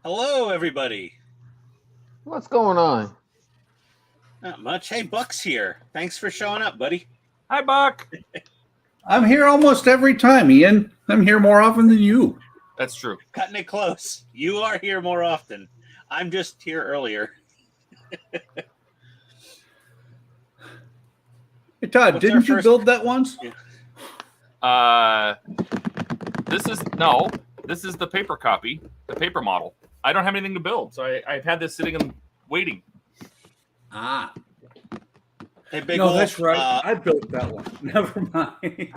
Hello, everybody. What's going on? Not much. Hey, Buck's here. Thanks for showing up, buddy. Hi, Buck. I'm here almost every time, Ian. I'm here more often than you. That's true. Cutting it close. You are here more often. I'm just here earlier. Hey, Todd, didn't you build that once? This is the paper copy, the paper model. I don't have anything to build, so I've had this sitting and waiting. Ah. Hey, Big No, Wolf, that's right. I built that one. Never mind.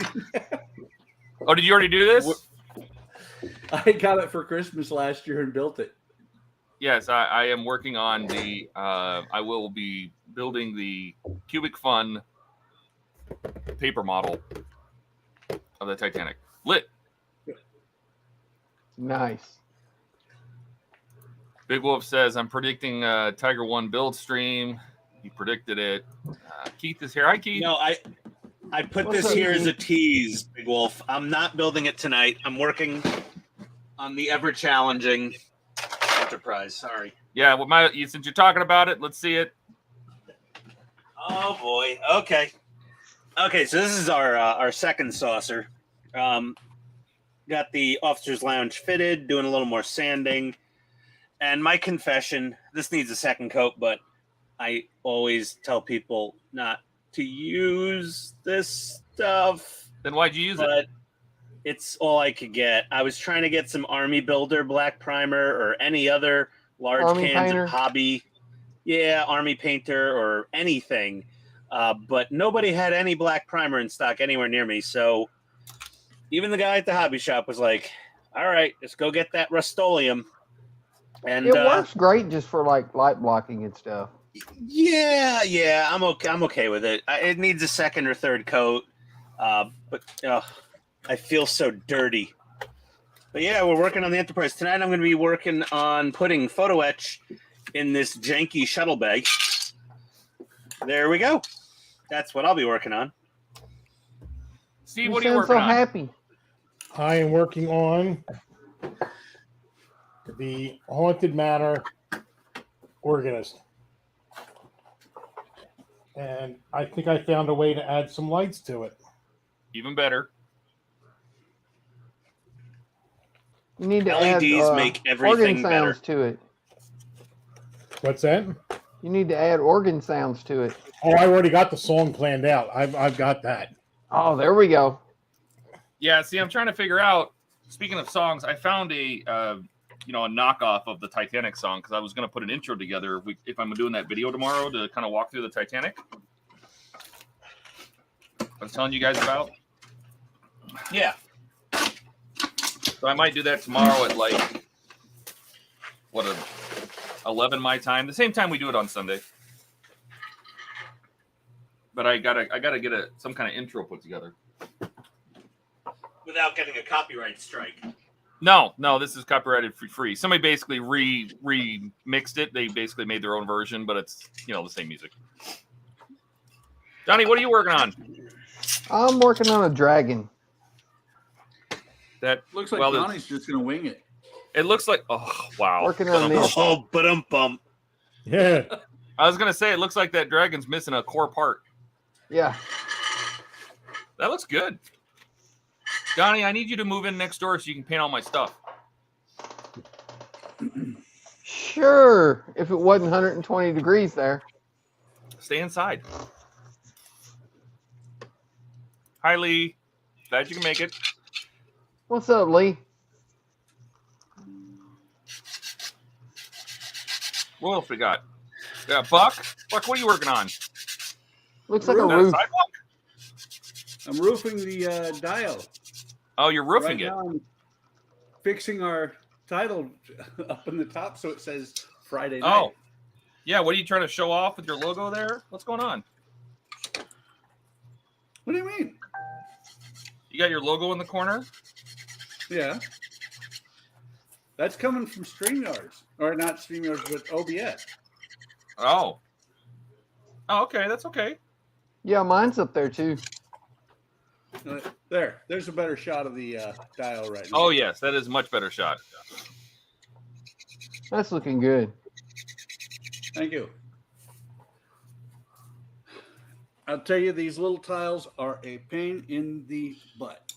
Oh, did you already do this? I got it for Christmas last year and built it. Yes, I am working on the, I will be building the Cubic Fun paper model of the Titanic. Lit. Nice. Big Wolf says, I'm predicting Tiger 1 build stream. He predicted it. Keith is here. Hi, Keith. No, I put this here as a tease, Big Wolf. I'm not building it tonight. I'm working on the ever-challenging Enterprise. Sorry. Yeah, well, since you're talking about it, let's see it. Oh, boy. Okay. Okay, so this is our second saucer. Got the officer's lounge fitted, doing a little more sanding. And my confession, this needs a second coat, but I always tell people not to use this stuff. Then why'd you use but it? It's all I could get. I was trying to get some Army Builder black primer or any other large Army cans painter? of hobby. Yeah, Army Painter or anything. But nobody had any black primer in stock anywhere near me. So even the guy at the hobby shop was like, all right, let's go get that Rust-Oleum. And It works great just for like light blocking and stuff. yeah, I'm okay with it. It needs a second or third coat, but I feel so dirty. But yeah, we're working on the Enterprise tonight. I'm going to be working on putting photo etch in this janky shuttle bay. There we go. That's what I'll be working on. Steve, what are you working so on? happy. I am working on the Haunted Manor organist. And I think I found a way to add some lights to it. Even better. You need to LEDs add make organ everything better. sounds to it. What's that? You need to add organ sounds to it. Oh, I already got the song planned out. I've got that. Oh, there we go. Yeah, see, I'm trying to figure out, speaking of songs, I found a knockoff of the Titanic song because I was going to put an intro together if I'm doing that video tomorrow to kind of walk through the Titanic. I was telling you guys about. Yeah. So I might do that tomorrow at 11 my time, the same time we do it on Sunday. But I gotta get some kind of intro put together. Without getting a copyright strike. No, this is copyrighted free. Somebody basically remixed it. They basically made their own version, but it's the same music. Donnie, what are you working on? I'm working on a dragon. That Looks like well, Donnie's just going to wing it. it looks like wow. Working on this. Oh, bump. Yeah. I was gonna say it looks like that dragon's missing a core part. Yeah. That looks good. Donnie, I need you to move in next door so you can paint all my stuff. Sure. If it wasn't 120 degrees there. Stay inside. Hi, Lee. Glad you can make it. What's up, Lee? What else we got? Yeah, Buck. Buck, what are you working on? Looks like a Is that roof. sidewalk? I'm roofing the dial. Oh, you're roofing Right it. now I'm fixing our title up in the top so it says Friday night. Oh, yeah. What are you trying to show off with your logo there? What's going on? What do you mean? You got your logo in the corner? Yeah. That's coming from StreamYards. Or not StreamYards, but OBS. Oh. Oh, okay. That's okay. Yeah, mine's up there too. There's a better shot of the dial right now. Oh, yes. That is a much better shot. That's looking good. Thank you. I'll tell you, these little tiles are a pain in the butt.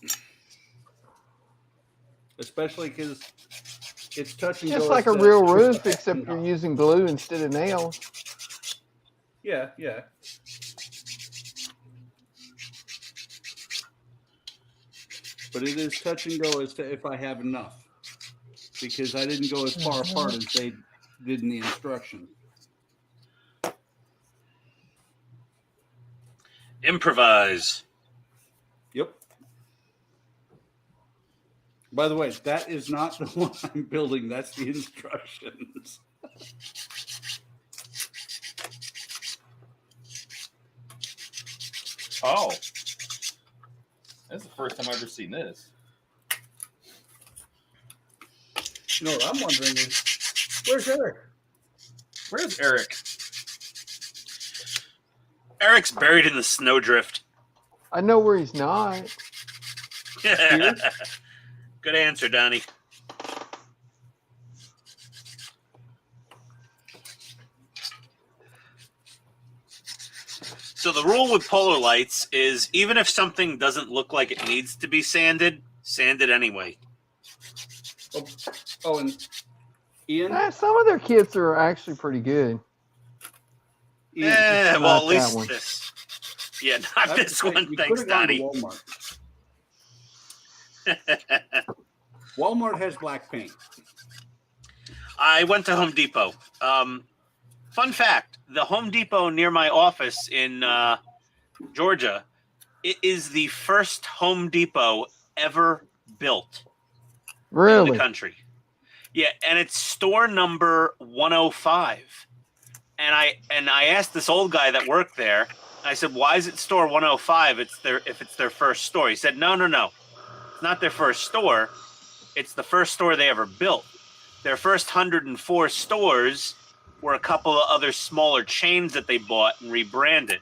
Especially because it's touch and go. Just like a as to real push roof, the except button you're up. using glue instead of nails. Yeah, yeah. But it is touch and go as to if I have enough. Because I didn't go as far apart as they did in the instruction. Improvise. Yep. By the way, that is not the one I'm building. That's the instructions. Oh. That's the first time I've ever seen this. You know what I'm wondering is, where's Eric? Where's Eric? Eric's buried in the snowdrift. I know where he's not. Good answer, Donnie. So the rule with polar lights is even if something doesn't look like it needs to be sanded, sand it anyway. Oh, and Ian? Some of their kits are actually pretty good. Ian, Well, not at least that one. this. Yeah, I not have to this say, one. you Thanks, could have gone to Donnie. Walmart. Walmart has black paint. I went to Home Depot. Fun fact, the Home Depot near my office in Georgia, it is the first Home Depot ever built in Really? the country. Yeah, and it's store number 105. And I asked this old guy that worked there, I said, why is it store 105 if it's their first store? He said, no. It's not their first store. It's the first store they ever built. Their first 104 stores were a couple of other smaller chains that they bought and rebranded.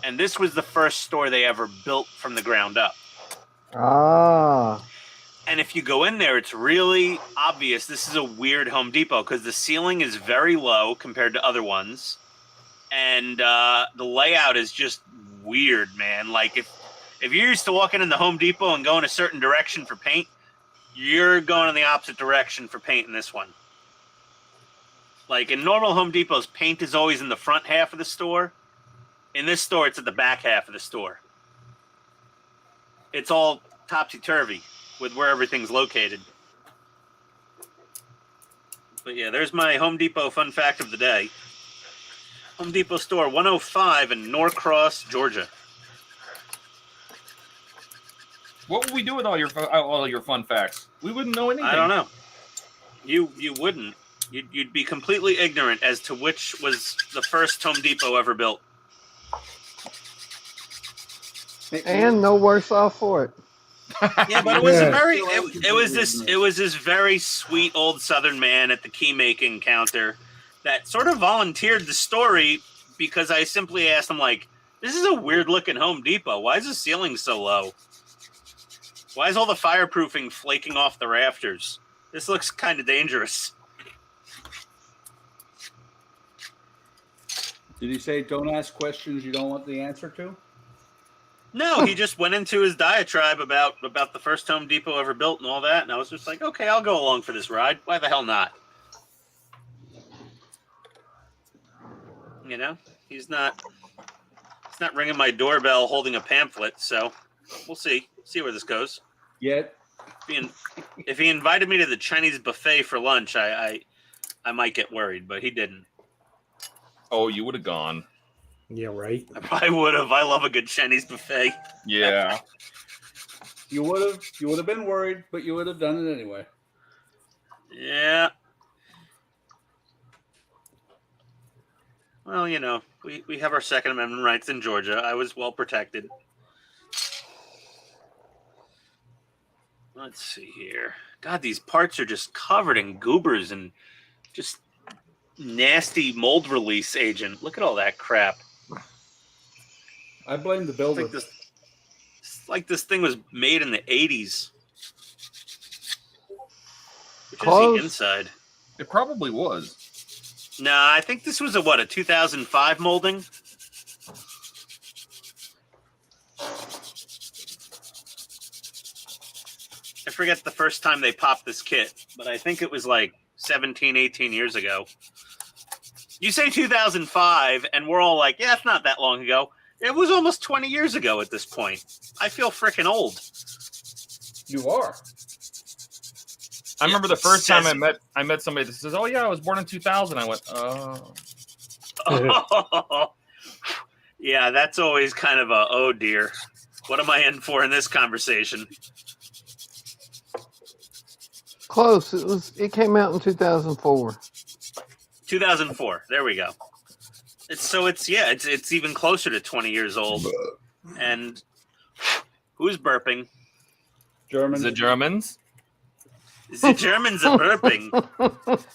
And this was the first store they ever built from the ground up. Ah. And if you go in there, it's really obvious this is a weird Home Depot because the ceiling is very low compared to other ones. And the layout is just weird, man. Like if you're used to walking in the Home Depot and going a certain direction for paint, you're going in the opposite direction for paint in this one. Like in normal Home Depots, paint is always in the front half of the store. In this store, it's at the back half of the store. It's all topsy-turvy with where everything's located. But yeah, there's my Home Depot fun fact of the day. Home Depot store 105 in Norcross, Georgia. What would we do with all your fun facts? We wouldn't know anything. I don't know. You wouldn't. You'd be completely ignorant as to which was the first Home Depot ever built. And no worse off for it. Yeah, but it was a very it was this very sweet old Southern man at the key making counter that sort of volunteered the story because I simply asked him, like, this is a weird looking Home Depot. Why is the ceiling so low? Why is all the fireproofing flaking off the rafters? This looks kind of dangerous. Did he say don't ask questions you don't want the answer to? No, he just went into his diatribe about the first Home Depot ever built and all that, and I was just like, okay, I'll go along for this ride. Why the hell not? You know, he's not ringing my doorbell holding a pamphlet, so we'll see where this goes. Yet. If he invited me to the Chinese buffet for lunch, I might get worried, but he didn't. Oh, you would have gone. Yeah, right. I probably would have. I love a good Chinese buffet. Yeah. You would have been worried, but you would have done it anyway. Yeah. Well, you know, we have our Second Amendment rights in Georgia. I was well protected. Let's see here. God, these parts are just covered in goobers and just nasty mold release agent. Look at all that crap. I blame the builder. It's like this thing was made in the 80s. Which is the inside. It probably was. No, I think this was a 2005 molding? I forget the first time they popped this kit, but I think it was like 17, 18 years ago. You say 2005, and we're all like, yeah, it's not that long ago. It was almost 20 years ago at this point. I feel freaking old. You are. I remember the first time I met somebody that says, "Oh yeah, I was born in 2000." I went, "Oh." Oh. Yeah, that's always kind of a, oh dear. What am I in for in this conversation? Close. It came out in 2004. 2004. There we go. It's even closer to 20 years old. And who's burping? German. The Germans. The Germans are burping.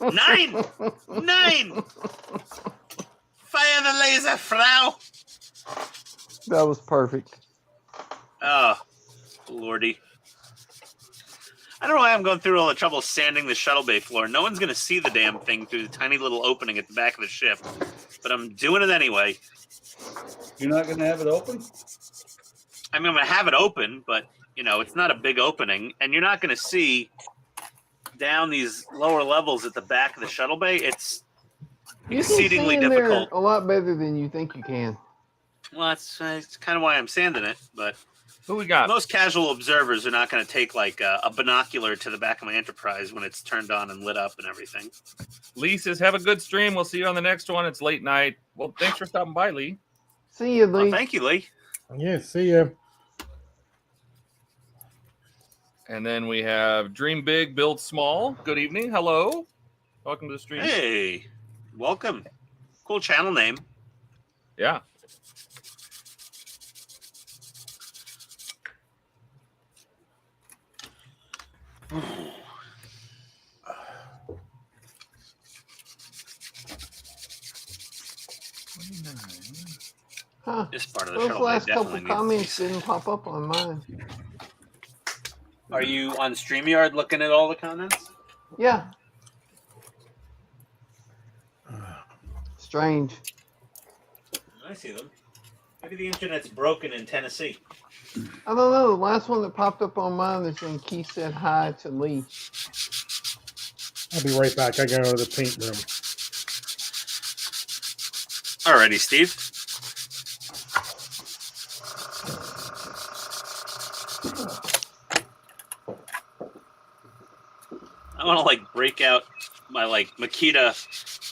9! Fire the laser, Frau! That was perfect. Oh, lordy. I don't know why I'm going through all the trouble sanding the shuttle bay floor. No one's going to see the damn thing through the tiny little opening at the back of the ship. But I'm doing it anyway. You're not going to have it open? I mean, I'm going to have it open, but, you know, it's not a big opening. And you're not going to see down these lower levels at the back of the shuttle bay. It's exceedingly difficult. A lot better than you think you can. Well, that's kind of why I'm sanding it. But Who we got? most casual observers are not going to take like a binocular to the back of my Enterprise when it's turned on and lit up and everything. Lee says, "Have a good stream. We'll see you on the next one. It's late night." Well, thanks for stopping by, Lee. See you, Lee. Oh, thank you, Lee. Yeah, see ya. And then we have Dream Big, Build Small. Good evening. Hello. Welcome to the stream. Hey, welcome. Cool channel name. Yeah. Huh. This part of the Those shuttle last bay couple definitely comments needs. didn't pop up on mine. Are you on StreamYard looking at all the comments? Yeah. Strange. I see them. Maybe the internet's broken in Tennessee. I don't know. The last one that popped up on mine is when Keith said hi to Lee. I'll be right back. I gotta go to the paint room. Alrighty, Steve. I want to like break out my like Makita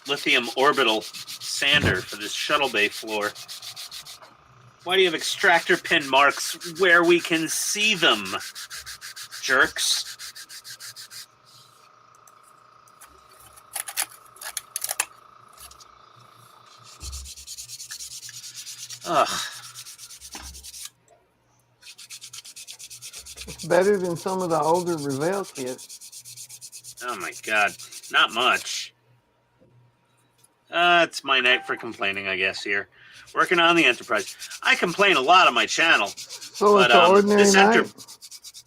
lithium orbital sander for this shuttle bay floor. Why do you have extractor pin marks where we can see them, jerks? Ugh. It's better than some of the older Revell kits. Oh my god. Not much. It's my night for complaining, I guess, here. Working on the Enterprise. I complain a lot on my channel. So it's an ordinary this night?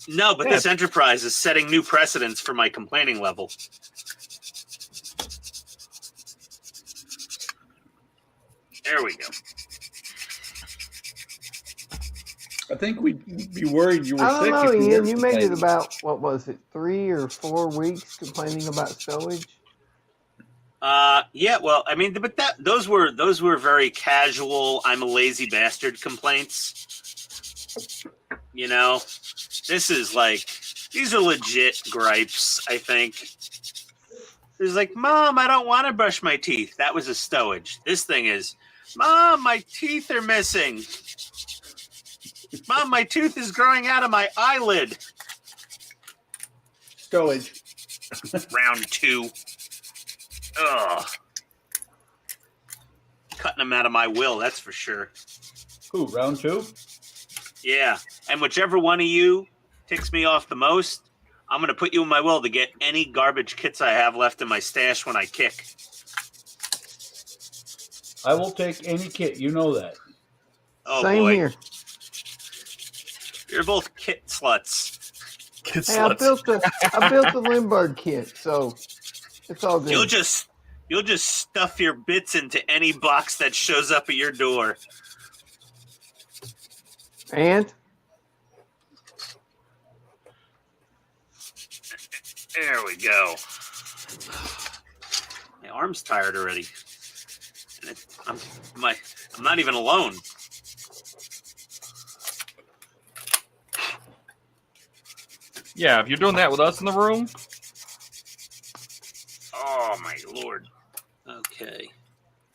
No, but this Enterprise is setting new precedents for my complaining level. There we go. I think we'd be worried you were I sick. don't know, if Ian. You made it complained. about, what was it, 3 or 4 weeks complaining about stowage? Yeah, well, I mean, but those were very casual, I'm a lazy bastard complaints. You know, this is like, these are legit gripes, I think. It's like, Mom, I don't want to brush my teeth. That was a stowage. This thing is, Mom, my teeth are missing. Mom, my tooth is growing out of my eyelid. Stowage. Round 2. Ugh. Cutting them out of my will, that's for sure. Who, round 2? Yeah, and whichever one of you ticks me off the most, I'm going to put you in my will to get any garbage kits I have left in my stash when I kick. I will take any kit. You know that. Oh, Same boy. here. You're both kit sluts. Kid Hey, I sluts. built the Lindbergh kit, so It's all good. You'll just stuff your bits into any box that shows up at your door. And There we go. My arm's tired already. And I'm not even alone. Yeah, if you're doing that with us in the room. Oh my lord. Okay.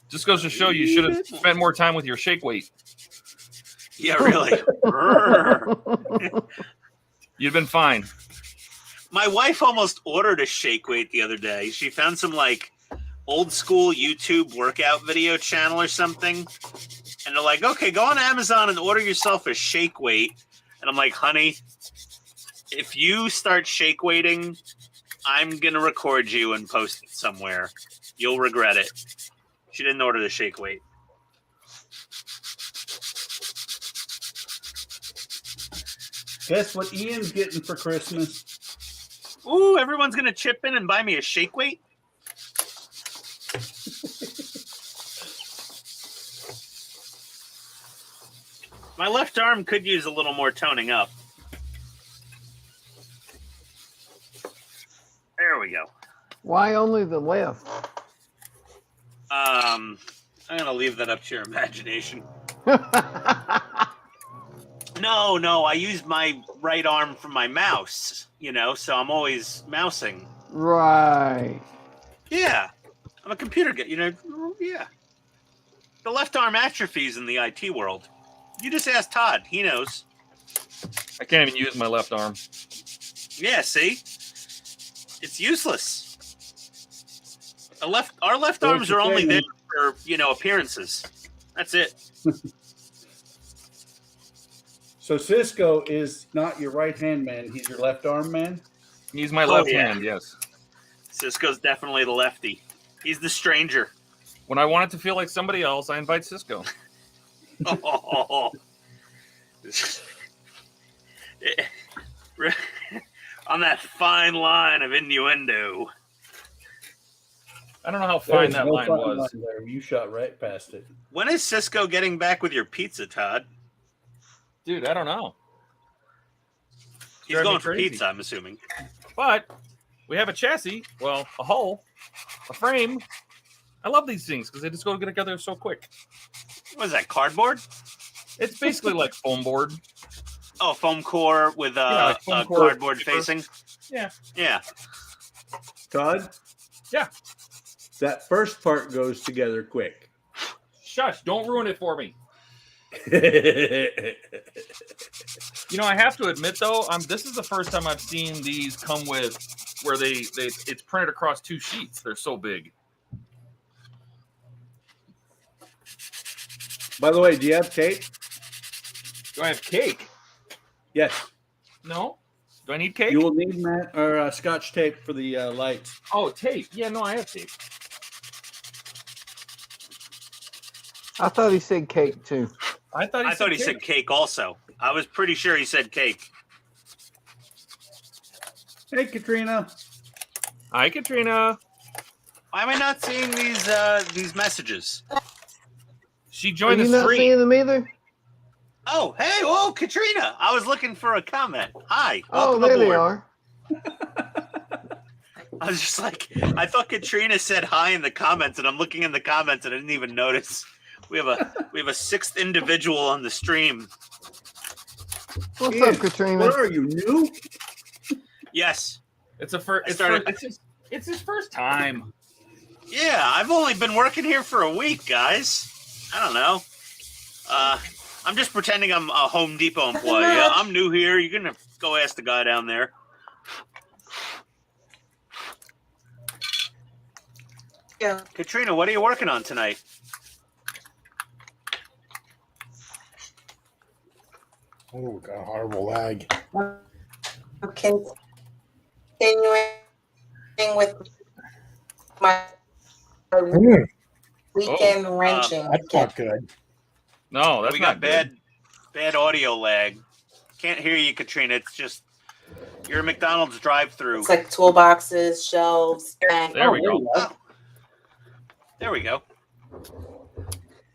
Just goes to show you should have spent more time with your shake weight. Yeah, really. You'd been fine. My wife almost ordered a shake weight the other day. She found some like old school YouTube workout video channel or something. And they're like, okay, go on Amazon and order yourself a shake weight. And I'm like, honey, if you start shake weighting, I'm going to record you and post it somewhere. You'll regret it. She didn't order the shake weight. Guess what Ian's getting for Christmas? Ooh, everyone's going to chip in and buy me a shake weight? My left arm could use a little more toning up. There we go. why only the left? I'm going to leave that up to your imagination. No, I use my right arm for my mouse, you know, so I'm always mousing. Right. Yeah, I'm a computer guy, you know, yeah. The left arm atrophies in the IT world. You just ask Todd, he knows. I can't even use my left arm. Yeah, see? It's useless. Our left Well, arms are only there for, you know, appearances. That's it. So Cisco is not your right hand man; he's your left arm man. Use my left yeah. hand, yes. Cisco's definitely the lefty. He's the stranger. When I want it to feel like somebody else, I invite Cisco. Oh. On that fine line of innuendo. I don't know how fine There's that no line fine was. line there. You shot right past it. When is Cisco getting back with your pizza, Todd? Dude, I don't know. He's Driving going me for crazy. pizza, I'm assuming. But we have a chassis, well, a hull, a frame. I love these things because they just go together so quick. What is that, cardboard? It's basically like foam board. Oh, foam core with like foam core cardboard paper. facing? Yeah. Yeah. Todd? Yeah. That first part goes together quick. Shush, don't ruin it for me. You know, I have to admit though, this is the first time I've seen these come with where it's printed across 2 sheets. They're so big. By the way, do you have tape? Do I have cake? Yes. No. Do I need cake? You will need Scotch tape for the lights. Oh, tape. Yeah, no, I have tape. I thought he said cake too. I thought he said cake also. I was pretty sure he said cake. Hey, Katrina. Hi, Katrina. Why am I not seeing these messages? She Are joined you the not stream. seeing them either? Oh, hey, whoa, Katrina. I was looking for a comment. Hi. Oh, Welcome there they aboard. are. I was just like, I thought Katrina said hi in the comments, and I'm looking in the comments and I didn't even notice. We have a 6th individual on the stream. What's Ian, up, Katrina? What are you, new? Yes. It's a first. It's his first time. Yeah, I've only been working here for a week, guys. I don't know. I'm just pretending I'm a Home Depot employee. Yeah, I'm new here. You're gonna go ask the guy down there. Yeah. Katrina, what are you working on tonight? Oh, got a horrible lag. Okay. Continuing with my weekend wrenching. That's not good. No, that's we not got good. bad audio lag. Can't hear you, Katrina. It's just You're a McDonald's drive-through. It's like toolboxes, shelves, and There we go. There we go.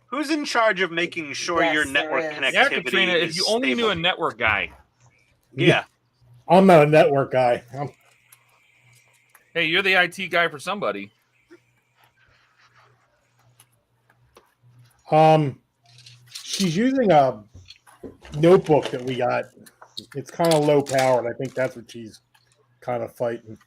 Who's in charge of making sure Yes, your there network is. connectivity Yeah, Katrina, if is you only knew a stable? network guy. Yeah. I'm not a network guy. Hey, you're the IT guy for somebody. She's using a notebook that we got. It's kind of low powered. I think that's what she's kind of fighting.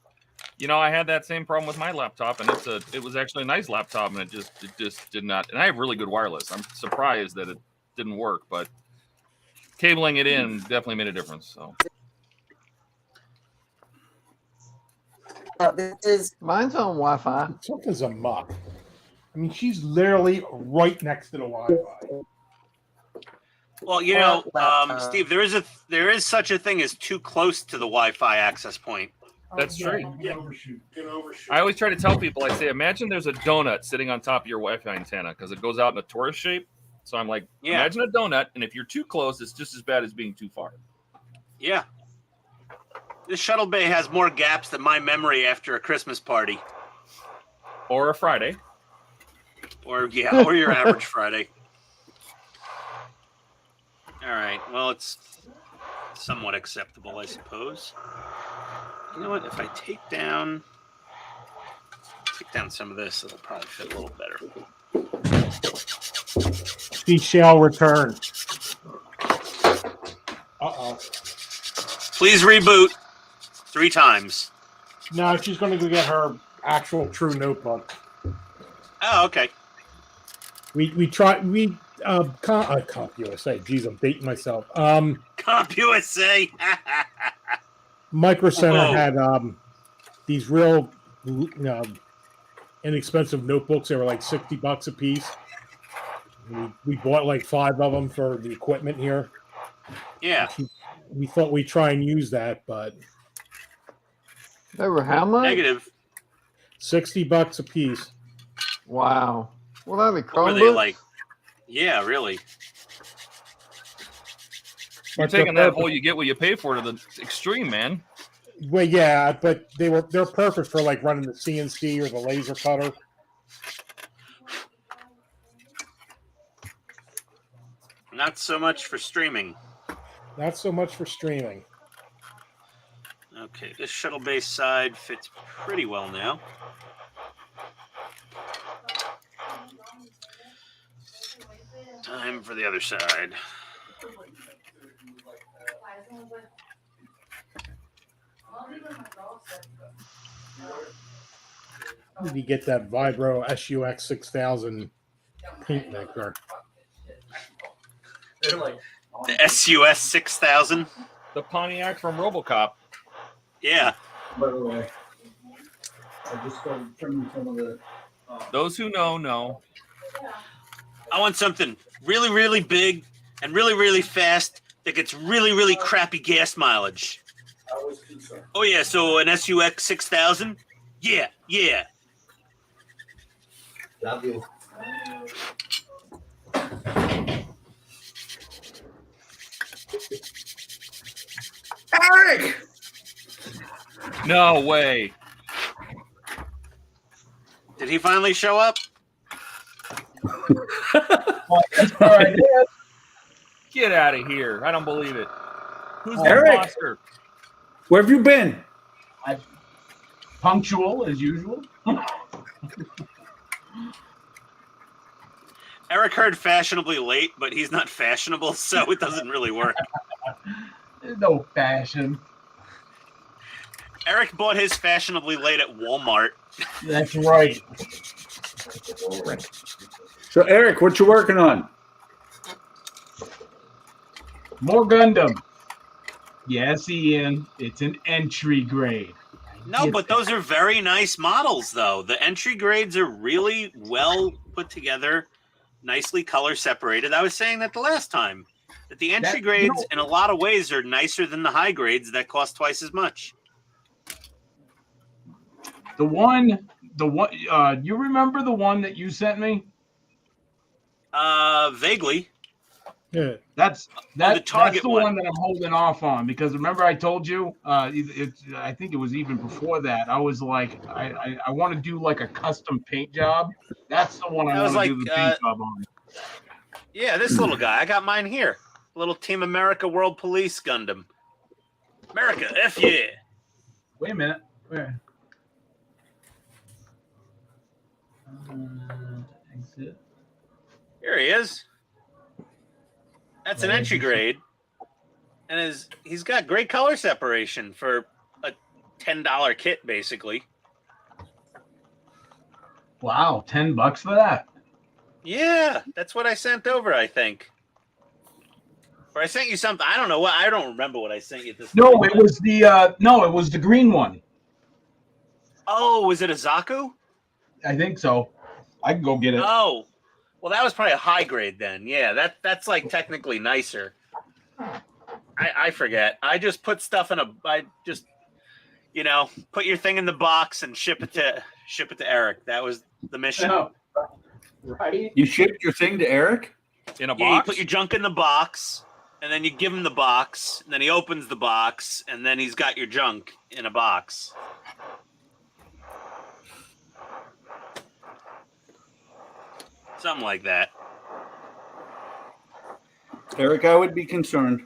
You know, I had that same problem with my laptop, and it was actually a nice laptop, and it just did not. And I have really good wireless. I'm surprised that it didn't work, but cabling it in definitely made a difference. So this is Mine's on Wi-Fi. Something's a muck. I mean, she's literally right next to the Wi-Fi. Well, you know, Steve, there is such a thing as too close to the Wi-Fi access point. that's true. Get overshoot. Get overshoot. I always try to tell people, I say, imagine there's a donut sitting on top of your Wi-Fi antenna because it goes out in a torus shape. So I'm like, Yeah. imagine a donut, and if you're too close, it's just as bad as being too far. Yeah. This shuttle bay has more gaps than my memory after a Christmas party. Or a Friday. Or your average Friday. All right. Well, it's somewhat acceptable, I suppose. You know what? If I take down some of this, it'll probably fit a little better. She shall return. Uh-oh. Please reboot 3 times. No, she's going to go get her actual true notebook. Oh, okay. CompUSA. Jeez, I'm dating myself. CompUSA. Micro Center Whoa. had these real inexpensive notebooks. They were like $60 a piece. We bought like 5 of them for the equipment here. Yeah. We thought we'd try and use that, but They were how much? Negative. $60 a piece. Wow. What are they, What were they Chromebooks? like? Yeah, really. You're But they're taking that perfect. whole you get what you pay for to the extreme, man. Well, yeah, but they're perfect for like running the CNC or the laser cutter. Not so much for streaming. Not so much for streaming. Okay, this shuttle base side fits pretty well now. Time for the other side. You get that Vibro SUX 6000 paint maker. The SUS 6000. The Pontiac from RoboCop. Yeah. By the way, I just started trimming some of the. Those who know. I want something really, really big and really, really fast that gets really, really crappy gas mileage. I was concerned. Oh, yeah, so an SUX 6000? Yeah, yeah. Love you. Eric! No way. Did he finally show up? Get out of here. I don't believe it. Who's the Eric. imposter? Where have you been? Punctual as usual. Eric heard fashionably late, but he's not fashionable, so it doesn't really work. There's no fashion. Eric bought his fashionably late at Walmart. That's right. So, Eric, what you working on? More Gundam. Yes, Ian. It's an entry grade. No, but those are very nice models, though. The entry grades are really well put together, nicely color separated. I was saying that the last time, that the entry grades in a lot of ways are nicer than the high grades that cost twice as much. The one, you remember the one that you sent me? Vaguely. Yeah. That's the Target the one that I'm holding off on, because remember I told you, I think it was even before that. I was like, I want to do like a custom paint job. That's the one I That was want to do like, the paint job on. Yeah, this little guy. I got mine here. Little Team America World Police Gundam. America, F yeah. Wait a minute. Where? Exit. Here he is. That's an entry grade. And he's got great color separation for a $10 kit, basically. Wow, $10 for that. Yeah, that's what I sent over, I think. Or I sent you something. I don't know what. I don't remember what I sent you. No, it was the green one. Oh, was it a Zaku? I think so. I can go get it. Oh, well, that was probably a high grade then. Yeah, that's like technically nicer. I forget. I just put stuff in I just, put your thing in the box and ship it to Eric. That was the mission. Oh, right. You shipped your thing to Eric? In a Yeah, you box. put your junk in the box, and then you give him the box, and then he opens the box, and then he's got your junk in a box. Something like that. Eric, I would be concerned.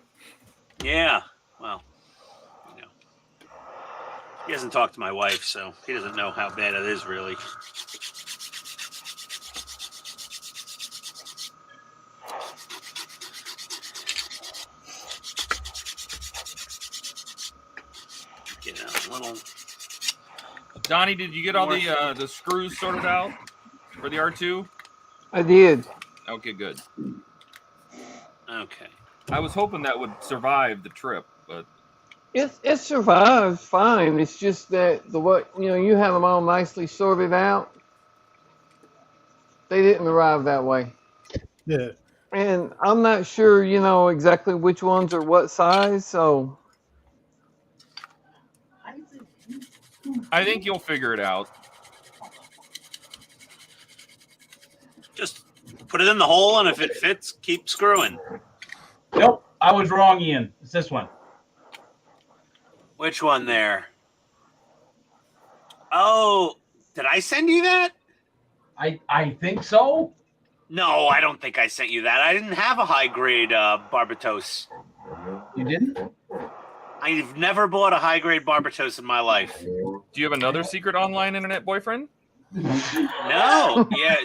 Yeah. Well, he hasn't talked to my wife, so he doesn't know how bad it is, really. Little. Donnie, did you get all the screws sorted out for the R2? I did. Okay, good. Okay. I was hoping that would survive the trip, but It survives fine. It's just that you have them all nicely sorted out. They didn't arrive that way. Yeah. And I'm not sure, exactly which ones are what size, so I think you'll figure it out. Just put it in the hole, and if it fits, keep screwing. Nope, I was wrong, Ian. It's this one. Which one there? Oh, did I send you that? I think so. No, I don't think I sent you that. I didn't have a high-grade Barbatos. You didn't? I've never bought a high-grade Barbatos in my life. Do you have another secret online internet boyfriend? No. Yeah,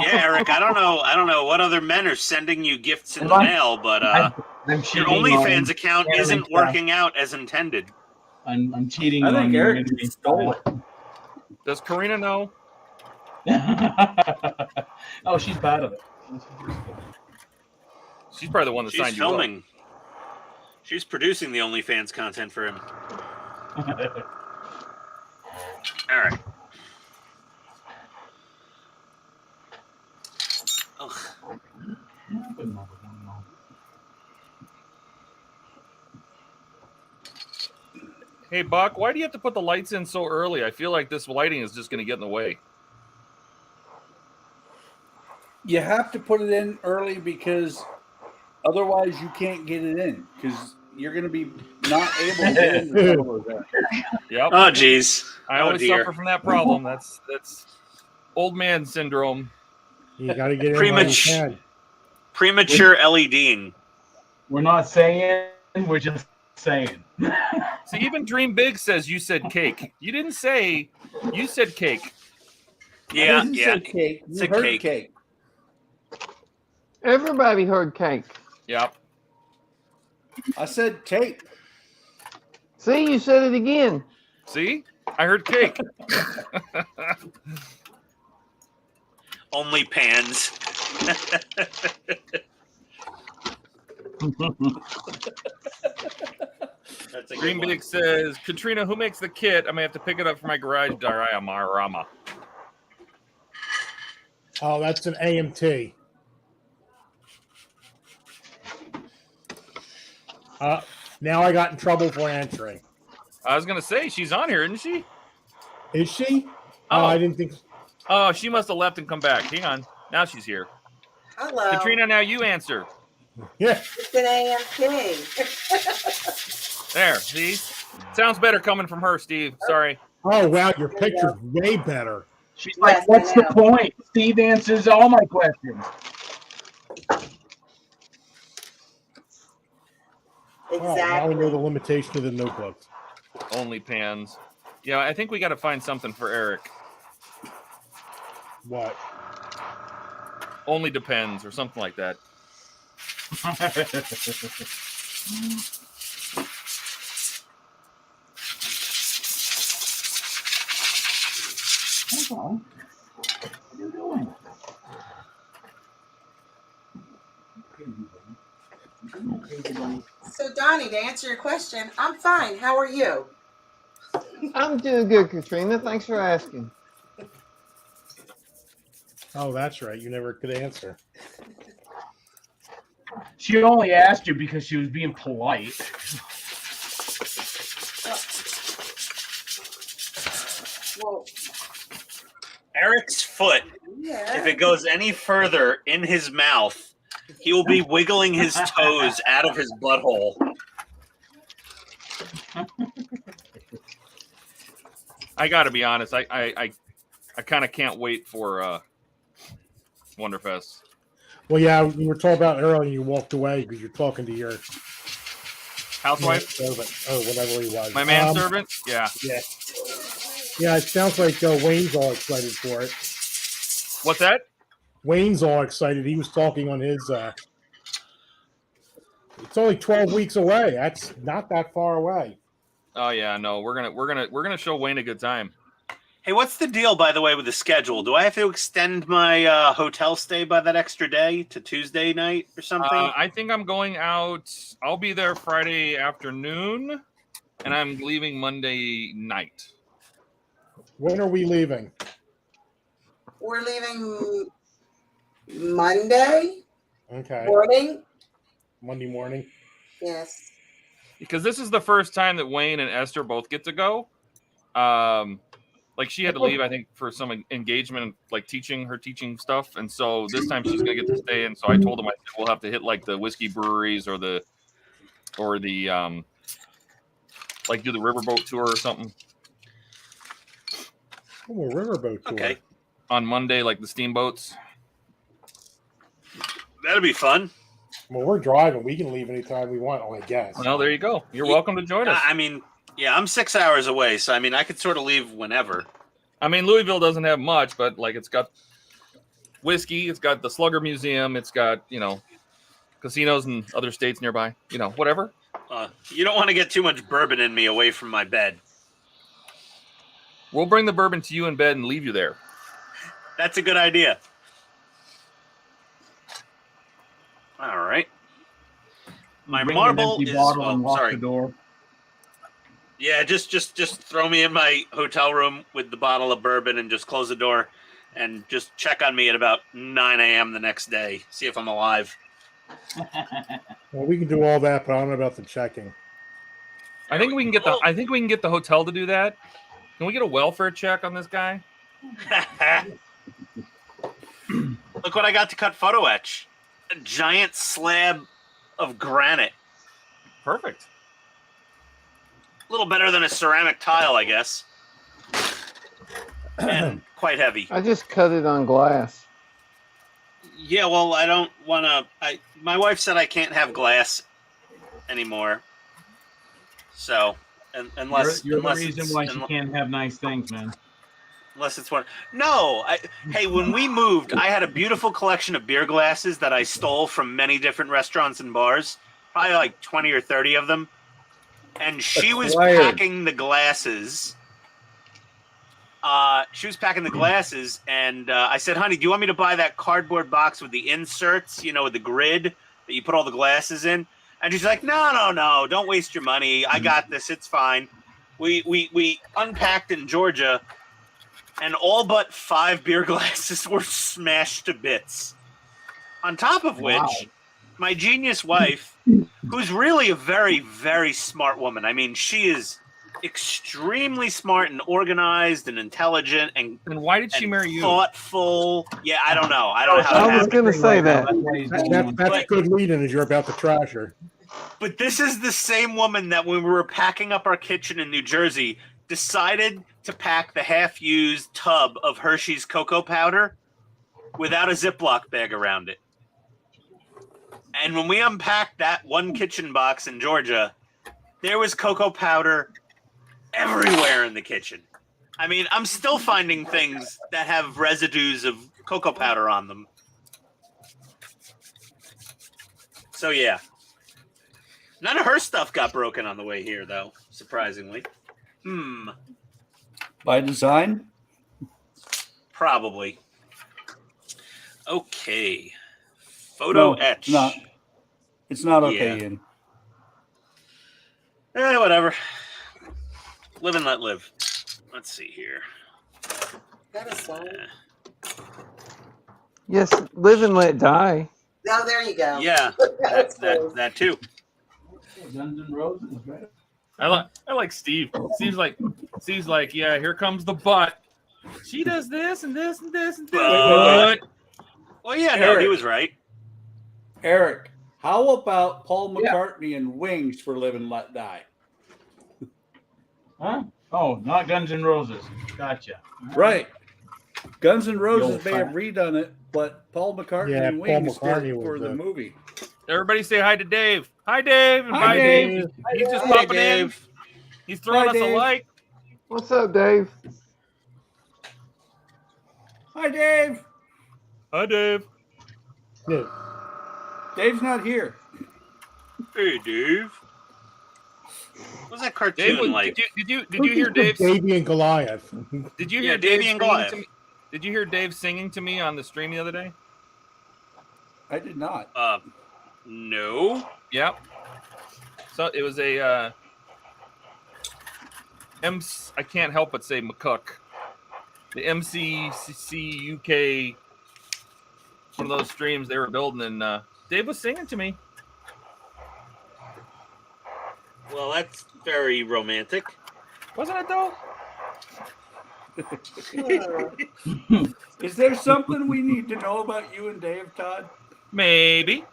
Eric, I don't know what other men are sending you gifts in the mail, but I'm your cheating OnlyFans on account sharing isn't stuff. working out as intended. I'm cheating. I think on Eric your stole it. Does Karina know? Oh, she's proud of it. She's probably the one that She's signed filming. She's producing the OnlyFans content for him. All right. Ugh. Hey, Buck, why do you have to put the lights in so early? I feel like this lighting is just going to get in the way. You have to put it in early because otherwise you can't get it in because you're going to be not able to get in the tunnel with that. Yep. Oh, geez. I Oh, always dear. suffer from that problem. That's old man syndrome. You got to get in while you can. Premature LEDing. We're not saying. We're just saying. See, even Dream Big says you said cake. You didn't say. You said cake. Yeah, I didn't yeah. say cake. It's You a heard cake. cake. everybody heard cake. Yep. I said cake. See, you said it again. See, I heard cake. Only pans. That's a good Dream one. Big says, Katrina, who makes the kit? I may have to pick it up for my garage diorama. Oh, that's an AMT. Now I got in trouble for answering. I was gonna say she's on here, isn't she? Is she? Oh. I didn't think. Oh, she must have left and come back. Hang on. Now she's here. Hello. Katrina, now you answer. Yeah. It's an AMP. There, see? Sounds better coming from her, Steve. Sorry. Oh wow, your picture's way better. She's Yes, like, what's I the know. point? Steve answers all my questions. Oh, now we know the Exactly. limitation of the notebooks. Only pans. Yeah, I think we got to find something for Eric. What? Only depends or something like that. Hold on. What are you doing? So, Donnie, to answer your question, I'm fine. How are you? I'm doing good, Katrina. Thanks for asking. Oh, that's right. You never could answer. She only asked you because she was being polite. Well, Eric's foot, yeah. if it goes any further in his mouth, he will be wiggling his toes out of his butthole. I got to be honest. I kind of can't wait for Wonderfest. Well, yeah, we were talking about it earlier and you walked away because you're talking to your Housewife? servant, or whatever he was. My manservant? Yeah. Yeah. Yeah, it sounds like Wayne's all excited for it. What's that? Wayne's all excited. He was talking on his. It's only 12 weeks away. That's not that far away. Oh yeah, no, we're gonna show Wayne a good time. Hey, what's the deal, by the way, with the schedule? Do I have to extend my hotel stay by that extra day to Tuesday night or something? I think I'm going out. I'll be there Friday afternoon, and I'm leaving Monday night. When are we leaving? We're leaving Monday Okay, morning. Monday morning. Yes. Because this is the first time that Wayne and Esther both get to go. Like she had to leave, I think, for some engagement, like her teaching stuff, and so this time she's gonna get to stay. And so I told him, I said, we'll have to hit like the whiskey breweries or the like do the riverboat tour or something. Oh, a riverboat tour. Okay, On Monday, like the steamboats. that'll be fun. Well, we're driving. We can leave anytime we want, I guess. Well, there you go. You're welcome to join us. I mean, yeah, I'm 6 hours away, so I mean, I could sort of leave whenever. I mean, Louisville doesn't have much, but like it's got whiskey, it's got the Slugger Museum, it's got, casinos in other states nearby, whatever. You don't want to get too much bourbon in me away from my bed. We'll bring the bourbon to you in bed and leave you there. That's a good idea. All right. My Bring an marble empty is. bottle and Oh, lock sorry. the door. Yeah, just throw me in my hotel room with the bottle of bourbon and just close the door and just check on me at about 9 a.m. the next day. See if I'm alive. Well, we can do all that, but I don't know about the checking. I think we can get the hotel to do that. Can we get a welfare check on this guy? Look what I got to cut photo etch. A giant slab of granite. Perfect. A little better than a ceramic tile, I guess. And quite heavy. I just cut it on glass. Yeah, well, I don't want to. My wife said I can't have glass anymore. So, unless You're the unless reason it's- why she can't have nice things, man. Unless it's one. No, hey, when we moved, I had a beautiful collection of beer glasses that I stole from many different restaurants and bars, probably like 20 or 30 of them. And she was Acquired. packing the glasses. And I said, honey, do you want me to buy that cardboard box with the inserts, with the grid that you put all the glasses in? And she's like, no, don't waste your money. I got this. It's fine. We unpacked in Georgia, and all but 5 beer glasses were smashed to bits. On top of which, Wow. my genius wife, who's really a very, very smart woman. I mean, she is extremely smart and organized and intelligent and why did she marry you? Thoughtful. Yeah, I don't know. I don't know how I it was happened. going to say that. That's good leading as you're about to trash her. But this is the same woman that when we were packing up our kitchen in New Jersey decided to pack the half-used tub of Hershey's cocoa powder without a Ziploc bag around it. And when we unpacked that one kitchen box in Georgia, there was cocoa powder everywhere in the kitchen. I mean, I'm still finding things that have residues of cocoa powder on them. So, yeah. None of her stuff got broken on the way here, though, surprisingly. By design? Probably. Okay. Photo etch. It's not okay, Yeah. Ian. Whatever. Live and let live. Let's see here. That is so. Yes, live and let die. No, there you go. Yeah, That's close. that too. Guns N' Roses, right? I like Steve. Steve's like, yeah, here comes the butt. She does this and this and this and this. But well, yeah, no, he was right. Eric, how about Paul McCartney and Wings for Live and Let Die? Huh? Oh, not Guns N' Roses. Gotcha. Right. Guns N' Roses may Yo, have redone it, but Paul McCartney and Paul Wings McCartney did was for the the- movie. Everybody say hi to Dave. Hi, Dave. And Hi, bye, Dave. He's just Hey, popping in. Dave. He's throwing Hi, us a Dave. like. What's up, Dave? Hi, Dave. Hi, Dave. Yeah. Dave's not here. Hey, Dave. What's that cartoon Dave, like? did you hear Dave? Davey and Goliath. Did you Yeah, hear Davey Dave and singing Goliath. to me? Did you hear Dave singing to me on the stream the other day? I did not. No. Yep. So it was a I can't help but say McCook. The MCC UK, one of those streams they were building, and Dave was singing to me. Well, that's very romantic. Wasn't it though? Is there something we need to know about you and Dave, Todd? Maybe.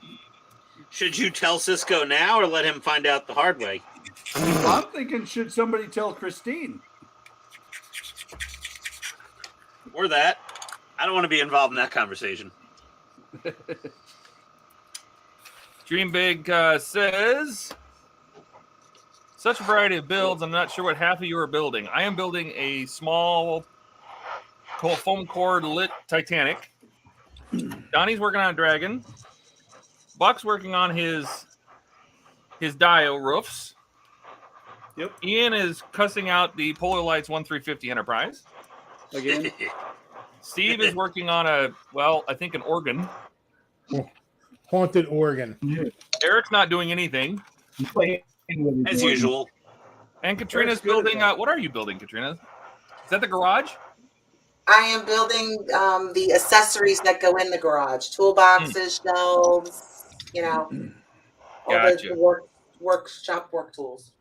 Should you tell Cisco now or let him find out the hard way? I'm thinking, should somebody tell Christine? Or that. I don't want to be involved in that conversation. Dream Big says, such a variety of builds. I'm not sure what half of you are building. I am building a small foam core lit Titanic. Donnie's working on a dragon. Buck's working on his Dio roofs. Yep. Ian is cussing out the Polar Lights 1350 Enterprise. Again. Steve is working on I think an organ. Haunted organ. Eric's not doing anything. As usual. And Katrina's Eric's good at building. that. What are you building, Katrina? Is that the garage? I am building the accessories that go in the garage: toolboxes, shelves. You know, all Gotcha. the workshop work tools.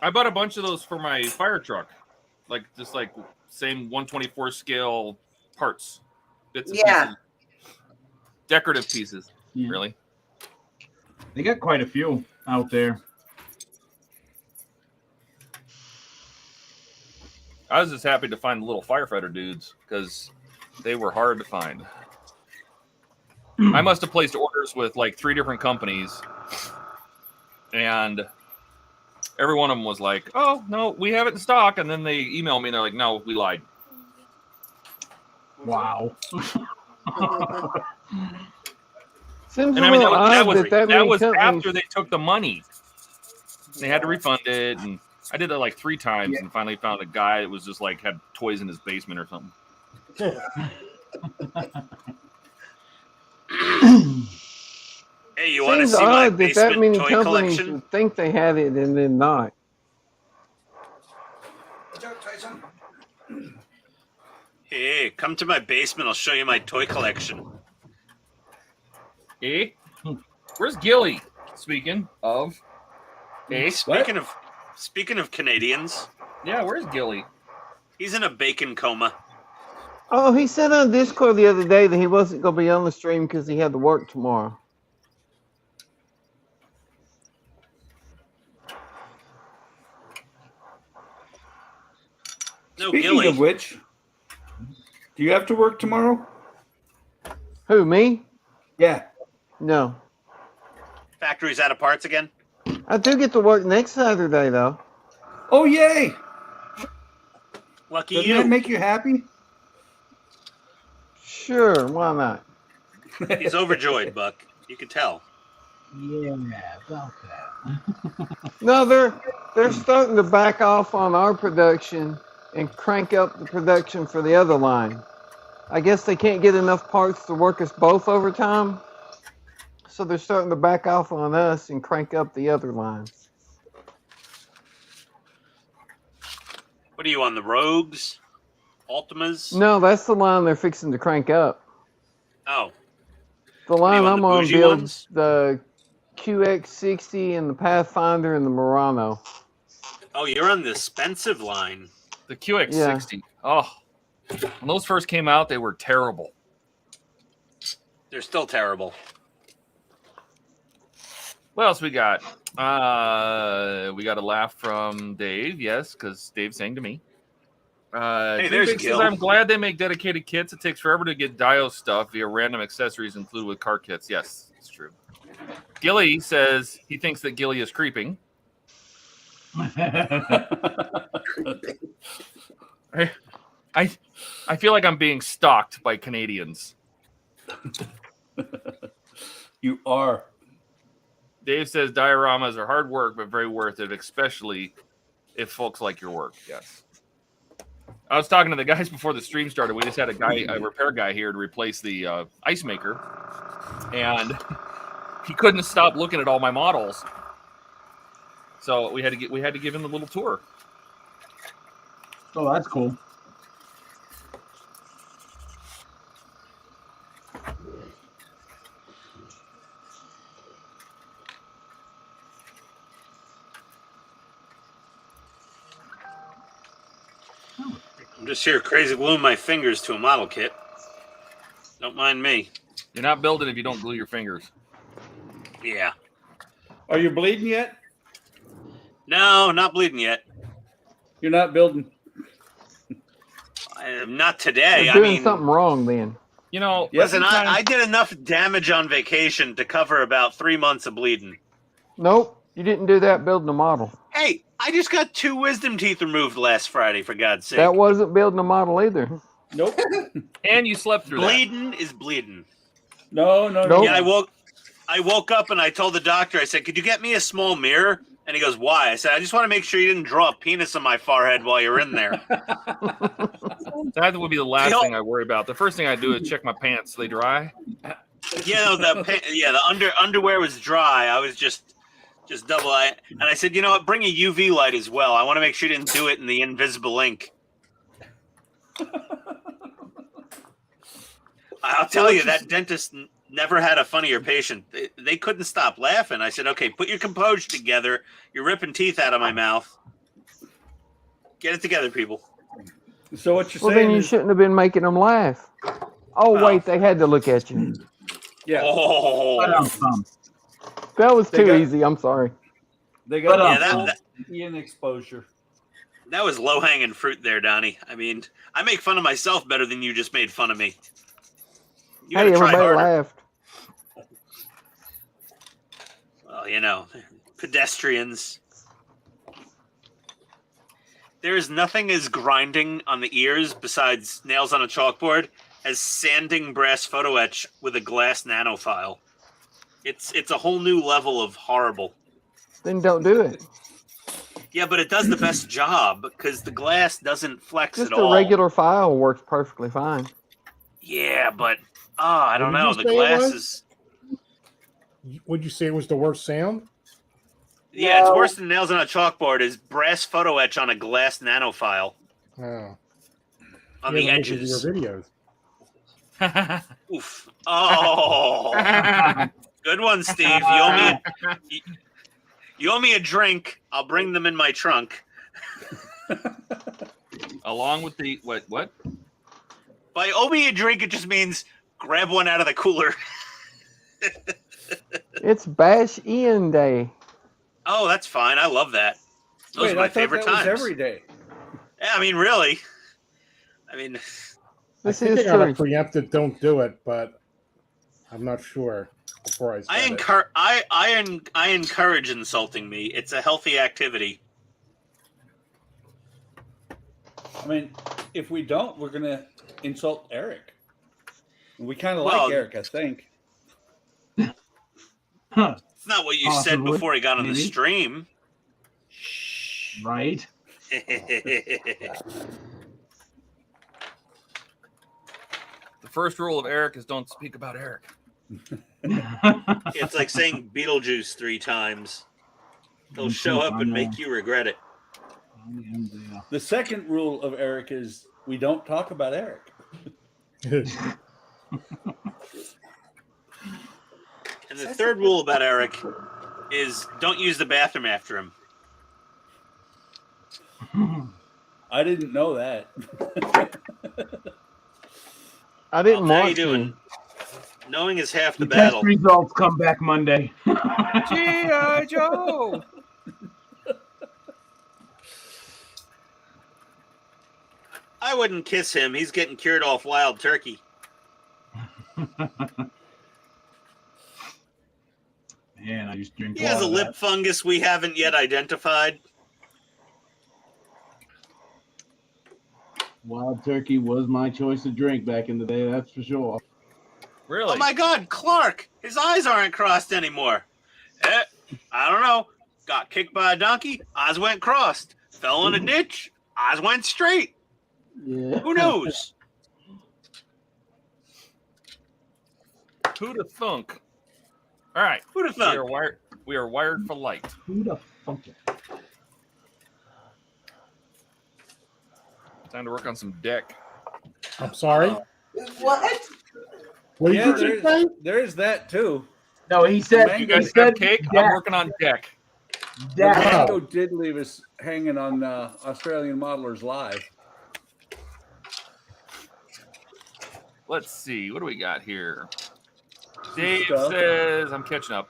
I bought a bunch of those for my fire truck, like same 124 scale parts, bits and pieces, decorative pieces. Yeah. Really, They got quite a few out there. I was just happy to find the little firefighter dudes because they were hard to find. I must have placed orders with like 3 different companies, and every one of them was like, "Oh no, we have it in stock," and then they email me and they're like, "No, we lied." Wow. Seems And a I mean, little odd that that many was companies. after they took the money. They had to refund it, and I did that like 3 times, and finally found a guy that was just like had toys in his basement or something. Hey, you want to Seems see my odd that basement many toy companies collection? would think they had it and then not. Hey, come to my basement. I'll show you my toy collection. Eh? Where's Gilly? Speaking of. Eh? Speaking Speaking of Canadians, Yeah, where's Gilly? he's in a bacon coma. Oh, he said on Discord the other day that he wasn't going to be on the stream because he had to work tomorrow. No, Speaking Gilly. of which, do you have to work tomorrow? Who, me? Yeah. No. Factory's out of parts again. I do get to work next Saturday, though. Oh, yay! Lucky Doesn't you. that make you happy? Sure, why not? He's overjoyed, Buck. You can tell. Yeah, about that. No, they're starting to back off on our production and crank up the production for the other line. I guess they can't get enough parts to work us both overtime, so they're starting to back off on us and crank up the other line. What are you on, the Rogues? Ultimas? No, that's the line they're fixing to crank up. Oh. The line you on I'm the on bougie builds ones? the QX60 and the Pathfinder and the Murano. Oh, you're on the expensive line. The QX60. Oh, when those first came out, they were terrible. They're still terrible. What else we got? We got a laugh from Dave, yes, because Dave sang to me. Hey, Drew there's Big says, Gil. I'm glad they make dedicated kits. It takes forever to get Dio stuff via random accessories included with car kits. Yes, it's true. Gilly says he thinks that Gilly is creeping. I feel like I'm being stalked by Canadians. You are. Dave says dioramas are hard work, but very worth it, especially if folks like your work. Yes. I was talking to the guys before the stream started. We just had a repair guy here to replace the ice maker, and he couldn't stop looking at all my models. So we had to give him a little tour. Oh, that's cool. I'm just here crazy gluing my fingers to a model kit. Don't mind me. You're not building if you don't glue your fingers. Yeah. Are you bleeding yet? No, not bleeding yet. You're not building. Not today. They're I doing mean, something wrong then. You know, listen, sometimes- I did enough damage on vacation to cover about 3 months of bleeding. Nope, you didn't do that building a model. Hey, I just got 2 wisdom teeth removed last Friday, for God's sake. That wasn't building a model either. Nope. and you slept through that. Bleeding is bleeding. No. Nope. Yeah, I woke up and I told the doctor, I said, could you get me a small mirror? And he goes, why? I said, I just want to make sure you didn't draw a penis on my forehead while you're in there. That would be the last thing I worry about. The first thing I do is check my pants. They dry? Yeah, the underwear was dry. I was just double eye. And I said, you know what? Bring a UV light as well. I want to make sure you didn't do it in the invisible ink. I'll tell you, that dentist never had a funnier patient. They couldn't stop laughing. I said, okay, put your composure together. You're ripping teeth out of my mouth. Get it together, people. So what you're Well, saying then you is, shouldn't have been making them laugh. Oh, Well. wait, they had to look at you. yeah, Oh, That was They too got- easy. I'm sorry. they got yeah, in exposure. that was low-hanging fruit there, Donnie. I mean, I make fun of myself better than you just made fun of me. You Hey, gotta try everybody harder. laughed. Well, you know, pedestrians. There is nothing as grinding on the ears besides nails on a chalkboard as sanding brass photo etch with a glass nanofile. It's a whole new level of horrible. Then don't do it. Yeah, but it does the best job because the glass doesn't flex Just at a all. regular file works perfectly fine. Yeah, but I don't What did know. you The say it glass was? is. Would you say it was the worst sound? Yeah, it's No. worse than nails on a chalkboard. Is brass photo etch on a glass nanofile Oh, on you the haven't looked at edges. your videos. Oof. Oh, good one, Steve. You You owe me a drink. I'll bring them in my trunk. Along with the what? By owe me a drink, it just means grab one out of the cooler. It's Bash Ian Day. Oh, that's fine. I love that. Those Wait, are my I thought favorite that was times. every day. Yeah, I mean, really. I mean, This I think is I got a true. preempted don't do it, but I'm not sure before I said it. I encourage insulting me. It's a healthy activity. I mean, if we don't, we're gonna insult Eric. We kind of Well, like Eric, I think. Huh, It's not what you said Possibly. before he got on the Maybe. stream. right? The first rule of Eric is don't speak about Eric. It's like saying Beetlejuice 3 times. He'll show up and make you regret it. The second rule of Eric is we don't talk about Eric. And the third rule about Eric is don't use the bathroom after him. I didn't know that. I didn't Well, how you want doing? to. Knowing is half the The test battle. results come back Monday. G.I. Joe. I wouldn't kiss him. He's getting cured off wild turkey. Man, I just drink He has a water. lip fungus we haven't yet identified. Wild turkey was my choice of drink back in the day, that's for sure. Really? Oh my God, Clark! His eyes aren't crossed anymore. I don't know. Got kicked by a donkey. Eyes went crossed. Fell in a ditch. Eyes went straight. Yeah. Who knows? Who'da thunk? All right. Who'd have We are thought? wired. We are wired for light. Who the fuck? Time to work on some deck. I'm sorry. What? What Yeah, did you say? there's that too. No, he said. You He guys said have cake? deck, I'm working on deck. deck. Mango did leave us hanging on Australian Modelers Live. Let's see. What do we got here? Dave stuff. says, I'm catching up.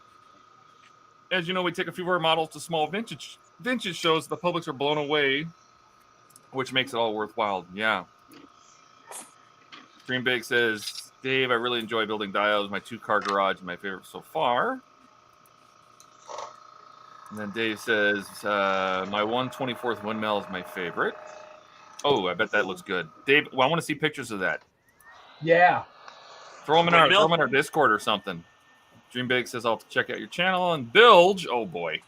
As you know, we take a few of our models to small vintage shows. The publics are blown away, which makes it all worthwhile. Yeah. Dream Big says, Dave, I really enjoy building diodes. My 2-car garage is my favorite so far. And then Dave says, my 1/24th windmill is my favorite. Oh, I bet that looks good. Dave, well, I want to see pictures of that. Yeah. Throw them in our Discord or something. Dream Big says, I'll check out your channel. And Bilge, oh boy.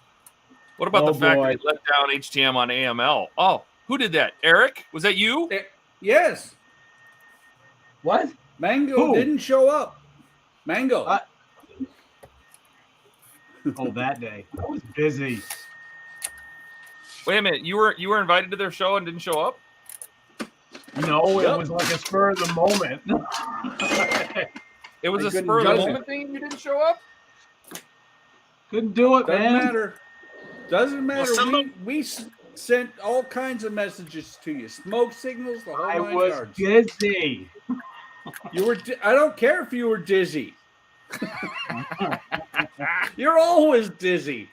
What about Oh, the fact boy. that he let down HTM on AML? Oh, who did that? Eric? Was that you? Yes, What? Mango Who? didn't show up. Mango. Oh, that day. I was busy. Wait a minute. You were invited to their show and didn't show up? No, Yep. it was like a spur of the moment. It was I a couldn't spur of the judge it. moment thing and you didn't show up? Couldn't do it, Doesn't man. matter. Doesn't matter. some- We sent all kinds of messages to you. Smoke signals, the whole I 9 was yards. busy. You were. I don't care if you were dizzy. You're always dizzy.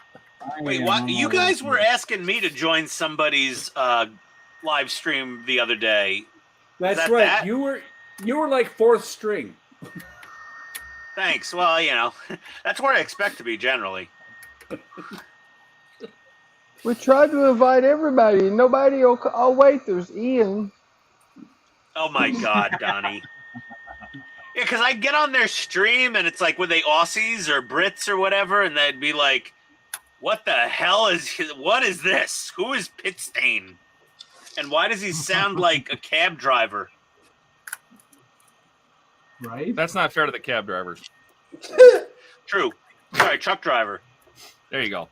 Wait, I what? am You always guys were busy. asking me to join somebody's live stream the other day. That's that right. that? You were like 4th string. Thanks. Well, you know, that's where I expect to be generally. We tried to invite everybody. Nobody will. Oh wait, there's Ian. Oh my God, Donnie. Yeah, because I get on their stream and it's like, were they Aussies or Brits or whatever? And they'd be like, what the hell what is this? Who is PITSTAIN? And why does he sound like a cab driver? Right? That's not fair to the cab drivers. True. Sorry, truck driver. There you go.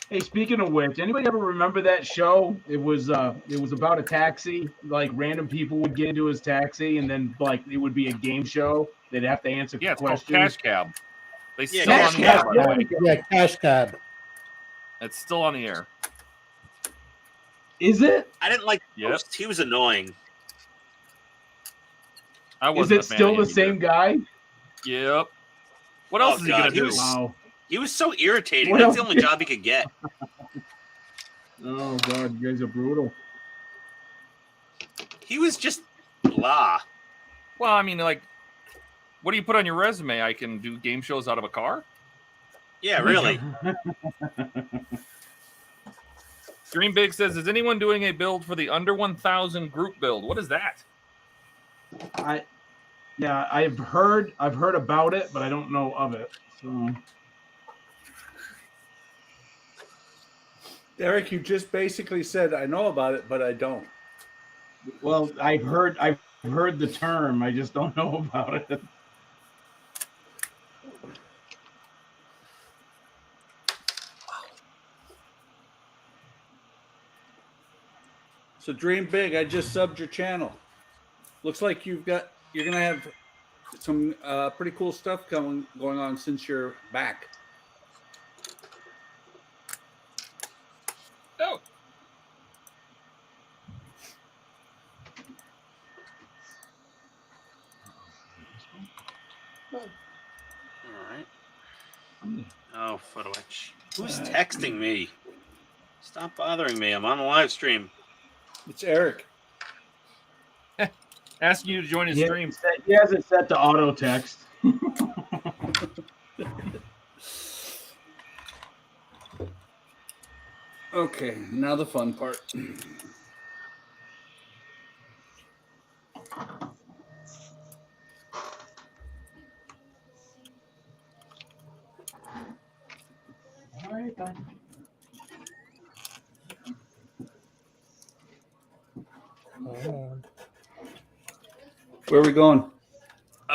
Hey, speaking of which, anybody ever remember that show? It was about a taxi. Like random people would get into his taxi, and then like it would be a game show. They'd have to answer Yeah, it's called questions. Cash Cab. They Yeah, still Cash on the air, Cash by the Cab. way. Yeah, Cash Cab. It's still on the air. Is it? I didn't like the Yep. host. He was annoying. I Is wasn't it a fan still of the him same either. guy? Yep. What Oh, else is he God, gonna he do? was- Wow. He was so irritating. What That's else the only did- job he could get. Oh God, you guys are brutal. He was just blah. Well, I mean, like, what do you put on your resume? I can do game shows out of a car? Yeah, really. Dream Big says, is anyone doing a build for the under 1,000 group build? What is that? Yeah, I've heard about it, but I don't know of it. So Eric, you just basically said I know about it, but I don't. well, I've heard the term. I just don't know about it. So dream big. I just subbed your channel. Looks like you're gonna have some pretty cool stuff going on since you're back. Oh. All right. Oh, photo etch. Who's texting me? Stop bothering me. I'm on the live stream. It's Eric. Asking you to join his stream. He has it set to auto text. Okay, now the fun part. All right, then. Where are we going?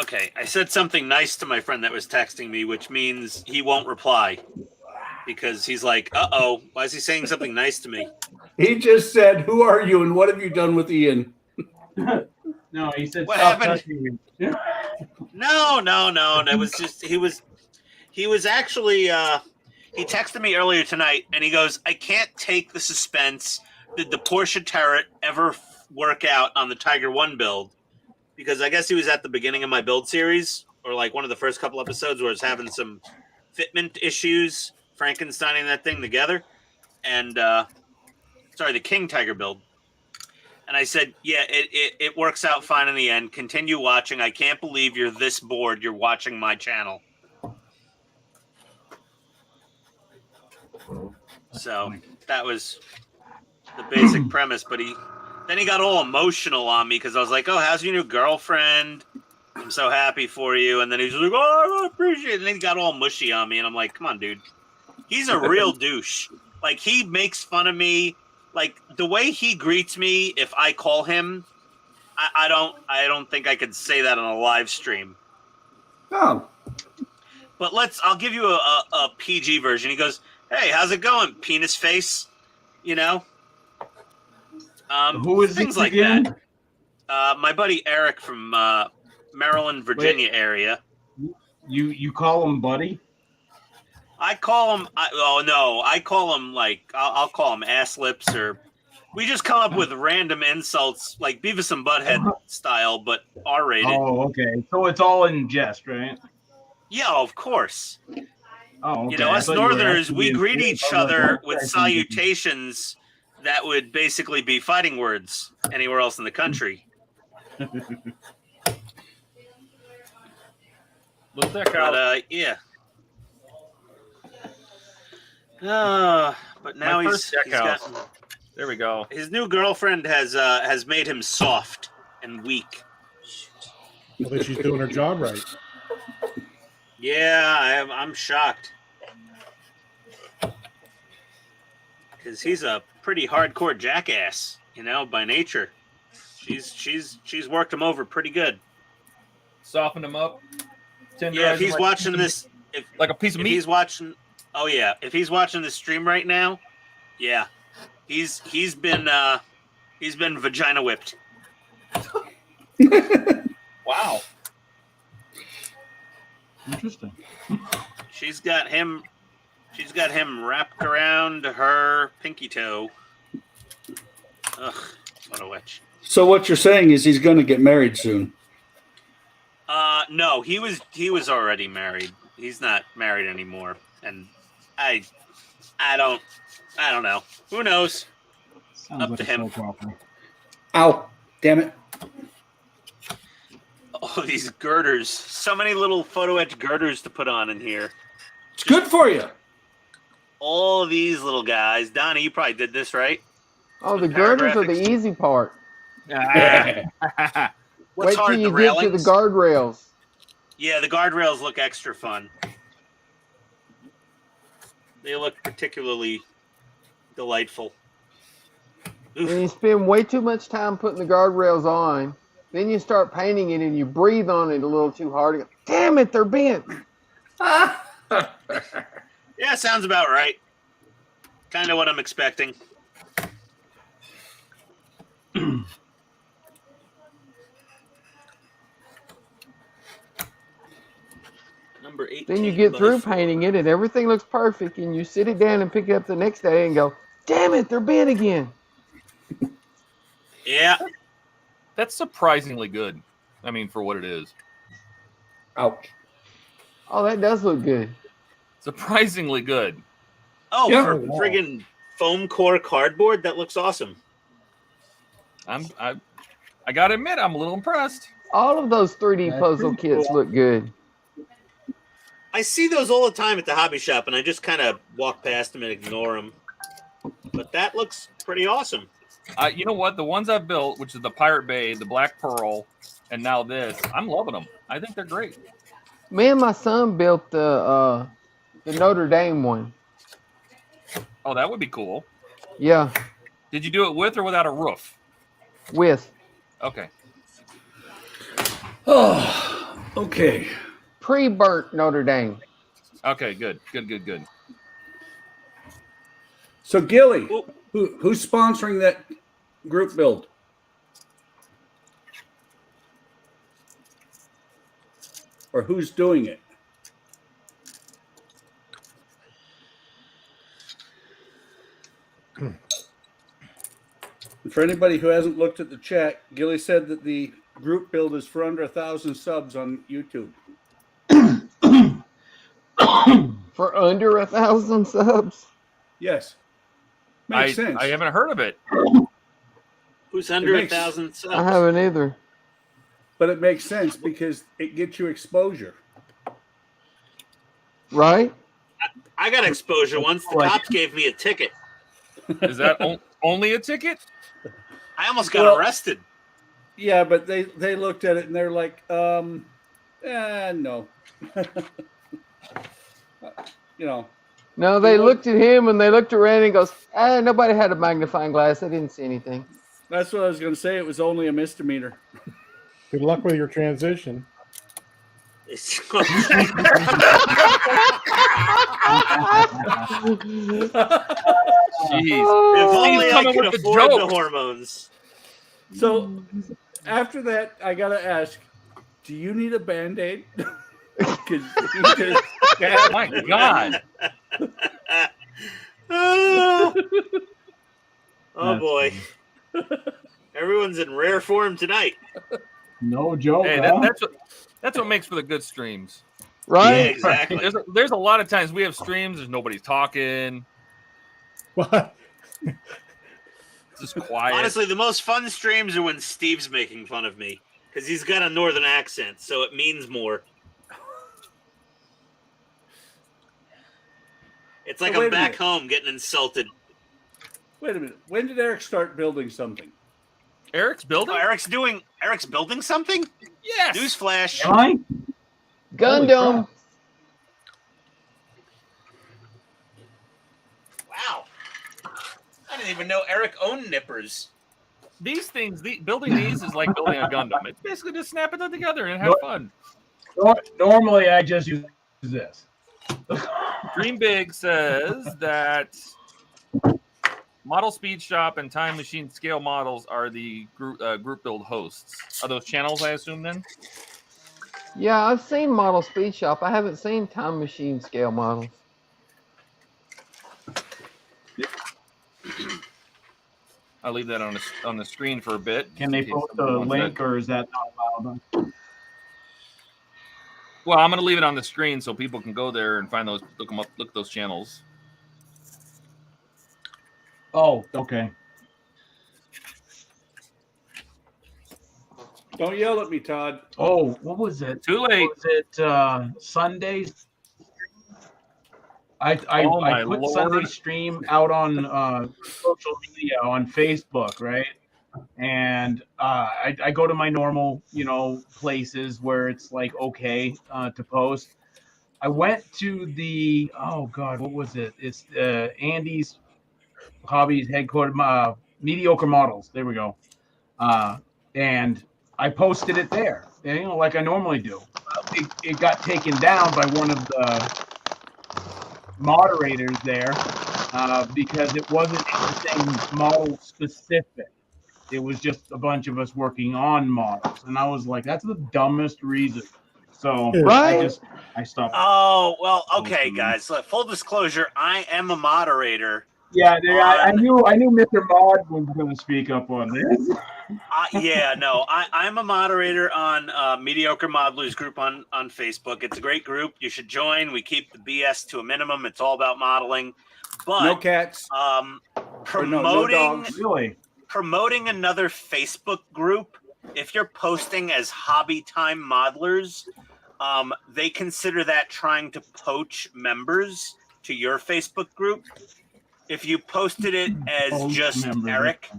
Okay, I said something nice to my friend that was texting me, which means he won't reply because he's like, "Uh-oh, why is he saying something nice to me?" He just said, "Who are you, and what have you done with Ian?" No, he said, What "Stop happened?" touching me." No. That was just he was actually he texted me earlier tonight and he goes, "I can't take the suspense. Did the Porsche turret ever work out on the Tiger 1 build?" Because I guess he was at the beginning of my build series, or like one of the first couple episodes where I was having some fitment issues, Frankensteining that thing together. And sorry, the King Tiger build. And I said, yeah, it works out fine in the end. Continue watching. I can't believe you're this bored. You're watching my channel. So that was the basic premise. But then he got all emotional on me because I was like, oh, how's your new girlfriend? I'm so happy for you. And then he's like, oh, I appreciate it. And then he got all mushy on me. And I'm like, come on, dude. He's a real douche. Like, he makes fun of me. Like, the way he greets me if I call him, I don't think I could say that on a live stream. Oh, But I'll give you a PG version. He goes, hey, how's it going, penis face? You know? Who is things this like again? that. My buddy Eric from Maryland, Virginia area. You call him buddy? I call him. I call him like I'll call him ass lips, or we just come up with random insults like Beavis and Butthead style, but R-rated. Oh, okay. So it's all in jest, right? Yeah, of course. Oh, okay. You know, I us thought you were Northerners, actually we being greet serious. each I was like, other oh, with okay. salutations that would basically be fighting words anywhere else in the country. Little deck out. But yeah. But now My he's first deck house. got, There we go. his new girlfriend has made him soft and weak. I think she's doing her job right. Yeah, I'm shocked because he's a pretty hardcore jackass, you know, by nature. She's worked him over pretty good. Soften him up. Yeah, if he's watching this, like a piece of if meat. he's watching, oh yeah, if he's watching this stream right now, yeah, he's been vagina whipped. Wow. Interesting. She's got him wrapped around her pinky toe. Ugh, what a witch. So what you're saying is he's going to get married soon. No, he was already married. He's not married anymore, and I don't know. Who knows? Sounds Up like to a him. soap opera. Ow! Damn it! Oh, these girders! So many little photo etch girders to put on in here. It's good for you. All these little guys. Donnie, you probably did this, right? Oh, the With girders are the paragraphics. easy part. What's Wait till hard? you The get to the railings? guardrails. Yeah, the guardrails look extra fun. They look particularly delightful. And Oof. you spend way too much time putting the guardrails on. Then you start painting it and you breathe on it a little too hard. And go, damn it, they're bent. Yeah, sounds about right. Kind of what I'm expecting. Number 18. Then you get by through 4. painting it and everything looks perfect. And you sit it down and pick it up the next day and go, damn it, they're bent again. Yeah. That's surprisingly good. I mean, for what it is. Ouch! Oh, that does look good. Surprisingly good. Oh, Yeah. for friggin' foam core cardboard, that looks awesome. I gotta admit, I'm a little impressed. All of those 3D That's puzzle pretty kits cool. look good. I see those all the time at the hobby shop, and I just kind of walk past them and ignore them. But that looks pretty awesome. You know what? The ones I've built, which is the Pirate Bay, the Black Pearl, and now this, I'm loving them. I think they're great. Me and my son built the Notre Dame one. Oh, that would be cool. Yeah, Did you do it with or without a roof? with Okay. Oh, okay. pre-burnt Notre Dame. Okay, good. Good. So Gilly, who's sponsoring that group build? Or who's doing it? For anybody who hasn't looked at the chat, Gilly said that the group build is for under 1,000 subs on YouTube. For under 1,000 subs. Yes. Makes sense. I haven't heard of it. Who's under makes- 1,000 subs? I haven't either. But it makes sense because it gets you exposure. Right? I got exposure once. The cops gave me a ticket. Is that only a ticket? I almost got Well- arrested. Yeah, but they looked at it and they're like, no. You know, No, they looked at him and they looked around and goes, nobody had a magnifying glass. They didn't see anything. that's what I was going to say. It was only a misdemeanor. Good luck with your transition. Jeez. If only I coming could with the afford the jokes. hormones. So after that, I got to ask, do you need a Band-Aid? My God. Oh boy. Everyone's in rare form tonight. No joke. Hey, huh? that's what makes for the good streams. Yeah, Right? exactly. There's a lot of times we have streams. There's nobody talking. What? It's just quiet. Honestly, the most fun streams are when Steve's making fun of me because he's got a northern accent, so it means more. It's like So wait I'm a back minute. home getting insulted. Wait a minute. When did Eric start building something? Eric's building. Oh, Eric's building something? Yes. Newsflash. Am I? Gundam. Wow. I didn't even know Eric owned nippers. These things, building these is like building a Gundam. It's basically just snapping them together and have fun. Normally, I just use this. Dream Big says that Model Speed Shop and Time Machine Scale Models are the group build hosts. Are those channels, I assume, then? Yeah, I've seen Model Speed Shop. I haven't seen Time Machine scale models. I'll leave that on the screen for a bit. Can they in case post a somebody wants link, that. or is that not allowed? Well, I'm gonna leave it on the screen so people can go there and find those, look them up, look at those channels. Oh, okay. Don't yell at me, Todd. Oh, what was it? Too late. Was it Sundays? I Oh, my I put Lord. Sunday stream out on social media on Facebook, right? And I go to my normal, places where it's like okay to post. I went to the oh god, what was it? It's Andy's Hobbies headquarters, mediocre models. There we go. And I posted it there, and, like I normally do. It got taken down by one of the moderators there because it wasn't anything model specific. It was just a bunch of us working on models, and I was like, "That's the dumbest reason." So Right. I stopped. Oh, well, okay, guys. Look, full disclosure, I am a moderator. Yeah, I knew Mr. Mod was going to speak up on this. Yeah, no, I'm a moderator on Mediocre Modelers group on Facebook. It's a great group. You should join. We keep the BS to a minimum. It's all about modeling. But No cats. promoting dogs. Really? promoting another Facebook group, if you're posting as Hobby Time Modelers, they consider that trying to poach members to your Facebook group. If you posted it as just Eric,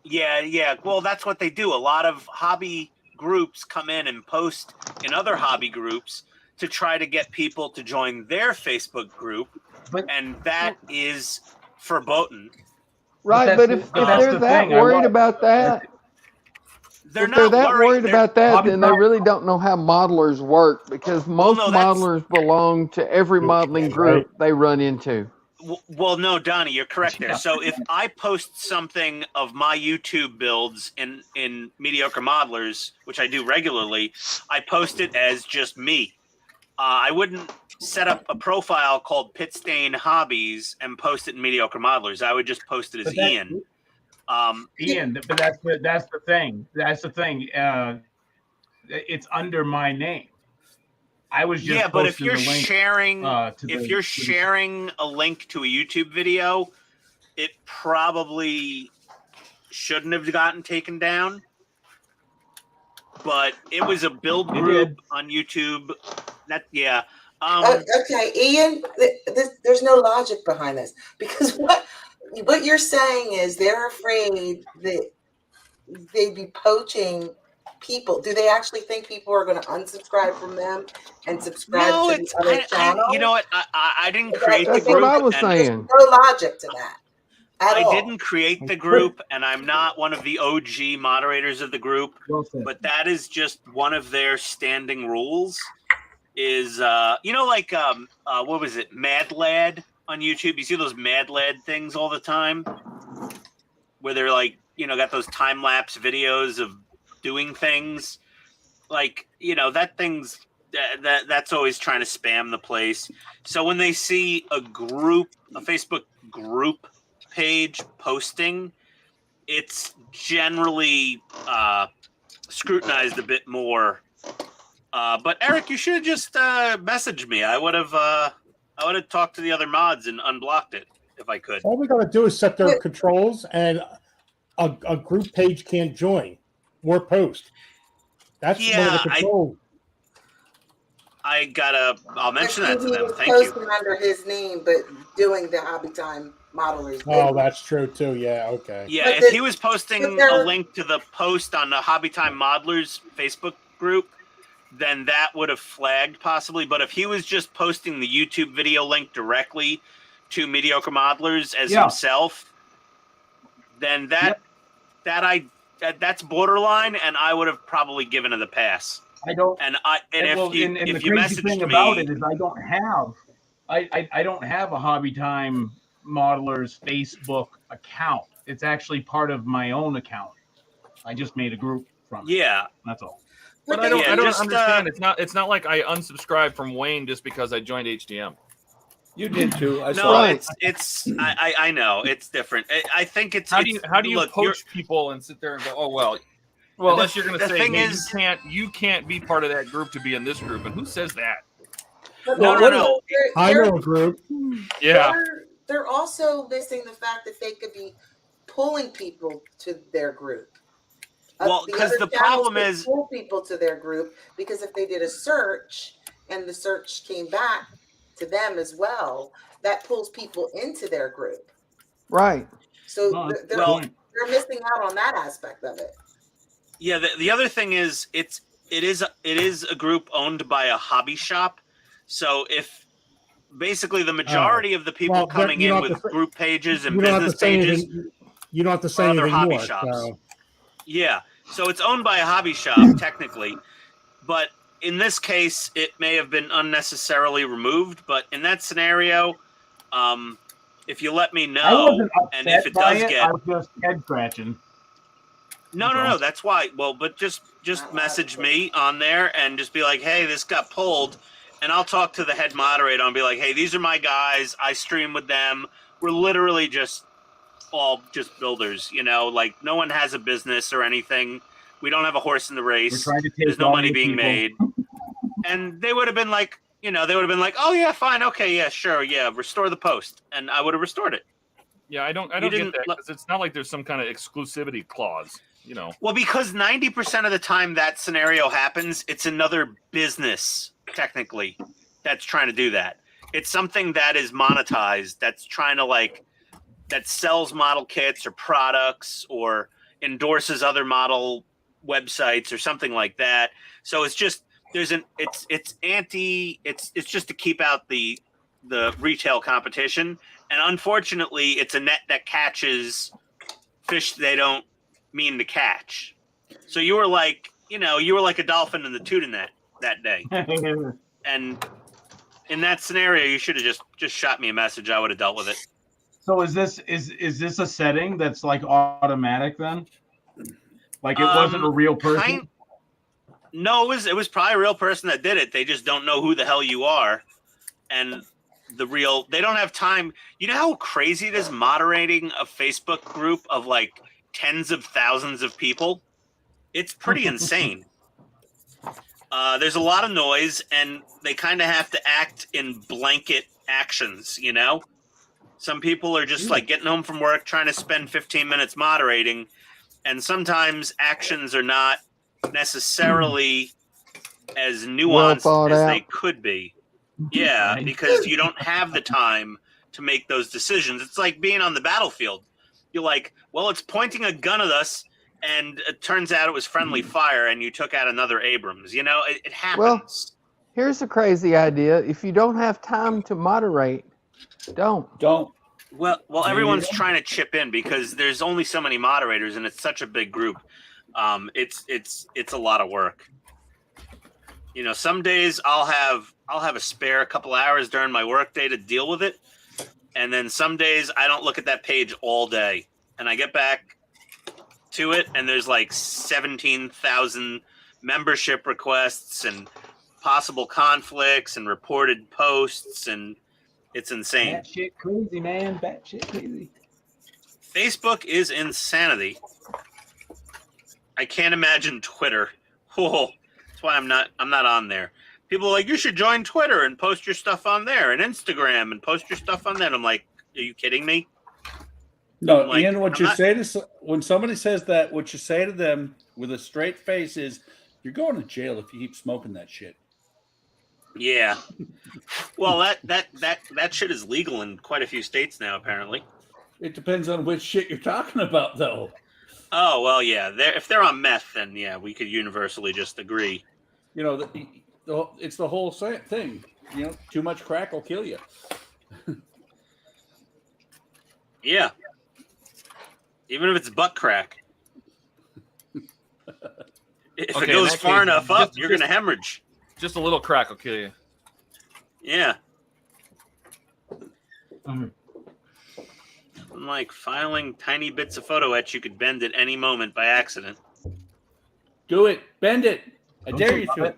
yeah, well, that's what they do. A lot of hobby groups come in and post in other hobby groups to try to get people to join their Facebook group, and that is verboten. Right, but if they're that worried about that, They're if they're not that worried. worried about that, then they really don't know how modelers work, because most no, that's- modelers belong to every modeling group they run into. Well, no, Donnie, you're correct there. So if I post something of my YouTube builds in Mediocre Modelers, which I do regularly, I post it as just me. I wouldn't set up a profile called PITSTAIN Hobbies and post it in Mediocre Modelers. I would just post it as Ian. Ian, but that's the thing. That's the thing. It's under my name. I was just but if posting you're the link, sharing, sharing a link to a YouTube video, it probably shouldn't have gotten taken down. But it was a build group on YouTube. Okay, Ian, there's no logic behind this, because what you're saying is they're afraid that they'd be poaching people. Do they actually think people are going to unsubscribe from them and subscribe to the other channel? You know what? I didn't create the That's group. what I was and saying. There's no logic to that at all. I didn't create the group, and I'm not one of the OG moderators of the group, but that is just one of their standing rules. Is like what was it, Mad Lad on YouTube? You see those Mad Lad things all the time, where they're like, got those time lapse videos of doing things, like that thing's that's always trying to spam the place. So when they see a Facebook group page posting, it's generally scrutinized a bit more. But Eric, you should have just messaged me. I would have talked to the other mods and unblocked it if I could. All we got to do is set their controls, and a group page can't join or post. That's one of the controls. I'll mention that to them. Thank you. Posting under his name, but doing the Hobby Time Modelers. Oh, that's true too. Yeah, okay. Yeah, if he was posting a link to the post on the Hobby Time Modelers Facebook group, then that would have flagged possibly. But if he was just posting the YouTube video link directly to Mediocre Modelers as himself, then that's borderline, and I would have probably given it a pass. I don't. If you messaged thing me about it is I don't have a Hobby Time Modelers Facebook account. It's actually part of my own account. I just made a group from it. Yeah, that's all. But I don't. Yeah, I don't just, understand. It's not like I unsubscribed from Wayne just because I joined HTM. You did too. I No, saw. Right. I know it's different. I think it's How do you look, poach people and sit there and go, oh well, Well, unless you're going to the say, thing hey, is- you can't be part of that group to be in this group, and who says that? But No, they're- no. I they're- know a group. Yeah, They're also missing the fact that they could be pulling people to their group. Well, 'cause other the channels problem could is- pull people to their group, because if they did a search and the search came back to them as well, that pulls people into their group. Right. So Oh, that's a good they're point. missing out on that aspect of it. Yeah, the other thing is it is a group owned by a hobby shop. So if basically the majority of the people Well, coming you in don't have with to- group pages and You don't have to business say pages, anything. You don't have to say or other anything hobby more. shops. So. yeah, so it's owned by a hobby shop technically, but in this case, it may have been unnecessarily removed. But in that scenario, if you let me I know, wasn't and upset if it by does it. get I was just head scratching. no, that's why. Well, but just message me on there and just be like, hey, this got pulled, and I'll talk to the head moderator and be like, hey, these are my guys. I stream with them. We're literally just all just builders, you know, like no one has a business or anything. We don't have a horse in the We're race. trying to take There's no all money you being people. made. And they would have been like, oh yeah, fine, okay, yeah, sure, yeah, restore the post, and I would have restored it. yeah. I don't get didn't that let- because it's not like there's some kind of exclusivity clause. You know, Well, because 90% of the time that scenario happens, it's another business, technically, that's trying to do that. It's something that is monetized, that's trying to that sells model kits or products or endorses other model websites or something like that. So it's just it's just to keep out the retail competition. And unfortunately, it's a net that catches fish they don't mean to catch. So you were like a dolphin in the tuna net that day. And in that scenario, you should have just shot me a message. I would have dealt with it. So is this a setting that's like automatic then? Like it wasn't a real person? No, it was probably a real person that did it. They just don't know who the hell you are. And they don't have time. You know how crazy it is moderating a Facebook group of like tens of thousands of people? It's pretty insane. There's a lot of noise, and they kind of have to act in blanket actions, you know? Some people are just like getting home from work, trying to spend 15 minutes moderating, and sometimes actions are not necessarily as nuanced thought as out. they could be. Yeah, because you don't have the time to make those decisions. It's like being on the battlefield. You're like, well, it's pointing a gun at us, and it turns out it was friendly fire, and you took out another Abrams. You know, it happens. Well, here's a crazy idea. If you don't have time to moderate, don't. Well, everyone's trying to chip in because there's only so many moderators, and it's such a big group. It's a lot of work. You know, some days I'll have a spare couple hours during my workday to deal with it, and then some days I don't look at that page all day, and I get back to it, and there's like 17,000 membership requests and possible conflicts and reported posts, and it's insane. Bat shit crazy, man. Bat shit crazy. Facebook is insanity. I can't imagine Twitter. Oh, that's why I'm not on there. People are like, you should join Twitter and post your stuff on there, and Instagram and post your stuff on there. I'm like, are you kidding me? No, Like, Ian, what I'm you not- say to when somebody says that, what you say to them with a straight face is, "You're going to jail if you keep smoking that shit." Yeah. Well, that shit is legal in quite a few states now, apparently. It depends on which shit you're talking about, though. Oh well, yeah. If they're on meth, then yeah, we could universally just agree. You know, it's the whole thing. You know, too much crack will kill you. Yeah. Even if it's butt crack. If Okay, it in goes that far case, enough up, just- you're going to hemorrhage. just a little crack will kill you. Yeah. Mhm. Like filing tiny bits of photo etch you could bend at any moment by accident. Do it. Bend it. I dare you to.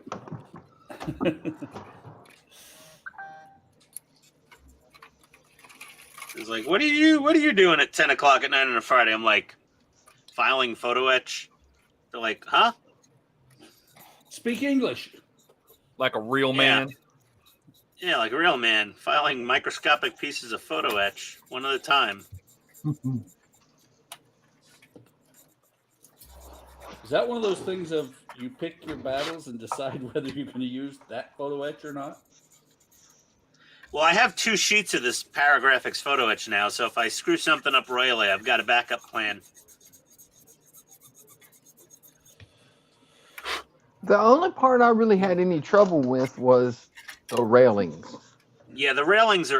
It's like, what are you doing at 10 o'clock at night on a Friday? I'm like, filing photo etch. They're like, huh? Speak English. Like a real man. Yeah, like a real man, filing microscopic pieces of photo etch one at a time. Is that one of those things of you pick your battles and decide whether you're going to use that photo etch or not? Well, I have 2 sheets of this Paragraphics photo etch now, so if I screw something up royally, I've got a backup plan. The only part I really had any trouble with was the railings. Yeah, the railings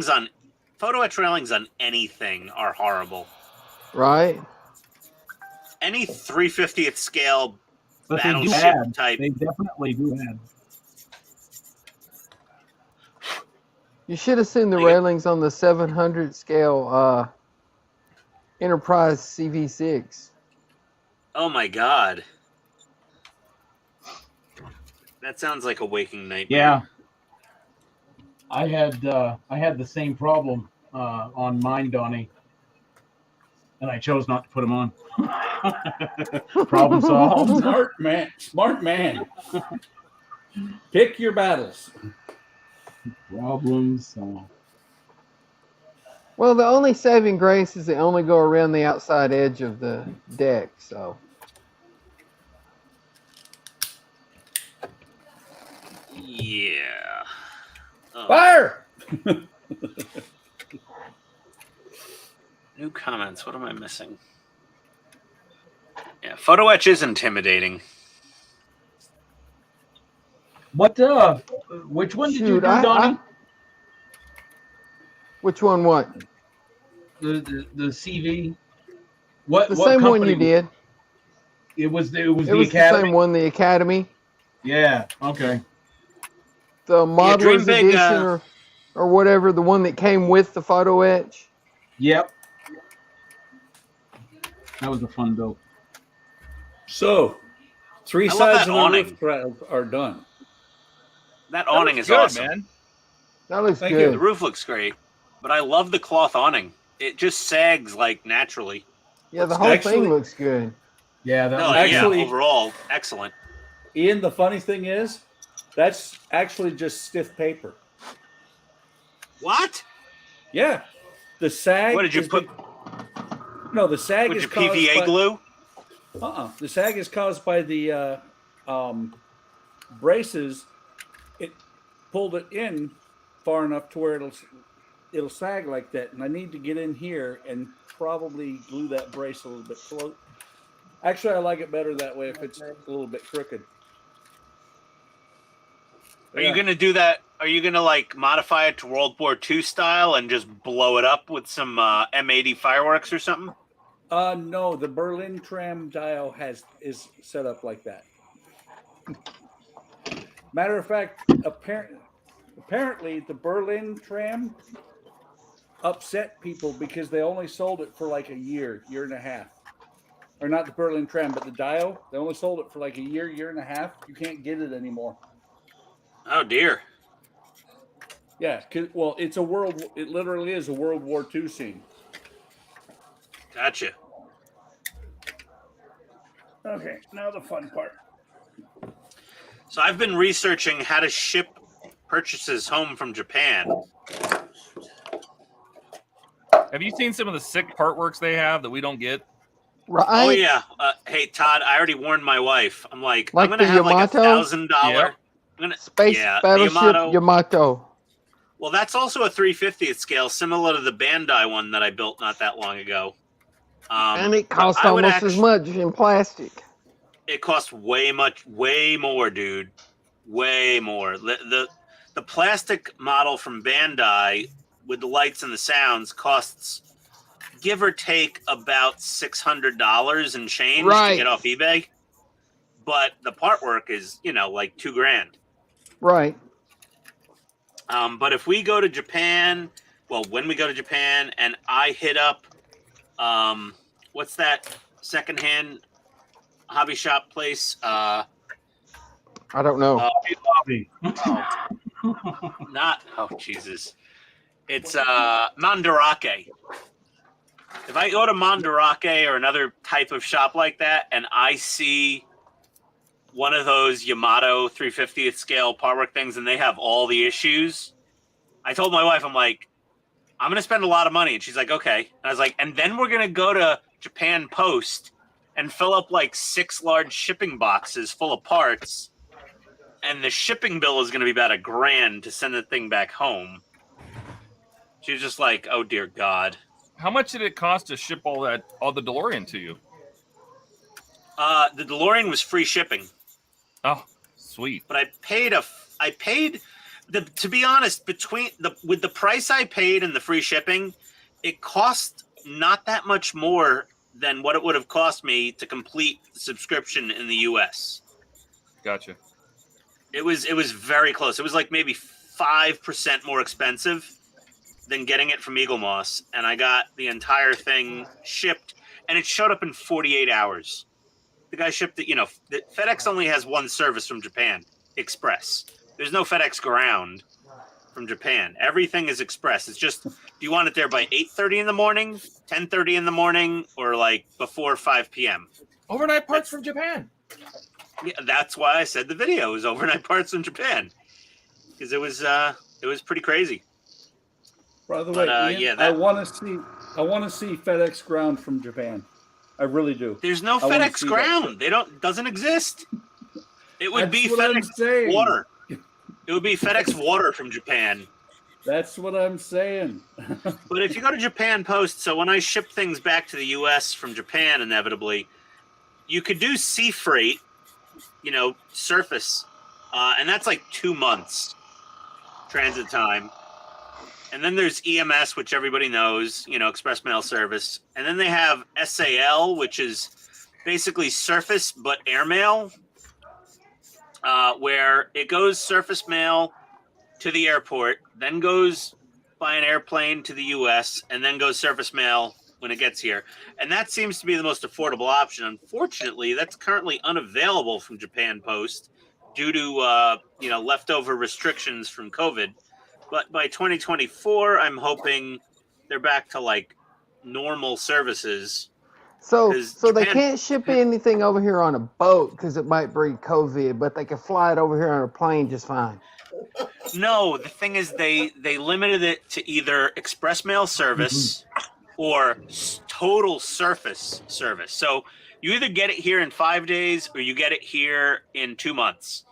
on photo etch railings on anything are horrible. Right? Any 3/50th scale But they do battleship add. type. They definitely do add. You should have seen the Like it- railings on the 700 scale Enterprise CV6. Oh my god. That sounds like a waking nightmare. Yeah. I had the same problem on mine, Donnie, and I chose not to put them on. Problem solved. Smart man. Pick your battles. Problem solved. Well, the only saving grace is they only go around the outside edge of the deck, so. Yeah. Oh. Fire! New comments. What am I missing? Yeah, photo etch is intimidating. What? Which one did you do, Donnie? Which one? What? The CV. What? The what same one company? you did. It was the It was Academy. the same one, the Academy. Yeah. Okay. The Modelers Dream Big, Edition or whatever, the one that came with the photo etch. Yep. That was a fun build. So, 3 I love sides that of the awning. roof are done. That That awning looks is good, awesome. man. That looks Thank The good. roof looks great, but I love the cloth awning. It just sags like naturally. Yeah, the whole Actually- thing looks good. Yeah. That No, was, Actually- yeah, overall, excellent. Ian, the funny thing is, that's actually just stiff paper. What? Yeah. The sag. What did you is put? No, the sag Would is you caused PVA by, glue? The sag is caused by the braces. It pulled it in far enough to where it'll sag like that, and I need to get in here and probably glue that brace a little bit close. Actually, I like it better that way if it's a little bit crooked. Are you gonna do that? Are you gonna like modify it to World War II style and just blow it up with some M80 fireworks or something? No, the Berlin tram dial is set up like that. Matter of fact, apparently the Berlin tram upset people because they only sold it for like a year and a half. Or not the Berlin tram, but the dial. They only sold it for like a year and a half. You can't get it anymore. Oh dear. Yeah, well, it literally is a World War II scene. Gotcha. Okay, now the fun part. So I've been researching how to ship purchases home from Japan. Have you seen some of the sick part works they have that we don't get? Right? Oh yeah. Hey Todd, I already warned my wife. I'm like Like I'm gonna the have like Yamato? $1,000. Yep. I'm gonna, Space yeah, the Battleship Yamato. Well, that's also a 3/50th scale, similar to the Bandai one that I built not that long ago. And it but costs I would almost as much in plastic. It costs way more, dude. Way more. The plastic model from Bandai with the lights and the sounds costs, give or take, about $600 and change to Right. get off eBay. But the part work is, like $2,000. Right. But if we go to Japan, when we go to Japan and I hit up, what's that secondhand hobby shop place? I don't know. Bobby. Oh Jesus. It's Mandarake. If I go to Mandarake or another type of shop like that and I see one of those Yamato 350th scale part work things and they have all the issues, I told my wife, I'm like, I'm going to spend a lot of money. And she's like, okay. And I was like, and then we're going to go to Japan Post and fill up like 6 large shipping boxes full of parts. And the shipping bill is going to be about $1,000 to send the thing back home. She was just like, oh, dear God. How much did it cost to ship all the DeLorean to you? The DeLorean was free shipping. Oh, sweet. But to be honest, with the price I paid and the free shipping, it cost not that much more than what it would have cost me to complete the subscription in the US. Gotcha. It was very close. It was like maybe 5% more expensive than getting it from Eagle Moss, and I got the entire thing shipped, and it showed up in 48 hours. The guy shipped it, FedEx only has one service from Japan, Express. There's no FedEx Ground from Japan. Everything is Express. It's just, do you want it there by 8:30 in the morning, 10:30 in the morning, or like before 5 p.m.? Overnight parts from Japan. Yeah, that's why I said the video was overnight parts from Japan, because it was pretty crazy. By the way, Ian, I want to see FedEx Ground from Japan. I really do. There's no FedEx Ground. Doesn't exist. It would be FedEx Water. It would be FedEx Water from Japan. That's what I'm saying. But if you go to Japan Post, so when I ship things back to the U.S. from Japan, inevitably, you could do sea freight, surface, and that's like 2 months transit time. And then there's EMS, which everybody knows, Express Mail Service. And then they have SAL, which is basically surface but airmail, where it goes surface mail to the airport, then goes by an airplane to the U.S., and then goes surface mail when it gets here. And that seems to be the most affordable option. Unfortunately, that's currently unavailable from Japan Post due to, leftover restrictions from COVID. But by 2024, I'm hoping they're back to like normal services. So they can't ship anything over here on a boat because it might breed COVID, but they can fly it over here on a plane just fine. No, the thing is they limited it to either express mail service or total surface service. So you either get it here in 5 days or you get it here in 2 months.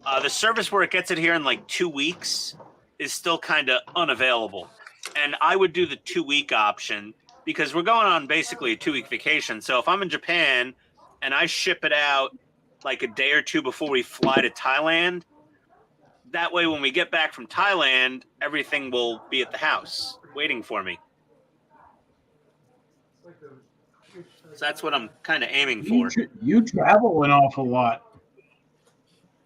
The service where it gets it here in like 2 weeks is still kind of unavailable. And I would do the 2-week option because we're going on basically a 2-week vacation. So if I'm in Japan and I ship it out like a day or two before we fly to Thailand, that way when we get back from Thailand, everything will be at the house waiting for me. So that's what I'm kind of aiming for. You travel an awful lot.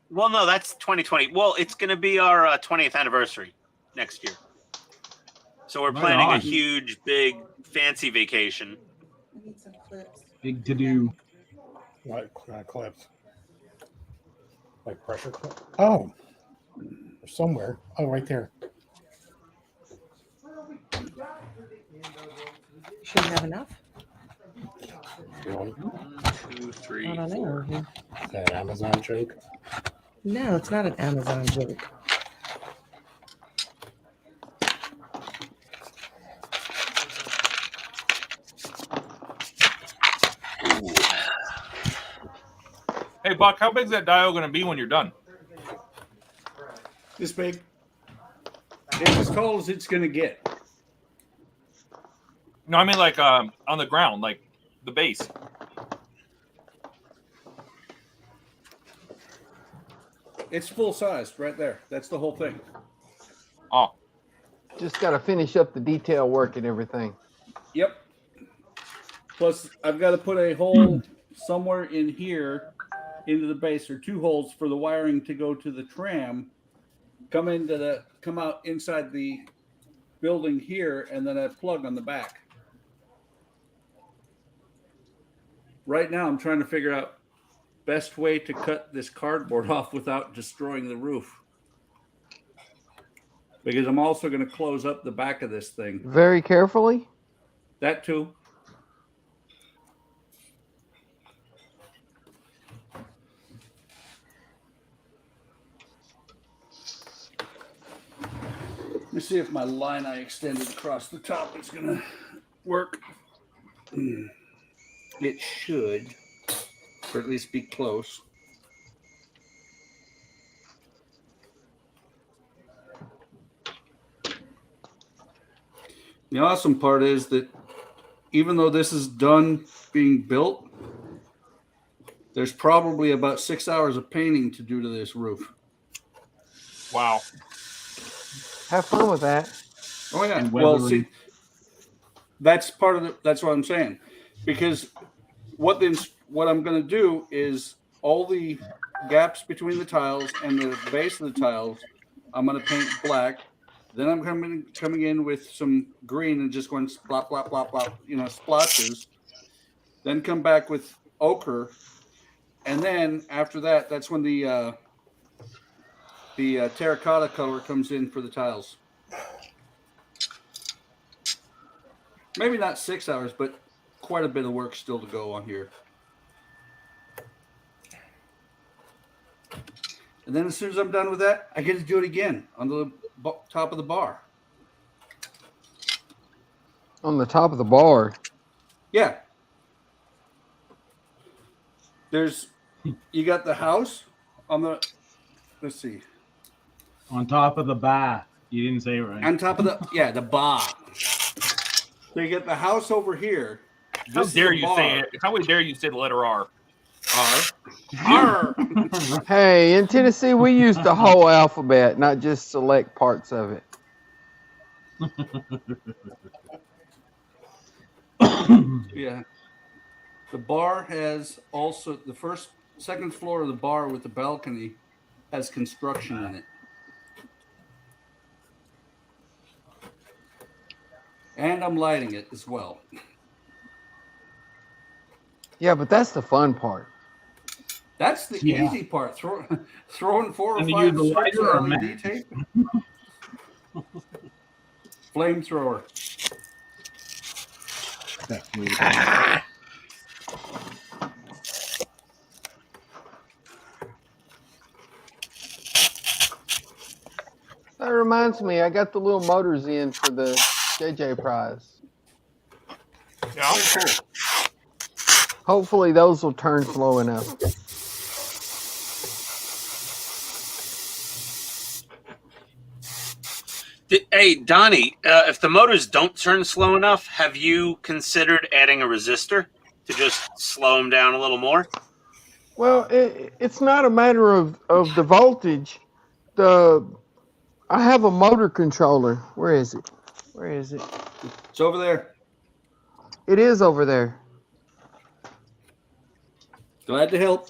Well, no, that's 2020. Well, it's going to be our 20th anniversary next year. So we're planning a huge, big, fancy vacation. I need some clips. Big to do. What clips? Like pressure clips? Oh, somewhere. Oh, right there. Should have enough. 1, 2, 3, I don't 4. know. that Amazon joke. No, it's not an Amazon joke. Hey, Buck, how big is that dial going to be when you're done? This big. It's as tall as it's going to get. No, I mean like on the ground, like the base. It's full sized right there. That's the whole thing. Oh, Just got to finish up the detail work and everything. Yep. Plus, I've got to put a hole somewhere in here into the base, or 2 holes for the wiring to go to the tram, come out inside the building here, and then a plug on the back. Right now, I'm trying to figure out best way to cut this cardboard off without destroying the roof. Because I'm also going to close up the back of this thing. Very carefully. That too. Let me see if my line I extended across the top is going to work. It should, or at least be close. The awesome part is that even though this is done being built, there's probably about 6 hours of painting to do to this roof. Wow. Have fun with that. Oh yeah. And Well, weathering. see, that's part of the. That's what I'm saying, because what I'm going to do is all the gaps between the tiles and the base of the tiles, I'm going to paint black. Then I'm coming in with some green and just going splop, blop, blop, blop, splotches. Then come back with ochre, and then after that, that's when the terracotta color comes in for the tiles. Maybe not 6 hours, but quite a bit of work still to go on here. And then as soon as I'm done with that, I get to do it again on the top of the bar. On the top of the bar. Yeah. You got the house on the, let's see. On top of the bar. You didn't say it right. On top of the bar. So you get the house over here. How dare you say it? How dare you say the letter R? R. Hey, in Tennessee, we use the whole alphabet, not just select parts of it. Yeah. The bar has also the second floor of the bar with the balcony has construction in it. And I'm lighting it as well. Yeah, but that's the fun part. That's the easy part. Throwing 4 or And you 5 use the strips lighter or of LED match? tape. Flamethrower. That reminds me, I got the little motors in for the JJ prize. Yeah. Cool. Hopefully those will turn slow enough. Hey, Donnie, if the motors don't turn slow enough, have you considered adding a resistor to just slow them down a little more? Well, it's not a matter of the voltage. I have a motor controller. Where is it? Where is it? It's over there. It is over there. Glad to help.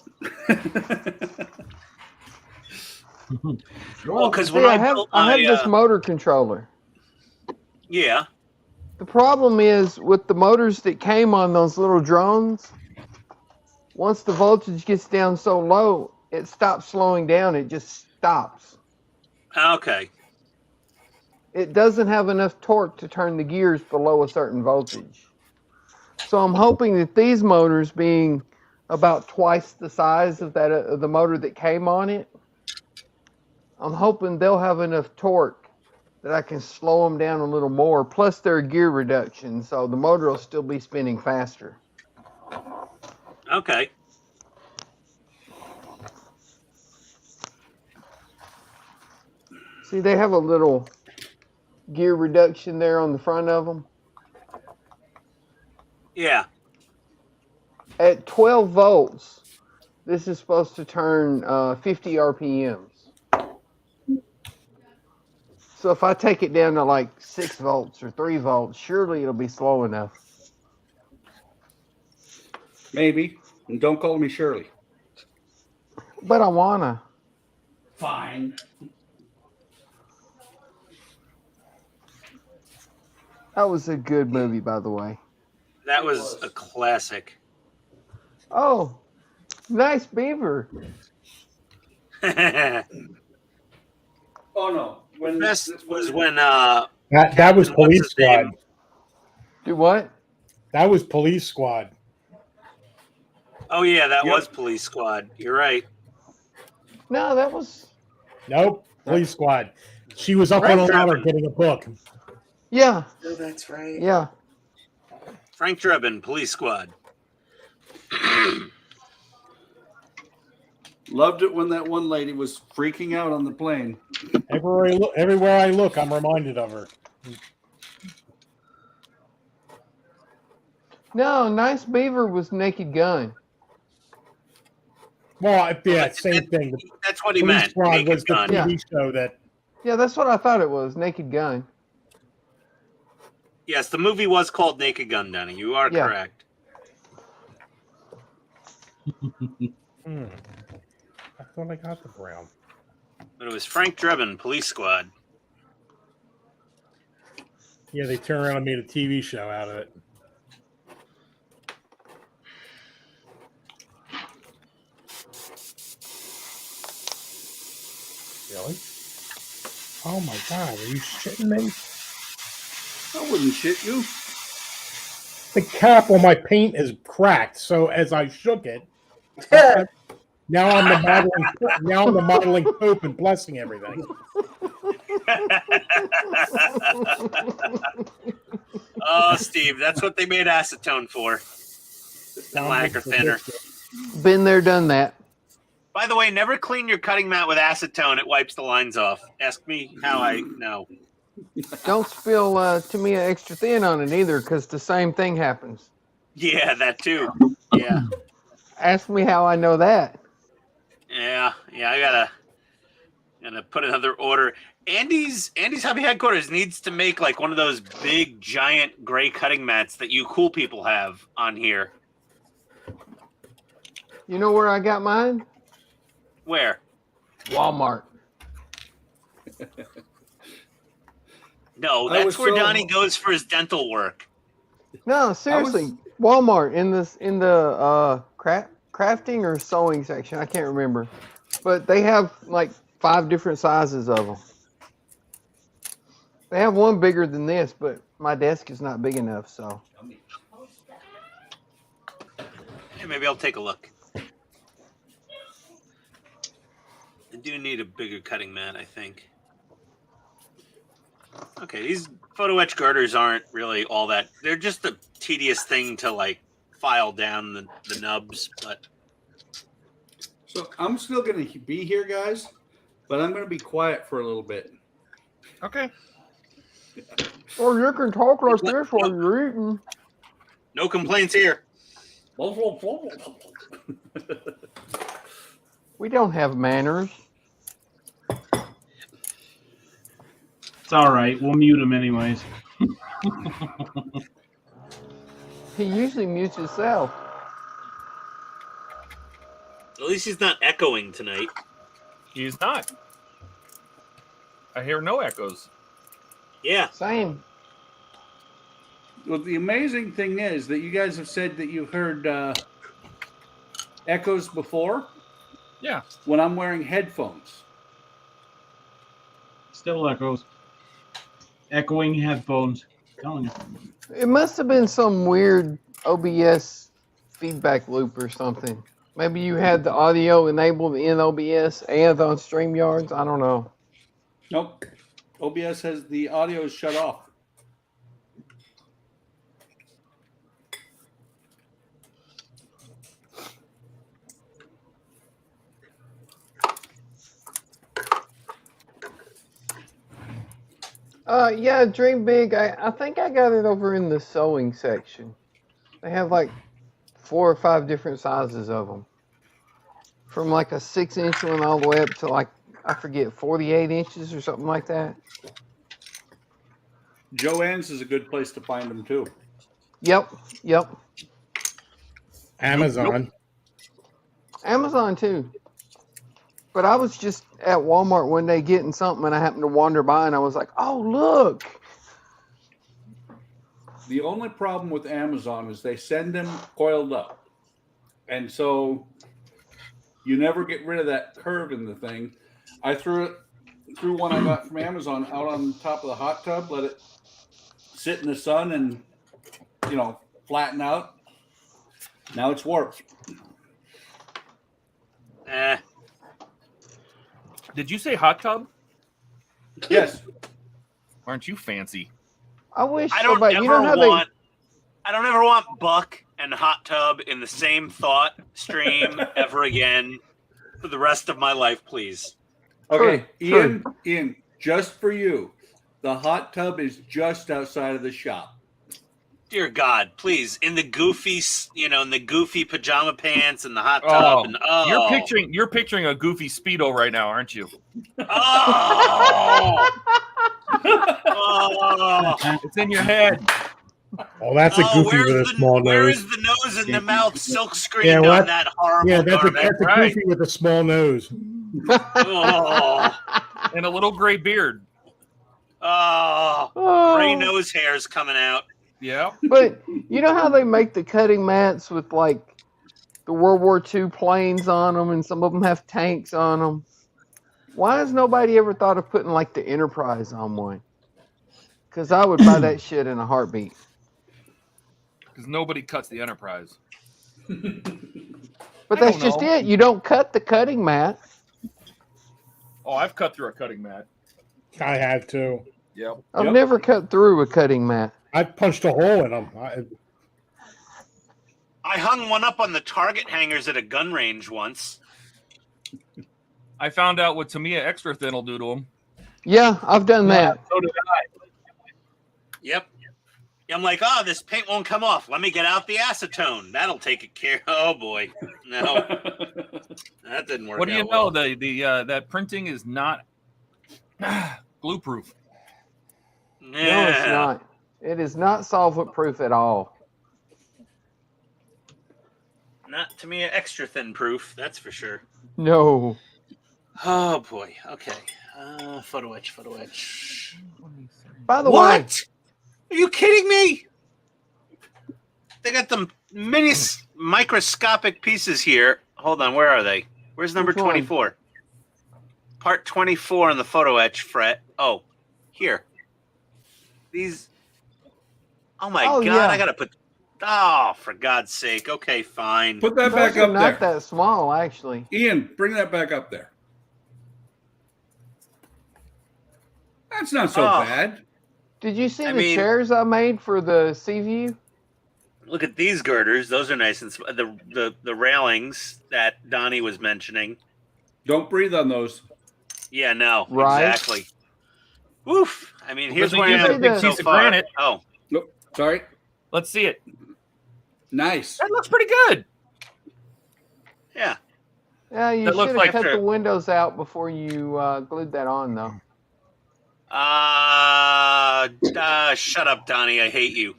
Well, because See, when I have this motor controller. Yeah. The problem is with the motors that came on those little drones, once the voltage gets down so low, it stops slowing down. It just stops. Okay. It doesn't have enough torque to turn the gears below a certain voltage. So I'm hoping that these motors, being about twice the size of that of the motor that came on it, I'm hoping they'll have enough torque that I can slow them down a little more. Plus, they're a gear reduction, so the motor will still be spinning faster. Okay. See, they have a little gear reduction there on the front of them. Yeah. At 12 volts, this is supposed to turn 50 RPMs. So if I take it down to like 6 volts or 3 volts, surely it'll be slow enough. Maybe. And don't call me Shirley. But I wanna. Fine. That was a good movie, by the way. That was a classic. Oh, Nice beaver. The Oh no! When best this was was when That was Captain, what's Police his Squad. name? Do what? That was Police Squad. Oh yeah, that Yep. was Police Squad. You're right. No, that was. Nope, Police Squad. She was up on a Frank ladder Drebin. getting a book. Yeah, Oh, that's right. yeah. Frank Drebin, Police Squad. loved it when that one lady was freaking out on the plane. Everywhere I look, I'm reminded of her. No, Nice Beaver was Naked Gun. Well, yeah, same thing. The That's what he Police meant. Squad Naked was the Gun. TV show that. Yeah, that's what I thought it was. Naked Gun. Yes, the movie was called Naked Gun, Donnie. You are Yeah. correct. I thought I got the brown. But it was Frank Drebin, Police Squad. Yeah, they turned around and made a TV show out of it. Really? Oh my God, are you shitting me? I wouldn't shit you. The cap on my paint is cracked, so as I shook it, now I'm the modeling Pope and blessing everything. Oh, Steve, that's what they made acetone for. The lacquer thinner. Been there, done that. By the way, never clean your cutting mat with acetone. It wipes the lines off. Ask me how I know. Don't spill Tamiya extra thin on it either, because the same thing happens. Yeah, that too. Yeah. Ask me how I know that. Yeah, I gotta put another order. Andy's Hobby Headquarters needs to make like one of those big giant gray cutting mats that you cool people have on here. You know where I got mine? Where? Walmart. No, I that's was where so- Donnie goes for his dental work. No, seriously. Walmart in the crafting or sewing section. I can't remember. But they have like 5 different sizes of them. They have one bigger than this, but my desk is not big enough, so. Yeah, maybe I'll take a look. I do need a bigger cutting mat, I think. Okay, these photo etch garters aren't really all that. They're just a tedious thing to like file down the nubs, but So I'm still going to be here, guys, but I'm going to be quiet for a little bit. Okay. Or you can talk like this while you're eating. no complaints here. We don't have manners. It's all right. We'll mute him anyways. He usually mutes himself. At least he's not echoing tonight. He's not. I hear no echoes. Yeah. Same. Well, the amazing thing is that you guys have said that you've heard echoes before. Yeah. When I'm wearing headphones. Still echoes. Echoing headphones. Telling you. It must have been some weird OBS feedback loop or something. Maybe you had the audio enabled in OBS and on StreamYards. I don't know. Nope. OBS has the audio shut off. Yeah, Dream Big. I think I got it over in the sewing section. They have like 4 or 5 different sizes of them. From like a 6-inch one all the way up to like, I forget, 48 inches or something like that. Joann's is a good place to find them too. Yep. Amazon. Amazon too. But I was just at Walmart one day getting something and I happened to wander by and I was like, oh, look. The only problem with Amazon is they send them coiled up. And so You never get rid of that curve in the thing. I threw one I got from Amazon out on top of the hot tub, let it sit in the sun and, flatten out. Now it's warped. Did you say hot tub? Yes. Aren't you fancy? I wish I don't somebody. ever You know how want. I don't ever want Buck and hot tub in the same thought stream ever again for the rest of my life, please. Okay, True. Ian, just for you, the hot tub is just outside of the shop. Dear God, please, in the goofy, in the goofy pajama pants and the hot tub. You're picturing a goofy Speedo right now, aren't you? Oh, It's in your head. Oh, that's a goofy with a small nose. Where is the nose and the mouth silk screened Yeah, well, on that horrible Yeah, that's a garment? goofy with a small nose. Oh, And a little gray beard. Gray nose hairs coming out. Yeah. But you know how they make the cutting mats with like the World War II planes on them, and some of them have tanks on them. Why has nobody ever thought of putting like the Enterprise on one? Because I would buy that shit in a heartbeat. Because nobody cuts the Enterprise. But that's just it. You don't cut the cutting mat. Oh, I've cut through a cutting mat. I have too. Yep. I've never cut through a cutting mat. I punched a hole in them. I hung one up on the target hangers at a gun range once. I found out what Tamiya Extra Thin will do to them. Yeah, I've done that. So did I. Yep. I'm like, this paint won't come off. Let me get out the acetone. That'll take it care. Oh boy, no, that didn't work. What do you out know? well. The that printing is not glue proof. Yeah. No, it's not. It is not solvent proof at all. Not to me, extra thin proof. That's for sure. No. Oh boy. Okay. Photo etch. By the way, What? Are you kidding me? They got the microscopic pieces here. Hold on, where are they? Where's number Which one? 24? Part 24 on the photo etch fret. Oh, here. These. Oh my God! yeah. I gotta put. Oh, for God's sake! Okay, fine. Put that those back are up not there. that small, actually. Ian, bring that back up there. That's not so bad. Did you see I the mean- chairs I made for the Sea View? Look at these girders; those are nice, and the railings that Donnie was mentioning. Don't breathe on those. Yeah, no, Right. exactly. Woof! I mean, here's But where they I use am a big so piece of far. granite. Oh, Nope. Sorry. Let's see it. Nice. That looks pretty good. yeah. Yeah, you That should looks have like cut true. the windows out before you glued that on, though. Shut up, Donnie. I hate you.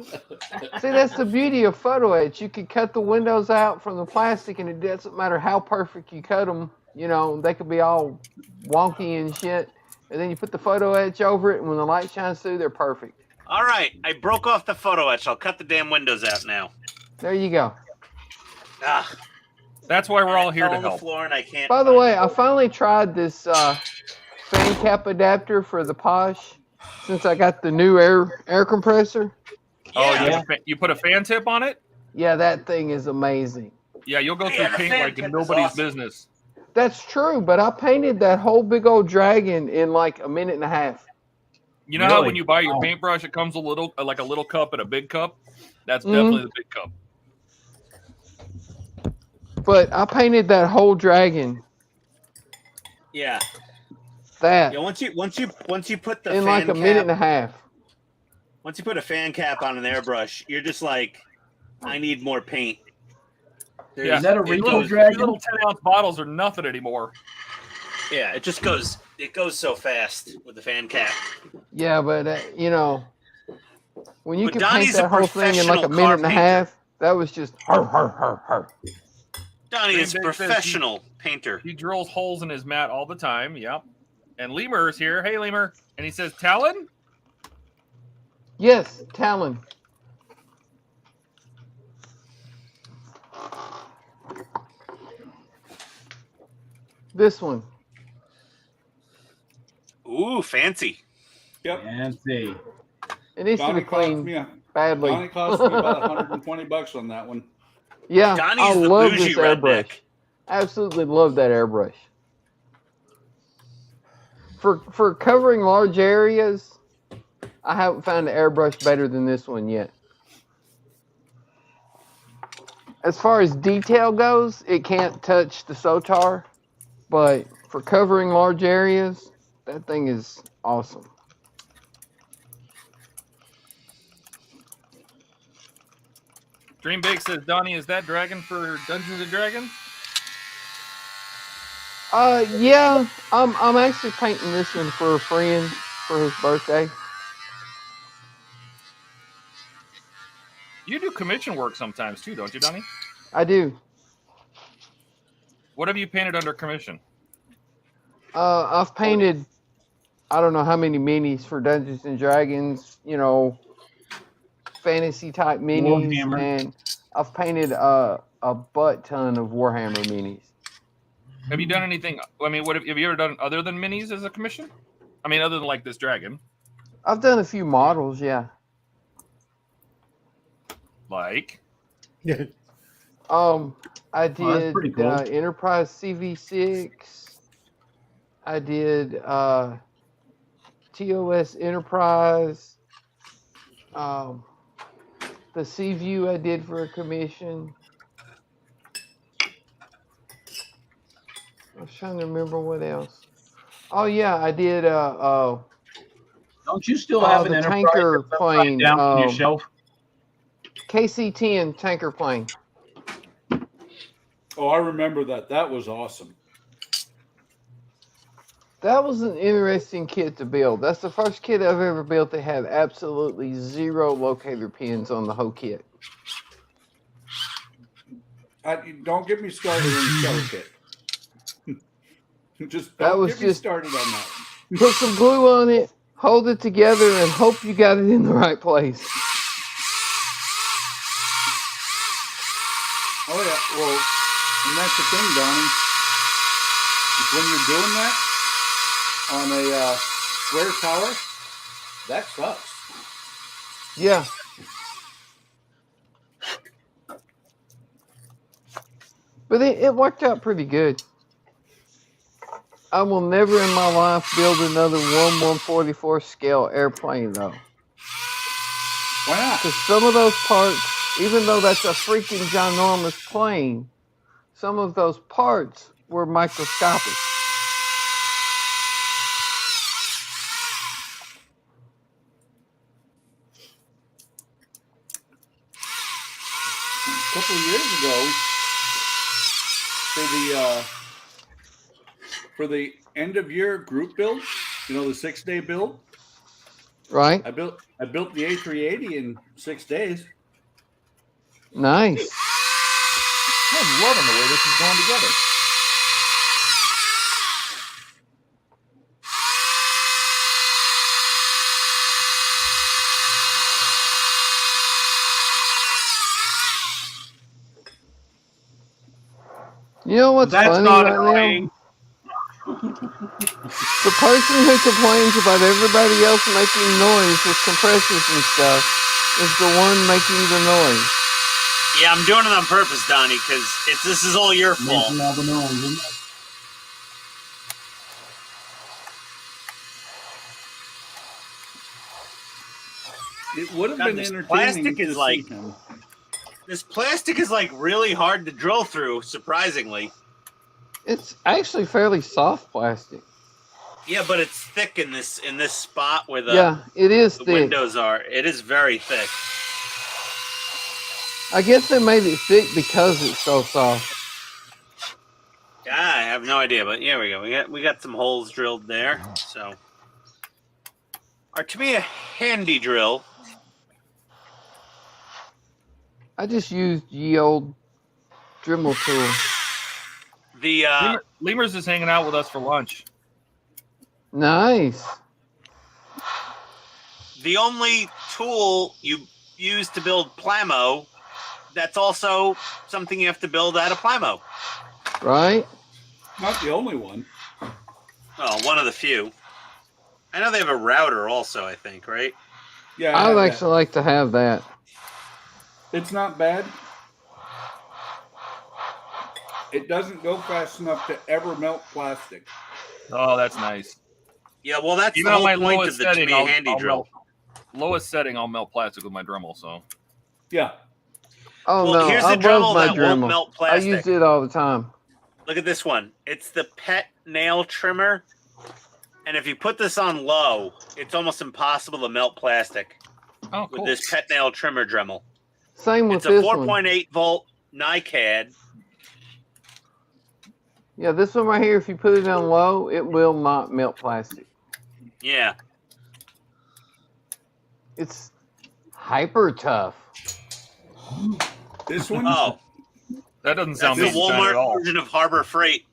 See, that's the beauty of photo etch. You could cut the windows out from the plastic, and it doesn't matter how perfect you cut them. You know, they could be all wonky and shit. And then you put the photo etch over it, and when the light shines through, they're perfect. All right, I broke off the photo etch. I'll cut the damn windows out now. There you go. Ah, That's why we're all here fell to on the help. floor and I can't. By the find way, it. I finally tried this fan cap adapter for the Posh since I got the new air compressor. Oh, Yeah. you put a fan tip on it? Yeah, that thing is amazing. Yeah, you'll go through Yeah, the paint fan like tip is nobody's awesome. business. That's true, but I painted that whole big old dragon in like a minute and a half. You know how Really? when you buy your paintbrush, it comes a little like a little cup and a big cup? That's definitely the big cup. But I painted that whole dragon. Yeah. That Yeah. Once you put the in fan like a cap, minute and a half. once you put a fan cap on an airbrush, you're just like, I need more paint. Yeah. Is that a it real goes- These dragon? little 10-ounce bottles are nothing anymore. Yeah, it just goes. It goes so fast with the fan cap. Yeah, but you know, when you But can Donnie's paint a that whole thing in like a professional minute and a car half, that was just her. Donnie is a Dream Big says professional painter. He drills holes in his mat all the time. Yep. And Lemur is here. Hey, Lemur. And he says, Talon? Yes, Talon. This one. Ooh, fancy. Yep. Fancy. It needs to Donnie be cost cleaned me badly. Donnie cost me about $120 on that one. Yeah, Donnie's I the love bougie this airbrush. redneck. Absolutely love that airbrush. For covering large areas, I haven't found an airbrush better than this one yet. As far as detail goes, it can't touch the Sotar, but for covering large areas, that thing is awesome. Dream Big says, Donnie, is that dragon for Dungeons and Dragons? Yeah, I'm actually painting this one for a friend for his birthday. You do commission work sometimes too, don't you, Donnie? I do. What have you painted under commission? I've painted, I don't know how many minis for Dungeons and Dragons, you know, fantasy type minis, Warhammer. and I've painted a butt ton of Warhammer minis. Have you done anything? I mean, what have you ever done other than minis as a commission? I mean, other than like this dragon. I've done a few models, yeah. Like? I that's did pretty cool. Enterprise CV6. I did TOS Enterprise. The Seaview I did for a commission. I was trying to remember what else. Oh yeah, I did. Don't you still have an the Enterprise tanker that's upside plane. down on your shelf? KC-10 tanker plane. Oh, I remember that. That was awesome. That was an interesting kit to build. That's the first kit I've ever built that had absolutely zero locator pins on the whole kit. Don't get me started on the shell kit. Just That don't was get me just- started on that one. Put some glue on it, hold it together, and hope you got it in the right place. Oh yeah, well, and that's the thing, Donnie. Is when you're doing that on a square tower, that sucks. Yeah. But it worked out pretty good. I will never in my life build another 1/144 scale airplane though. Why not? Because some of those parts, even though that's a freaking ginormous plane, some of those parts were microscopic. A couple of years ago, for the end of year group build, you know, the 6-day build, Right? I built the A380 in 6 days. Nice. I'm loving the way this is going together. You know what's That's funny not right annoying. now? The person who complains about everybody else making noise with compressors and stuff is the one making the noise. Yeah, I'm doing it on purpose, Donnie, because this is all your fault. Making all the noise, isn't it? It would have God, been this entertaining plastic to is see like- him. This plastic is like really hard to drill through, surprisingly. It's actually fairly soft plastic. Yeah, but it's thick in this spot where the, Yeah, it is the thick. windows are. It is very thick. I guess they made it thick because it's so soft. I have no idea, but here we go. We got some holes drilled there. So, to me, a handy drill. I just used ye old Dremel tool. The Lemurs is hanging out with us for lunch. Nice. the only tool you use to build Plamo, that's also something you have to build out of Plamo. Right? Not the only one. Oh, one of the few. I know they have a router also, I think, right? Yeah, I would have actually like to have that. that. It's not bad. It doesn't go fast enough to ever melt plastic. Oh, that's nice. Yeah, well, that's Even the on whole my point lowest of the to setting, be a handy I'll drill. lowest setting, I'll melt plastic with my Dremel. So Yeah. Oh Well, no, here's I the love Dremel my that won't Dremel. melt I plastic. use it all the time. Look at this one. It's the pet nail trimmer. And if you put this on low, it's almost impossible to melt plastic oh, cool. with this pet nail trimmer Dremel. Same with It's a this one. 4.8 volt NiCad. Yeah, this one right here, if you put it on low, it will not melt plastic. Yeah. It's hyper tough. This one? Oh, That doesn't that's sound the mean at Walmart all. version of Harbor Freight.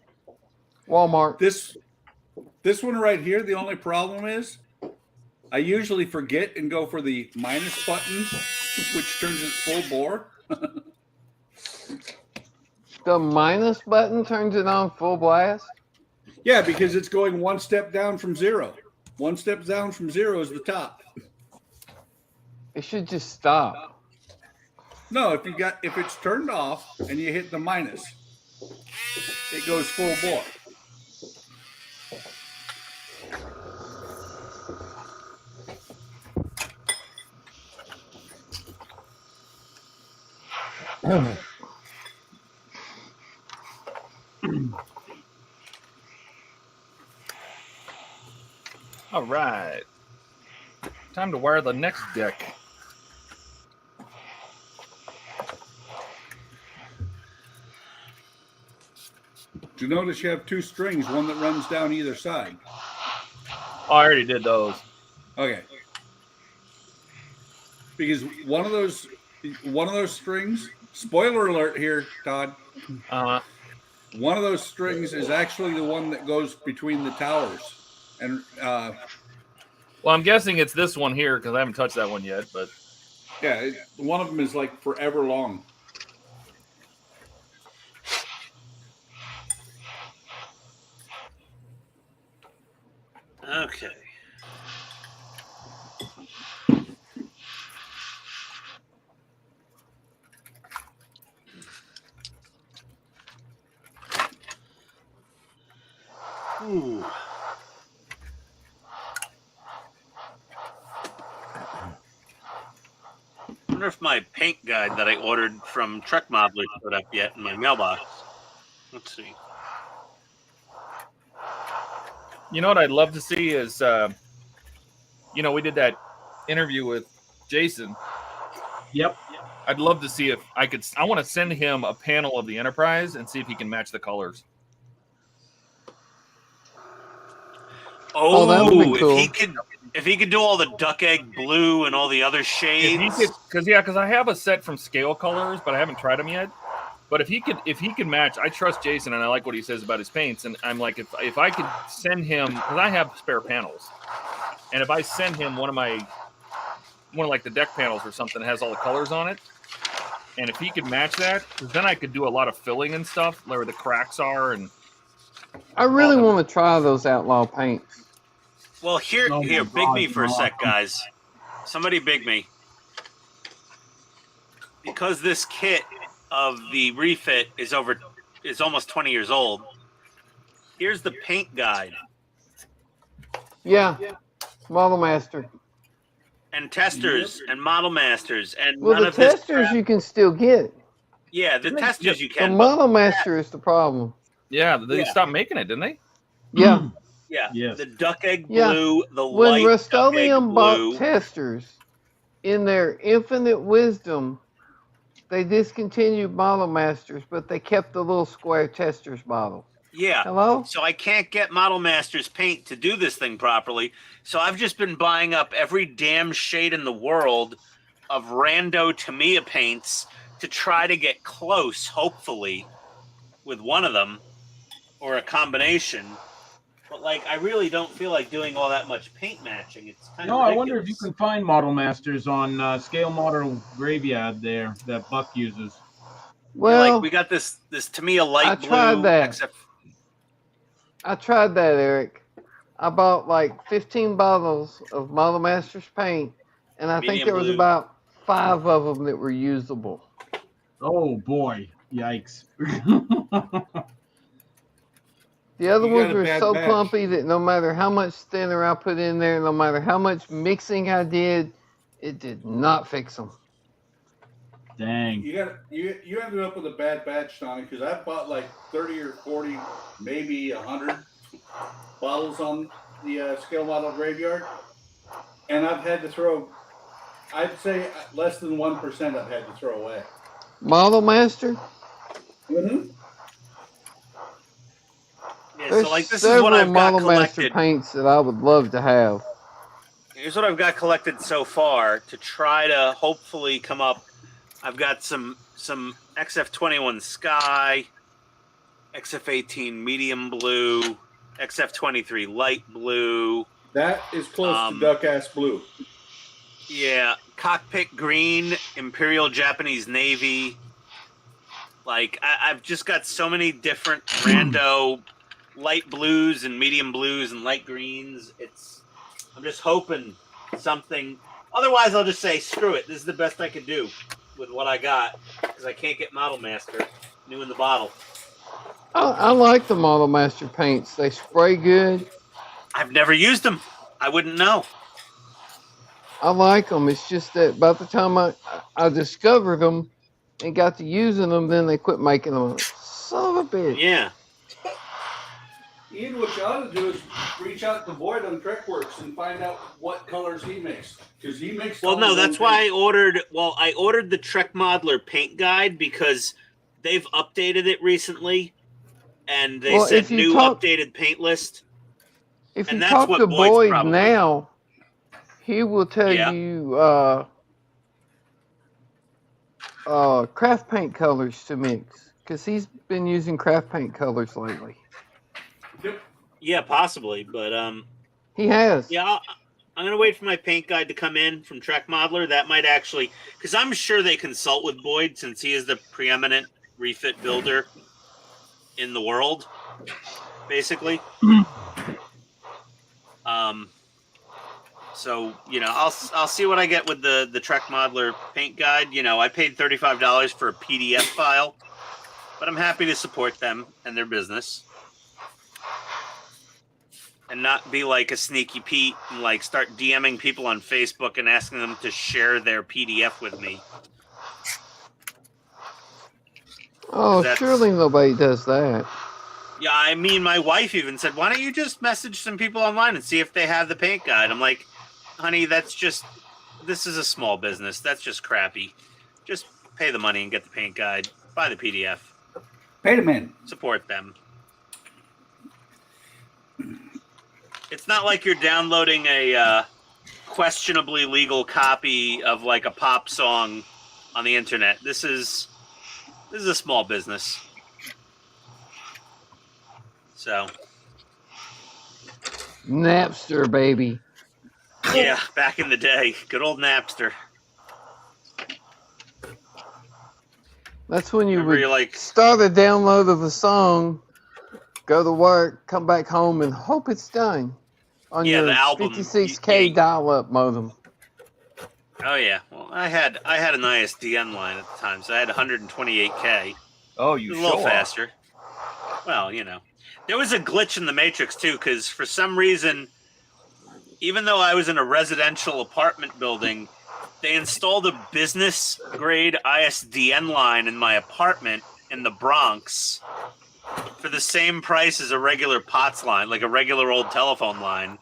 Walmart. This one right here, the only problem is I usually forget and go for the minus button, which turns it full bore. The minus button turns it on full blast. Yeah, because it's going one step down from zero. One step down from zero is the top. It should just stop. No, if it's turned off and you hit the minus, it goes full bore. All right, time to wire the next deck. Do you notice you have two strings, one that runs down either side? Oh, I already did those. Okay. Because one of those strings, spoiler alert here, Todd. One of those strings is actually the one that goes between the towers. And well, I'm guessing it's this one here because I haven't touched that one yet. But yeah, one of them is like forever long. Okay. Ooh. I wonder if my paint guide that I ordered from Truck Modeler showed up yet in my mailbox. Let's see. you know what I'd love to see is, you know, we did that interview with Jason. Yep. I'd love to see if I could. I want to send him a panel of the Enterprise and see if he can match the colors. Oh, that would be cool. If he could do all the duck egg blue and all the other shades. Because I have a set from Scale Colors, but I haven't tried them yet. But if he could match, I trust Jason and I like what he says about his paints. And I'm like, if I could send him, because I have spare panels, and if I send him one of like the deck panels or something that has all the colors on it, and if he could match that, then I could do a lot of filling and stuff where the cracks are. And I really want to try those outlaw paints. Well, here, big me for a sec, guys. Somebody big me. Because this kit of the refit is almost 20 years old. Here's the paint guide. Yeah, Model Master. And testers and Model Masters and Well, none the of this testers crap. you can still get. Yeah, the testers you The can. Model Master is the problem. yeah, they stopped making it, didn't they? Yeah. Yeah, Yes. the duck egg Yeah. blue, the When light duck egg Rust-Oleum blue. bought testers, in their infinite wisdom, they discontinued Model Masters, but they kept the little square testers bottle. Yeah. Hello? So I can't get Model Masters paint to do this thing properly. So I've just been buying up every damn shade in the world of rando Tamiya paints to try to get close, hopefully, with one of them or a combination. But like, I really don't feel like doing all that much paint matching. It's kind of No, I ridiculous. wonder if you can find Model Masters on Scale Model Graveyard there that Buck uses. Well, like we got this Tamiya light I blue. tried that. Except, I tried that, Eric. I bought like 15 bottles of Model Masters paint, and I think Medium there was blue. about 5 of them that were usable. Oh boy, yikes! The other You got ones a were bad so batch. clumpy that no matter how much thinner I put in there, no matter how much mixing I did, it did not fix them. Dang. You ended up with a bad batch, Donnie, because I bought like 30 or 40, maybe 100 bottles on the scale model graveyard, and I've had to throw, I'd say less than 1% I've had to throw away. Model Master? Mm-hmm. Yeah, There's so like this is several what I've got Model Master collected. paints that I would love to have. Here's what I've got collected so far to try to hopefully come up. I've got some XF21 Sky, XF18 medium blue, XF23 light blue. That is close to duck ass blue. Yeah, cockpit green, Imperial Japanese Navy. Like I've just got so many different rando light blues and medium blues and light greens. I'm just hoping something. Otherwise, I'll just say screw it. This is the best I could do with what I got because I can't get Model Master new in the bottle. I like the Model Master paints. They spray good. I've never used them. I wouldn't know. I like them. It's just that by the time I discovered them and got to using them, then they quit making them. Son of a bitch. Yeah. Ian, what you ought to do is reach out to Boyd on Trekworks and find out what colors he makes, because he makes. Well, no, that's why I ordered. Well, I ordered the Trek Modeler paint guide because they've updated it recently, and they said new updated paint list. If and you that's talk what to Boyd's Boyd probably. now, he will tell you craft paint colors to mix because he's been using craft paint colors lately. Yep. Yeah, possibly, but he has. Yeah, I'm gonna wait for my paint guide to come in from Trek Modeler. That might actually, because I'm sure they consult with Boyd since he is the preeminent refit builder in the world, basically. So I'll see what I get with the Trek Modeler paint guide. I paid $35 for a PDF file, but I'm happy to support them and their business. And not be like a sneaky Pete and like start DMing people on Facebook and asking them to share their PDF with me. Oh, surely nobody does that. Yeah, I mean, my wife even said, why don't you just message some people online and see if they have the paint guide? I'm like, honey, this is a small business. That's just crappy. Just pay the money and get the paint guide. Buy the PDF. Pay them in. Support them. It's not like you're downloading a questionably legal copy of like a pop song on the internet. This is a small business. So Napster, baby. Yeah, back in the day. Good old Napster. That's when you Remember would start a download of a song, go to work, come back home, and hope it's done on your the album. 56K dial-up modem. Oh yeah. Well, I had an ISDN line at the time, so I had 128K. Oh, a little faster. Well, there was a glitch in the Matrix too, because for some reason, even though I was in a residential apartment building, they installed a business grade ISDN line in my apartment in the Bronx for the same price as a regular POTS line, like a regular old telephone line.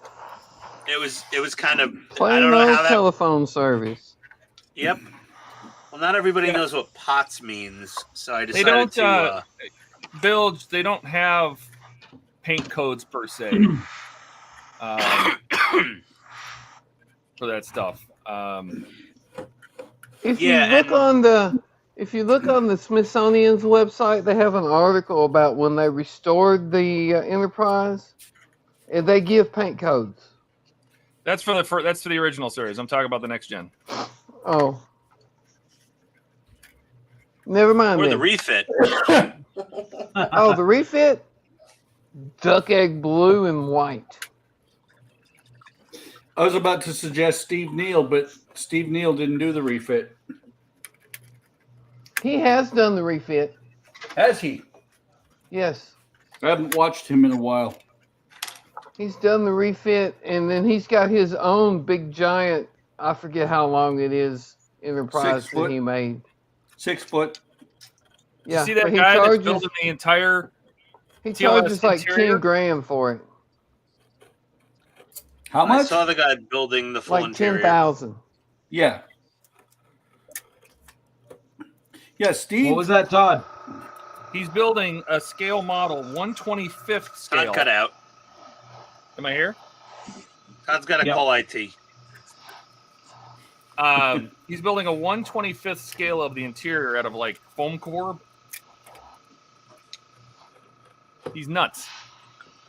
It was kind of I don't know how that telephone service. Yep. Well, not everybody knows what POTS means, so I decided to Bilge, they don't have paint codes per se for that stuff. If you look on the Smithsonian's website, they have an article about when they restored the Enterprise, and they give paint codes. That's for the original series. I'm talking about the next gen. Oh, never mind. Or then. the refit. Oh, the refit. duck egg blue and white. I was about to suggest Steve Neal, but Steve Neal didn't do the refit. He has done the refit. Has he? Yes. I haven't watched him in a while. He's done the refit, and then he's got his own big giant, I forget how long it is, Enterprise 6 that foot? he made. 6 foot. Yeah, See but that he guy that's charges, building the entire he TOS charges like interior? 10 grand for it. How I much? saw the guy building the full Like interior. 10,000. Yeah. Yeah, Steve. What was that, Todd? He's building a scale model, 1/25th scale. Todd cut out. Am I here? Todd's got to Yep. call IT. He's building a 1/25th scale of the interior out of like foam core. He's nuts.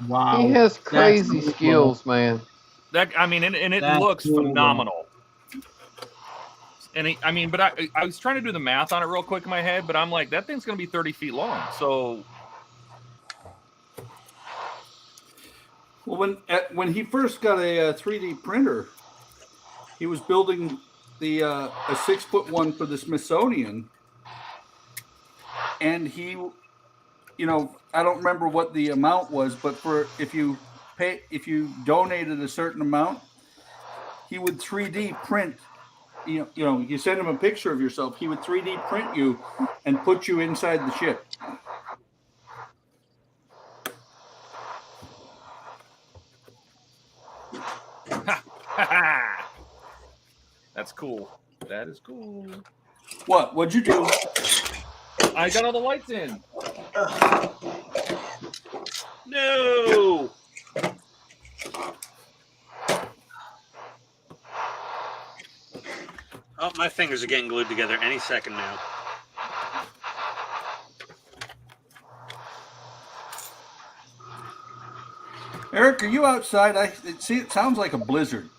Wow. He has That's crazy cool. skills, man. That I mean, and it That's looks cool, phenomenal. And I mean, but I was trying to do the math on it real quick in my head, but I'm like, that thing's going to be 30 feet long. So Well, when he first got a 3D printer, he was building the a 6 foot one for the Smithsonian, and he, you know, I don't remember what the amount was, but for if you donated a certain amount, he would 3D print. You know, you send him a picture of yourself, he would 3D print you and put you inside the ship. that's cool. That is cool. What'd you do? I got all the lights in. No. Oh, my fingers are getting glued together any second now. Eric, are you outside? It sounds like a blizzard.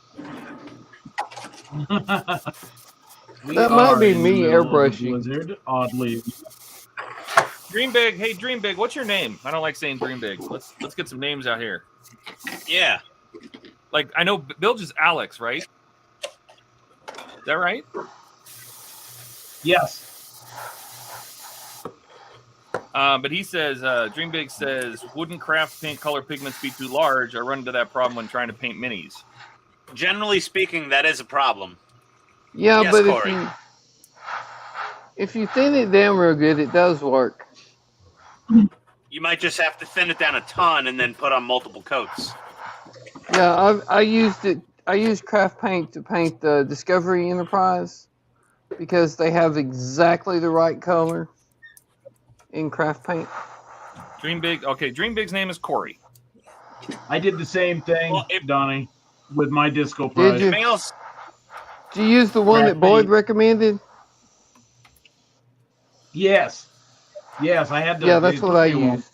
That might be me airbrushing. Blizzard, oddly. Dream Big. Hey, Dream Big. What's your name? I don't like saying Dream Big. Let's get some names out here. Yeah. Like I know Bilge is Alex, right? Is that right? Yes. But he says, Dream Big says, wouldn't craft paint color pigments be too large? I run into that problem when trying to paint minis. Generally speaking, that is a problem. Yeah, Yes, but Corey. if you thin it down real good, it does work. You might just have to thin it down a ton and then put on multiple coats. Yeah, I used craft paint to paint the Discovery Enterprise because they have exactly the right color in craft paint. Dream Big. Okay, Dream Big's name is Corey. I did the same thing, Well, Donnie, with my disco Did prize. you? Anything else? Did you use the one Craft that Boyd paint. recommended? Yes. Yes, I had to. Yeah, that's what I used.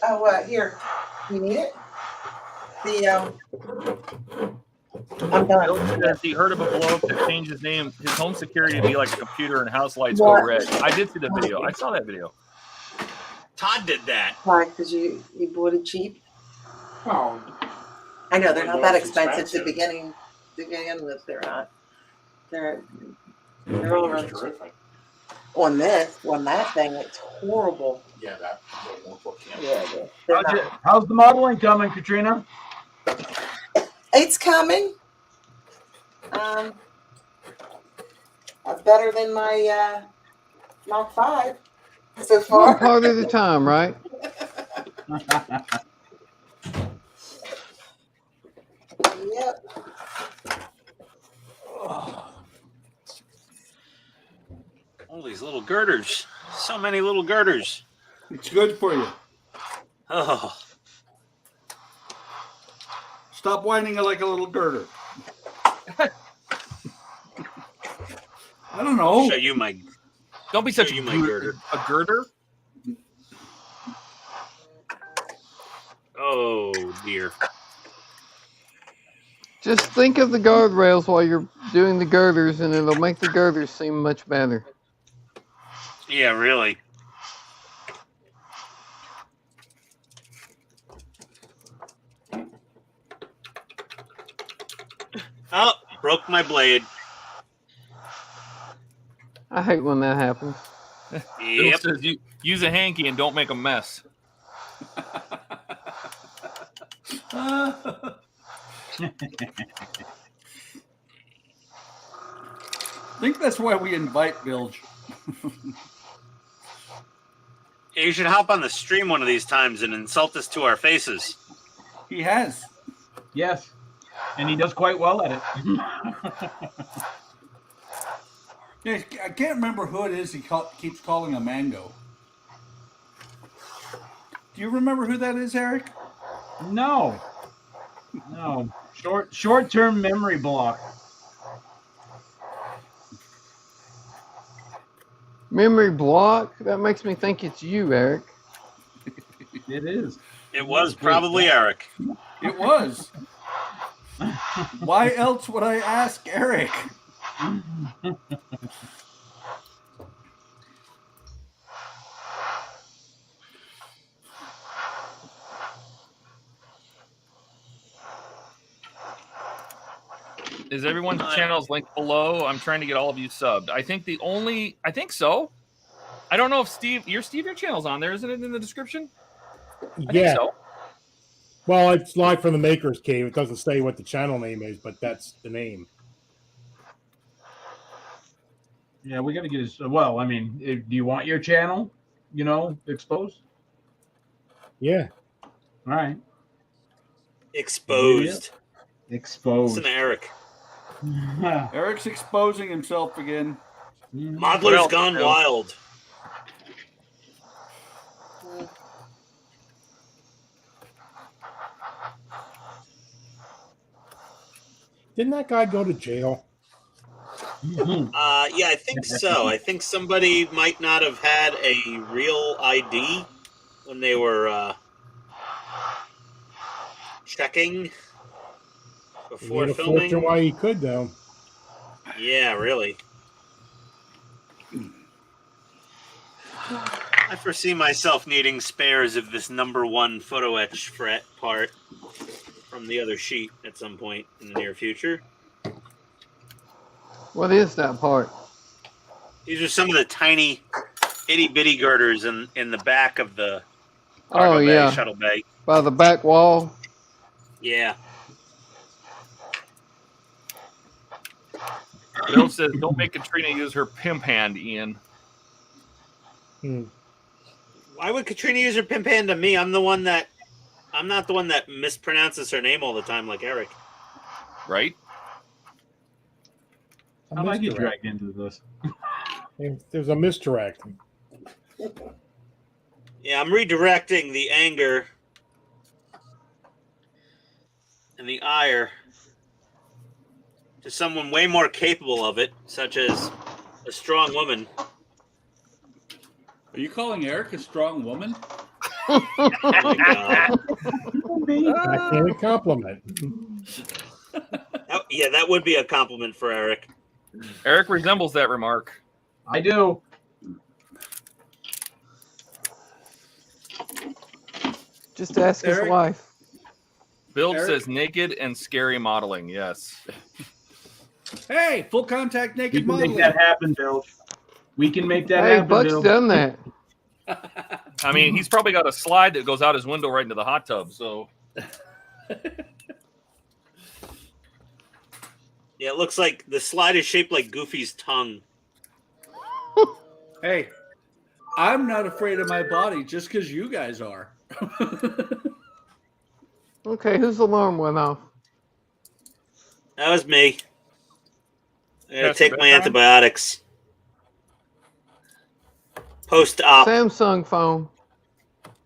Oh, here. You need it? I'm Bill done. says he heard of a blow up that changed his name, his home security to be like a computer and house lights go What? red. I did see the video. I saw that video. Todd did that. Why? Because you bought it cheap? Oh, I know, they're not Well, that it's expensive to expensive. begin with. They're not. They're all around. terrific. On that thing, it's horrible. Yeah, that. Yeah, they're not. How's the modeling coming, Katrina? It's coming. Better than my Mach 5 so One far. part at a time, right? Yep. All these little girders. So many little girders. It's good for you. Oh. Stop whining like a little girder. I don't know. Show you my. Don't be such Show a you my girder. A girder? Oh dear. Just think of the guardrails while you're doing the girders, and it'll make the girders seem much better. Yeah, really. Oh, broke my blade. I hate when that happens. Bill Yep. says you use a hanky and don't make a mess. I think that's why we invite Bilge. You should hop on the stream one of these times and insult us to our faces. He has. Yes, and he does quite well at it. Yeah, I can't remember who it is he keeps calling a mango. Do you remember who that is, Eric? No. No. Short-term memory block. Memory block? That makes me think it's you, Eric. It is. It was probably Eric. It was. Why else would I ask Eric? Is everyone's channels linked below? I'm trying to get all of you subbed. I think so. I don't know if your channel's on there, isn't it in the description? I think so. Well, it's live from the Maker's Cave. It doesn't say what the channel name is, but that's the name. Yeah, we got to get his. Well, I mean, do you want your channel, exposed? Yeah. All right. Exposed. Exposed. Listen to Eric. Eric's exposing himself again. Modeler's gone wild. Didn't that guy go to jail? Yeah, I think so. I think somebody might not have had a real ID when they were checking before filming. Fortune why he could, though. Yeah, really. I foresee myself needing spares of this #1 photo etch fret part from the other sheet at some point in the near future. What is that part? These are some of the tiny itty-bitty girders in the back of the cargo bay, shuttle bay. By the back wall? Yeah. Bill says, don't make Katrina use her pimp hand, Ian. Why would Katrina use her pimp hand to me? I'm not the one that mispronounces her name all the time like Eric. Right? How did I get dragged into this? There's a misdirect. Yeah, I'm redirecting the anger and the ire to someone way more capable of it, such as a strong woman. Are you calling Eric a strong woman? Oh my God. Backhanded compliment. Yeah, that would be a compliment for Eric. Eric resembles that remark. I do. Just ask his Eric? wife. Bill Eric? says naked and scary modeling. Yes. Hey, full contact We naked can modeling. make that happen, Bill. We can make that Hey, happen, Buck's Bill. done that. I mean, he's probably got a slide that goes out his window right into the hot tub. So Yeah, it looks like the slide is shaped like Goofy's tongue. Hey, I'm not afraid of my body just because you guys are. Okay, whose alarm went off? That was me. I gotta That's take the my bedtime? antibiotics. Post-op. Samsung phone.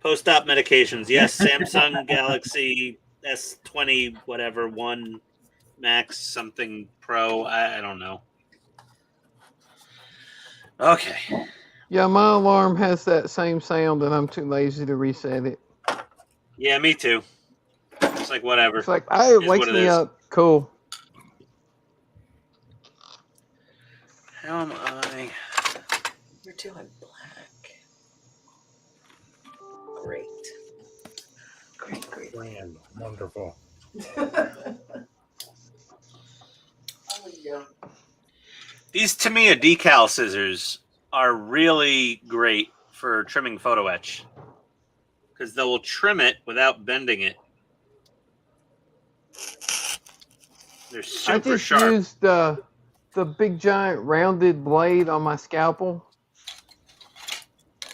Post-op medications. Yes, Samsung Galaxy S20 whatever 1 Max something Pro. I don't know. Okay. Yeah, my alarm has that same sound, and I'm too lazy to reset it. Yeah, me too. It's like whatever. It's like, hey, it Is wakes what it me is. up. Cool. How am I? You're doing black. Great. Great. Grand. Wonderful. These Tamiya decal scissors are really great for trimming photo etch because they will trim it without bending it. They're super I just sharp. used the big giant rounded blade on my scalpel.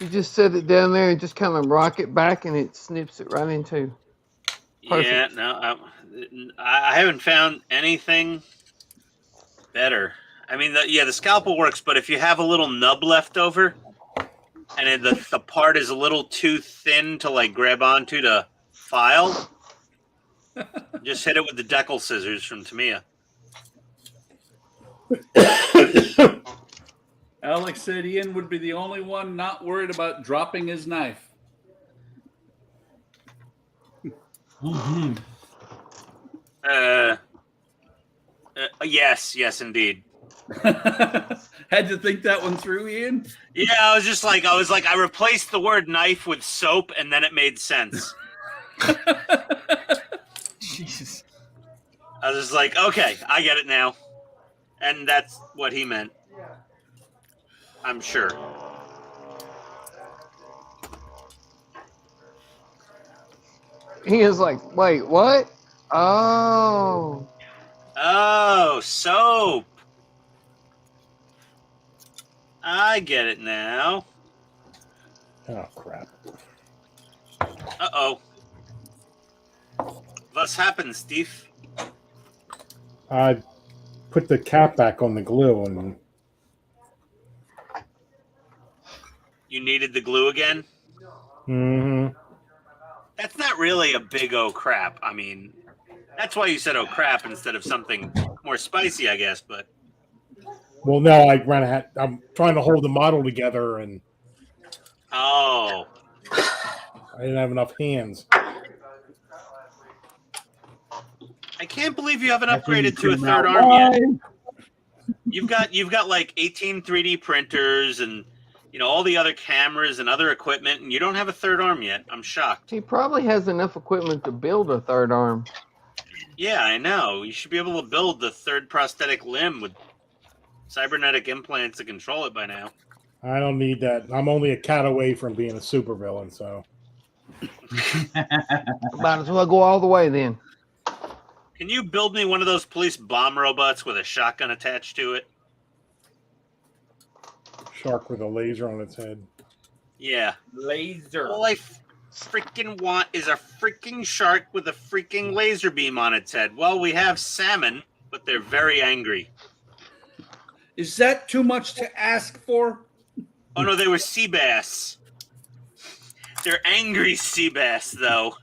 You just set it down there and just kind of rock it back, and it snips it right into. Perfect. Yeah, no, I haven't found anything better. I mean, the scalpel works, but if you have a little nub left over, and the part is a little too thin to like grab onto to file, just hit it with the decal scissors from Tamiya. Alex said Ian would be the only one not worried about dropping his knife. Yes, indeed. Had to think that one through, Ian. Yeah, I was like, I replaced the word knife with soap, and then it made sense. Jesus. I was just like, okay, I get it now. And that's what he meant. I'm sure. He was like, wait, what? Oh. Oh, soap. I get it now. Oh, crap. Uh-oh. What's happened, Steve? I put the cap back on the glue and You needed the glue again? That's not really a big oh crap. I mean, that's why you said oh crap instead of something more spicy, I guess, but... Well, no, I'm trying to hold the model together, and Oh. I didn't have enough hands. I can't believe you haven't upgraded to a trim third out arm yet. You've got like 18 3D printers and all the other cameras and other equipment, and you don't have a third arm yet. I'm shocked. He probably has enough equipment to build a third arm. Yeah, I know. You should be able to build the third prosthetic limb with cybernetic implants to control it by now. I don't need that. I'm only a cat away from being a supervillain, so. Might as well go all the way then. Can you build me one of those police bomb robots with a shotgun attached to it? Shark with a laser on its head. Yeah. Laser. All I freaking want is a freaking shark with a freaking laser beam on its head. Well, we have salmon, but they're very angry. Is that too much to ask for? Oh, no, they were sea bass. They're angry sea bass, though.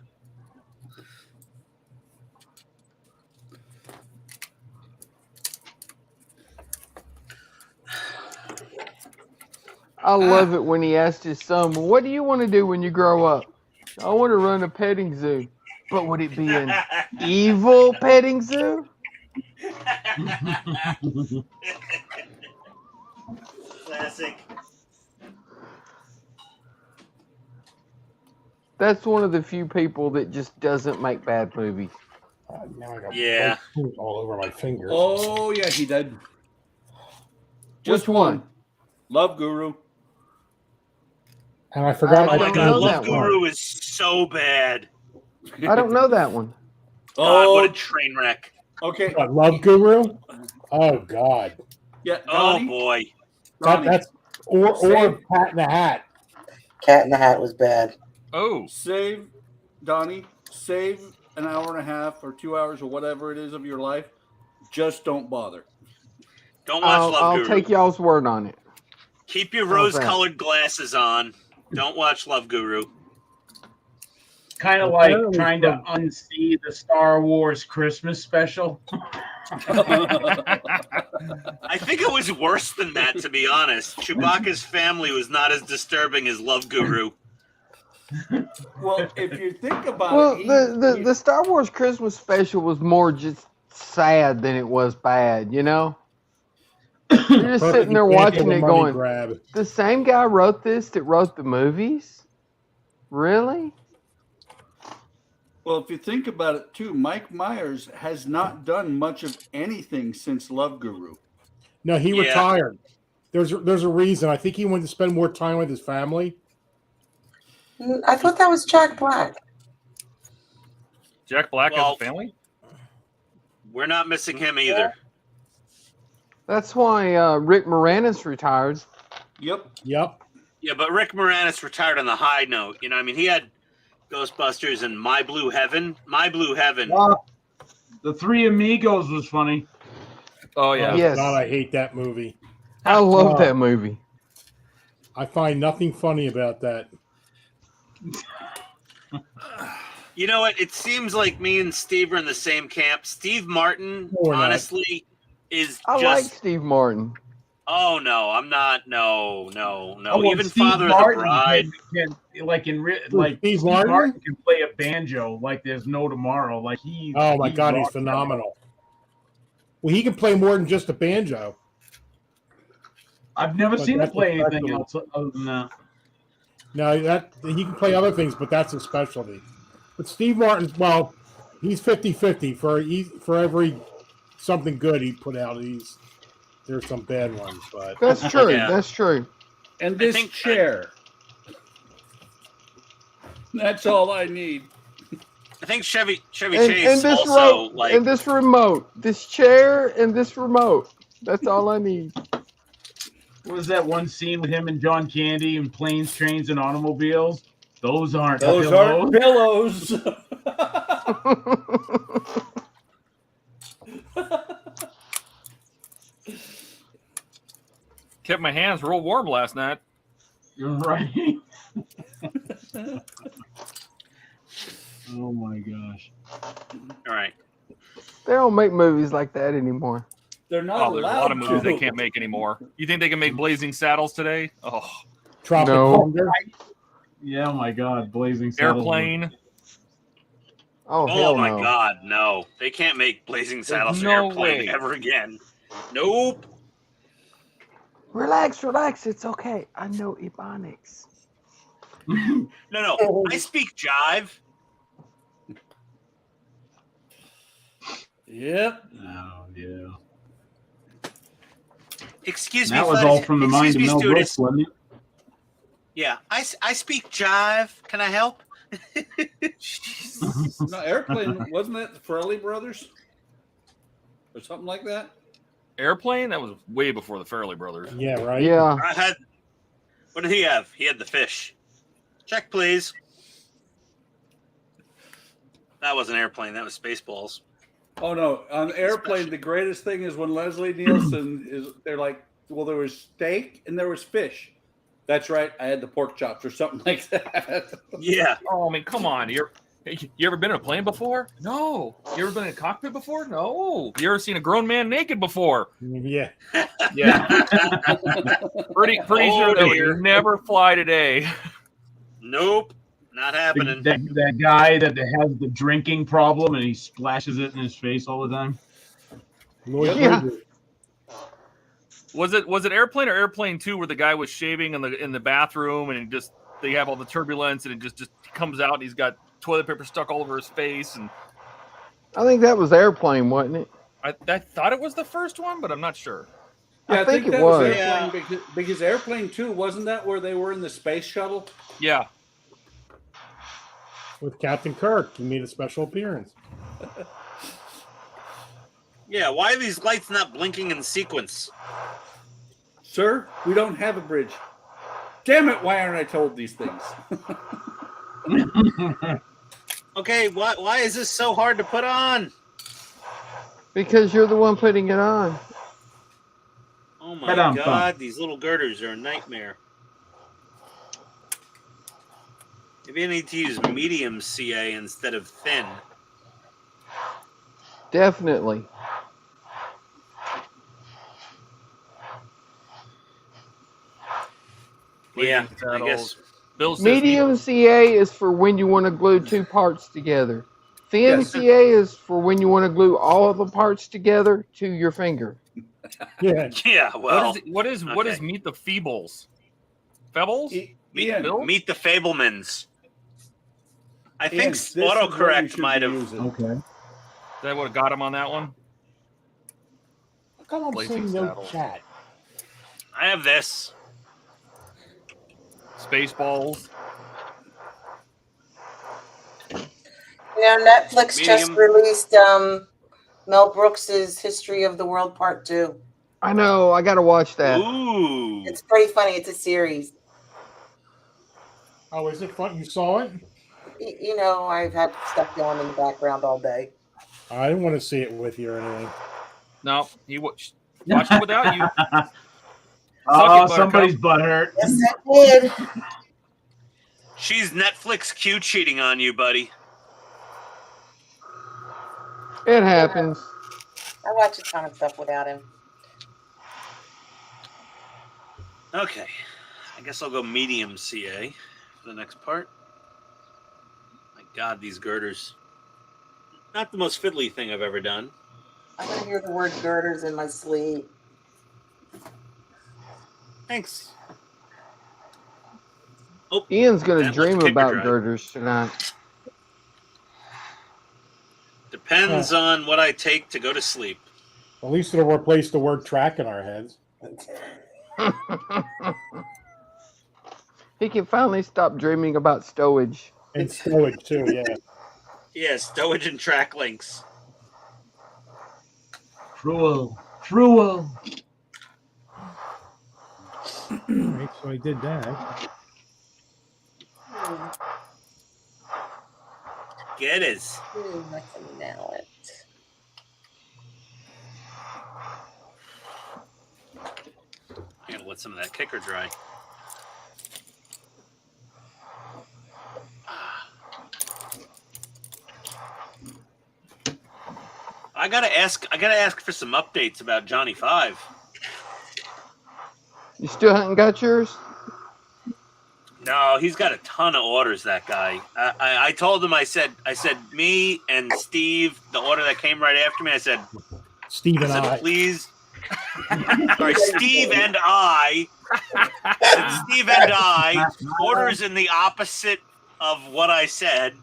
I love it when he asked his son, well, what do you want to do when you grow up? I want to run a petting zoo. But would it be an evil petting zoo? Classic. That's one of the few people that just doesn't make bad movies. Now I got Yeah. paint all over my fingers. Oh, yeah, he did. Which one? Love Guru. And I forgot I Oh my don't god, know Love that one. Guru is so bad. I don't know that one. God, what a train wreck. Okay. What, Love Guru? Oh God. Yeah. Oh Donnie, boy. Ronnie, That's or Cat in the Hat. Cat in the Hat was bad. Oh, save, Donnie, save an hour and a half or 2 hours or whatever it is of your life. Just don't bother. Don't watch Love I'll Guru. take y'all's word on it. Keep your How's that? rose-colored glasses on. Don't watch Love Guru. Kind of like trying to unsee the Star Wars Christmas special. I think it was worse than that, to be honest. Chewbacca's family was not as disturbing as Love Guru. Well, if you think about Well, it, the Star Wars Christmas special was more just sad than it was bad, you know? You're just sitting there watching it going, Grab. the same guy wrote this that wrote the movies? Really? Well, if you think about it too, Mike Myers has not done much of anything since Love Guru. No, he Yeah. retired. There's a reason. I think he wanted to spend more time with his family. I thought that was Jack Black. Jack Black Well, has a family? We're not missing him either. That's why Rick Moranis retired. Yep. Yep. Yeah, but Rick Moranis retired on the high note. You know, I mean, he had Ghostbusters and My Blue Heaven. My Blue Heaven. The Three Amigos was funny. Oh yeah. Yes. God, I hate that movie. I love that movie. I find nothing funny about that. You know what? It seems like me and Steve are in the same camp. Steve Martin, No, we're not. honestly, is I just. like Steve Martin. Oh no, I'm not. No. Oh, well, Even Steve Father of the Martin Bride. Steve Steve Martin? Martin can play a banjo like there's no tomorrow. Like Oh my God, he's rocked that. phenomenal. Well, he can play more than just a banjo. I've never But seen him that's play a anything specialty. else other than that. No, that he can play other things, but that's his specialty. But Steve Martin's, well, he's 50-50 for every something good he put out. There's some bad ones, but That's true. Yeah. That's true. And this think- chair. That's all I need. I think Chevy And Chase this also remote, like. and this remote, this chair, and this remote. That's all I need. What was that one scene with him and John Candy in Planes, Trains, and Automobiles? Those aren't Those pillows. aren't pillows. Kept my hands real warm last night. You're right. Oh my gosh. All right. They don't make movies like that anymore. They're not Oh, there's a allowed lot of movies to. they can't make anymore. You think they can make Blazing Saddles today? Oh, Tropic No. Thunder. Yeah, oh my God. Blazing Saddles. Airplane. Oh, Oh hell my no. God, no! They can't make Blazing Saddles or no Airplane way. ever again. Nope. Relax, relax. It's okay. I know Ebonics. No. I speak jive. Yep. Oh, yeah. Excuse me. That was fellas. all from the mind Excuse of me, Mel Brooks, stewardess. wasn't it? Yeah, I speak jive. Can I help? No, Airplane, wasn't that the Farrelly brothers? Or something like that? Airplane? That was way before the Farrelly brothers. Yeah, right. Yeah. I had. What did he have? He had the fish. Check, please. That wasn't Airplane. That was Spaceballs. Oh no! On Airplane, the greatest thing is when Leslie Nielsen is. They're like, well, there was steak and there was fish. That's right. I had the pork chops or something like that. Yeah. Oh, I mean, come on. You ever been in a plane before? No. You ever been in a cockpit before? No. You ever seen a grown man naked before? Yeah. Yeah. pretty sure Oh, they dear. would never fly today. Nope. Not happening. That guy that has the drinking problem and he splashes it in his face all the time. Lloyd Yeah. Bridges. Was it Airplane or Airplane 2 where the guy was shaving in the bathroom and they have all the turbulence and it just comes out and he's got toilet paper stuck all over his face, and I think that was Airplane, wasn't it? I thought it was the first one, but I'm not sure. Yeah, I think it that was. Airplane because Airplane 2, wasn't that where they were in the space shuttle? Yeah. With Captain Kirk, he made a special appearance. Yeah. Why are these lights not blinking in sequence? Sir, we don't have a bridge. Damn it, why aren't I told these things? Okay. Why is this so hard to put on? Because you're the one putting it on. Oh my Ta-dum, God! These little girders are a nightmare. Maybe I need to use medium CA instead of thin. Definitely. Yeah, Blazing I guess. Saddles. Bill says Medium CA is for when you want to glue two parts together. Thin Yes. CA is for when you want to glue all of the parts together to your finger. Yeah. Yeah. Well, what is Meet the Feebles? Feebles? Ian, Bill? meet the Fablemans. I think This is what you autocorrect should might be have. using. Okay. That would have got him on that one. How come I'm Blazing seeing no Saddles. chat? I have this. Spaceballs. Netflix just Medium. released Mel Brooks's History of the World Part 2. I know. I got to watch that. Ooh. It's pretty funny. It's a series. Oh, is it fun? You saw it? You know, I've had stuff going in the background all day. I didn't want to see it with you or anything. No, he watched it without you. Oh, it, somebody's butt hurt. Yes, I did. She's Netflix Q cheating on you, buddy. It happens. I watch a ton of stuff without him. Okay. I guess I'll go medium CA for the next part. My God, these girders. Not the most fiddly thing I've ever done. I'm going to hear the word girders in my sleep. Thanks. Oh, Ian's going to that dream left kicker about drive. girders tonight. Depends on what I take to go to sleep. At least it'll replace the word track in our heads. He can finally stop dreaming about stowage. And stowage, too, yeah. Yeah, stowage and track links. Cruel. Cruel. Right, so I did that. Get it. I can nail it. I gotta let some of that kicker dry. I gotta ask for some updates about Johnny 5. You still haven't got yours? No, he's got a ton of orders, that guy. I told him, I said, me and Steve, the order that came right after me, I said, Steve and I. please. Sorry, Steve and I. Steve and I, orders in the opposite of what I said.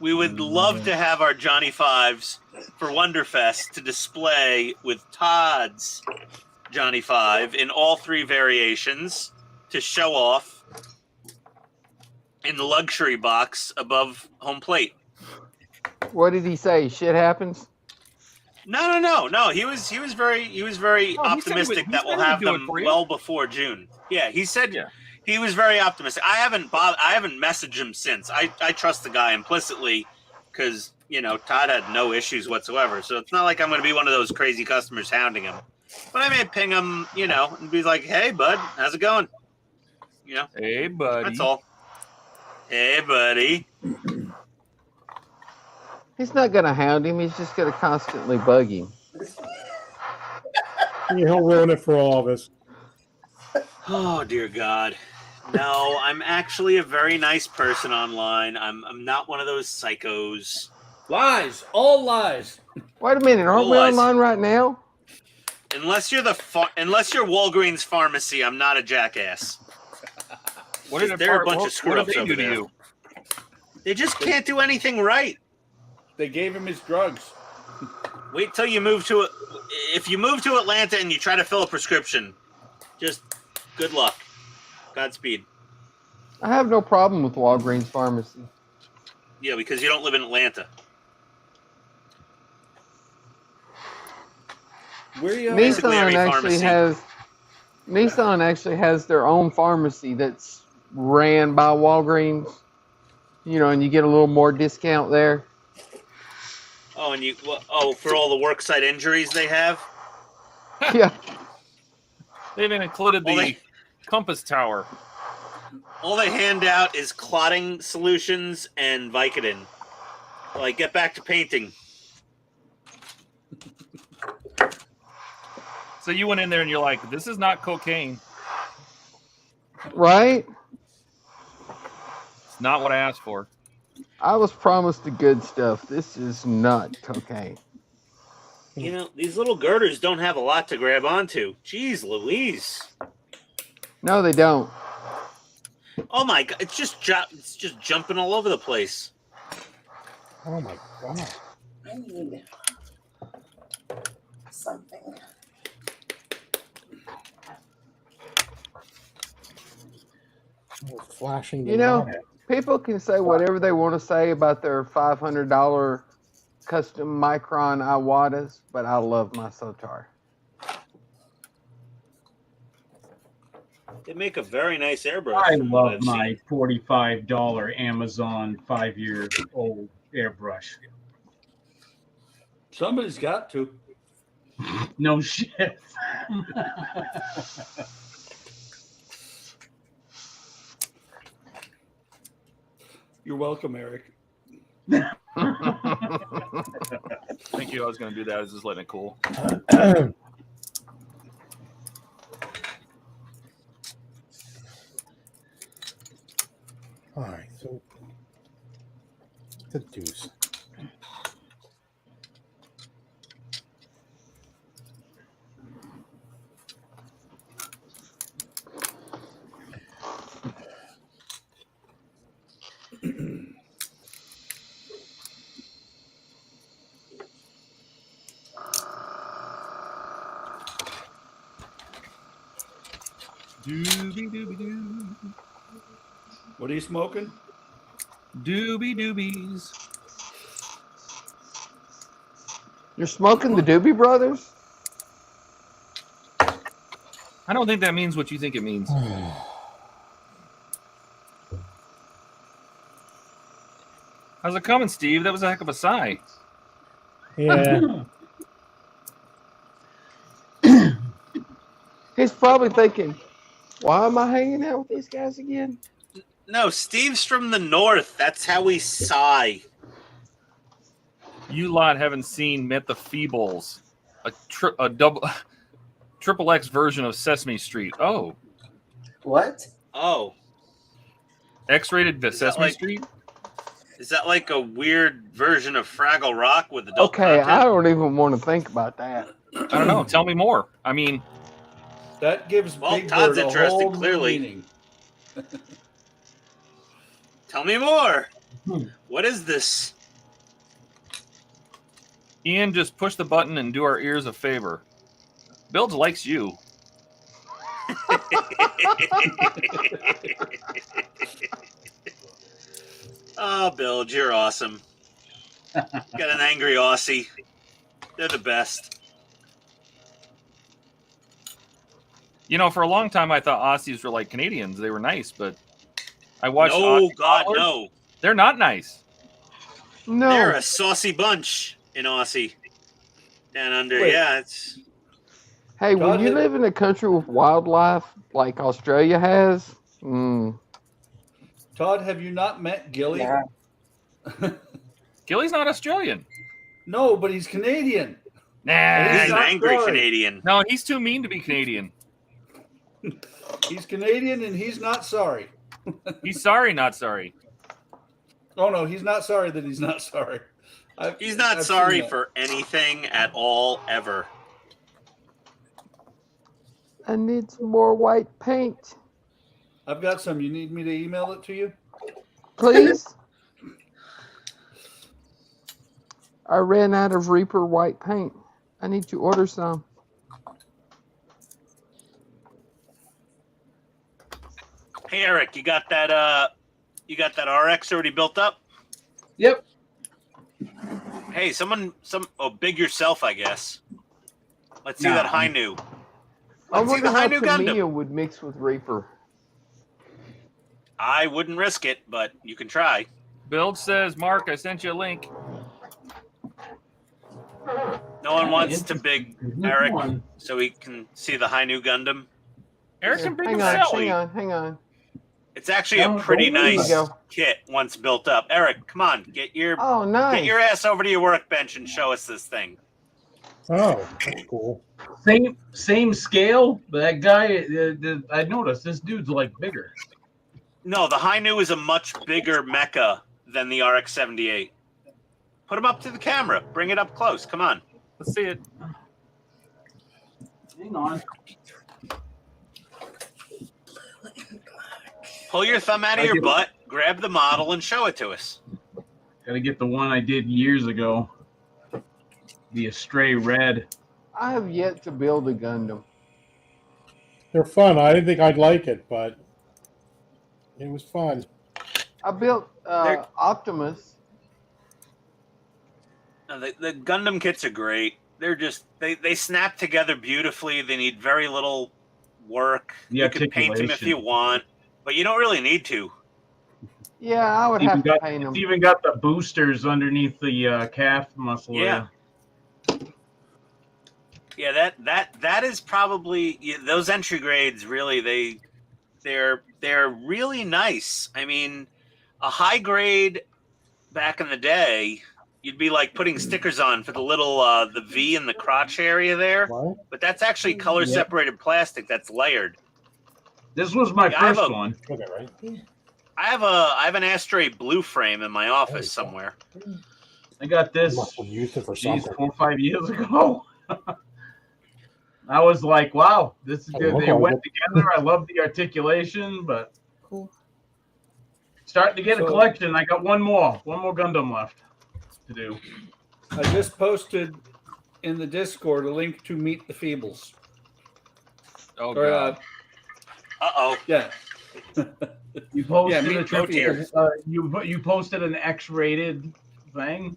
We would love to have our Johnny 5s for Wonderfest to display with Todd's Johnny 5 in all 3 variations to show off in the luxury box above home plate. What did he say? Shit happens? No. He was very optimistic that we'll have them well before June. Yeah, he said he was very optimistic. I haven't messaged him since. I trust the guy implicitly because Todd had no issues whatsoever. So it's not like I'm going to be one of those crazy customers hounding him. But I may ping him, and be like, "Hey, bud, how's it going?" Hey, buddy. That's all. Hey, buddy. He's not going to hound him. He's just going to constantly bug him. Yeah, he'll ruin it for all of us. Oh, dear God. No, I'm actually a very nice person online. I'm not one of those psychos. Lies. All lies. Wait a minute. Aren't we Lies. online right now? Unless you're Walgreens pharmacy, I'm not a jackass. What did They're a bunch of what screw-ups did they over do to there. you? They just can't do anything right. They gave him his drugs. Wait till you move to if you move to Atlanta and you try to fill a prescription, just good luck. Godspeed. I have no problem with Walgreens Pharmacy. Yeah, because you don't live in Atlanta. Where are you? Basically every Nissan actually has their own pharmacy that's ran by Walgreens. And you get a little more discount there. Oh, and for all the worksite injuries they have? Yeah. They even included the Compass Tower. All they hand out is clotting solutions and Vicodin. Like, get back to painting. So you went in there and you're like, this is not cocaine. Right? It's not what I asked for. I was promised the good stuff. This is not cocaine. These little girders don't have a lot to grab onto. Jeez Louise. No, they don't. Oh my God, it's just jumping all over the place. Oh my god. I need something. Flashing. You know, people can say whatever they want to say about their $500 custom Micron Iwatas, but I love my Sotar. They make a very nice airbrush. I from what love I've my seen. $45 Amazon 5-year-old airbrush. Somebody's got to. No shit. You're welcome, Eric. Thank you. I was going to do that. I was just letting it cool. All right, so the deuce. Doobie doobie doo. What are you smoking? Doobie doobies. You're smoking the Doobie Brothers? I don't think that means what you think it means. How's it coming, Steve? That was a heck of a sigh. Yeah. He's probably thinking, why am I hanging out with these guys again? No, Steve's from the north. That's how we sigh. You lot haven't seen Met the Feebles, a double triple X version of Sesame Street. Oh, What? Oh, X-rated the Is that Sesame like- Street. is that like a weird version of Fraggle Rock with adult Okay, content? I don't even want to think about that. I don't know. Tell me more. I mean, That gives Well, Big Todd's Bird a interested, whole new clearly. meaning. Tell me more. What is this? Ian, just push the button and do our ears a favor. Builds likes you. Oh, Bill, you're awesome. Got an angry Aussie. They're the best. You know, for a long time, I thought Aussies were like Canadians. They were nice, but I watched. No, Aussie God, followers. no. They're not nice. They're No. a saucy bunch in Aussie. Down under, Wait. yeah. It's Hey, when God, you it- live in a country with wildlife like Australia has, Todd, have you not met Gilly? Yeah. Gilly's not Australian. No, but he's Canadian. Nah, he's He's an not angry sorry. Canadian. no, he's too mean to be Canadian. He's Canadian and he's not sorry. He's sorry, not sorry. Oh no, he's not sorry that he's not sorry. He's not I've sorry seen that. for anything at all, ever. I need some more white paint. I've got some. You need me to email it to you? Please? I ran out of Reaper white paint. I need to order some. Hey, Eric, you got that RX already built up? Yep. Hey, big yourself, I guess. Let's see No. that high new. I Let's see wonder the high how new Tamiya Gundam. would mix with Reaper. I wouldn't risk it, but you can try. Build says, Mark, I sent you a link. No one wants to big Eric One. so he can see the high new Gundam. Eric can bring Hang him on, actually- hang on. It's actually a No, pretty there you nice go. kit once built up. Eric, come on, get your Oh, nice. get your ass over to your workbench and show us this thing. Oh, that's cool. Same scale, but that guy, I noticed this dude's like bigger. No, the high new is a much bigger mecha than the RX-78. Put him up to the camera. Bring it up close. Come on. Let's see it. Hang on. Pull your thumb out of your butt, grab the model, and show it to us. Gotta get the one I did years ago. The Astray Red. I have yet to build a Gundam. They're fun. I didn't think I'd like it, but it was fun. I built They're- Optimus. No, the Gundam kits are great. They're just they snap together beautifully. They need very little work. The You can paint them if articulation. you want, but you don't really need to. Yeah, I would have to paint them. It's even got the boosters underneath the calf muscle. Yeah. Yeah, that is probably those entry grades. Really, they're really nice. I mean, a high grade back in the day, you'd be like putting stickers on for the little the V in the crotch area there. What? But that's actually color separated plastic that's layered. This was my Yeah, I have first a- one. Okay, right? I have an Astray blue frame in my office somewhere. I got this Must have used it for geez, something. 4 or 5 years ago. I was like, wow, this is Oh, good. look They like went it. together. I love the articulation, but Cool. starting to get a So- collection. I got one more Gundam left to do. I just posted in the Discord a link to Meet the Feebles. Oh Or, god. Uh-oh. Yeah. You posted me a too. triple. You posted an X-rated thing.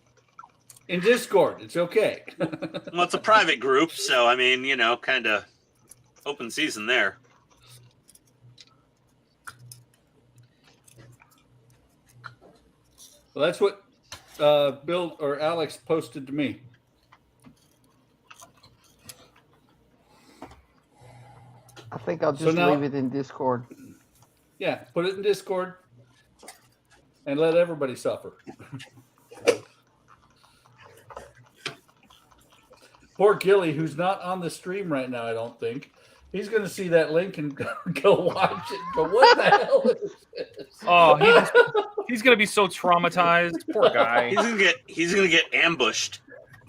In Discord, it's okay. Well, it's a private group, so I mean, kind of open season there. Well, that's what Bill or Alex posted to me. I think I'll So just now- leave it in Discord. Yeah, put it in Discord and let everybody suffer. Poor Gilly, who's not on the stream right now, I don't think. He's going to see that link and go watch it. But what the hell is this? Oh, he's gonna be so traumatized. Poor guy. He's gonna get ambushed.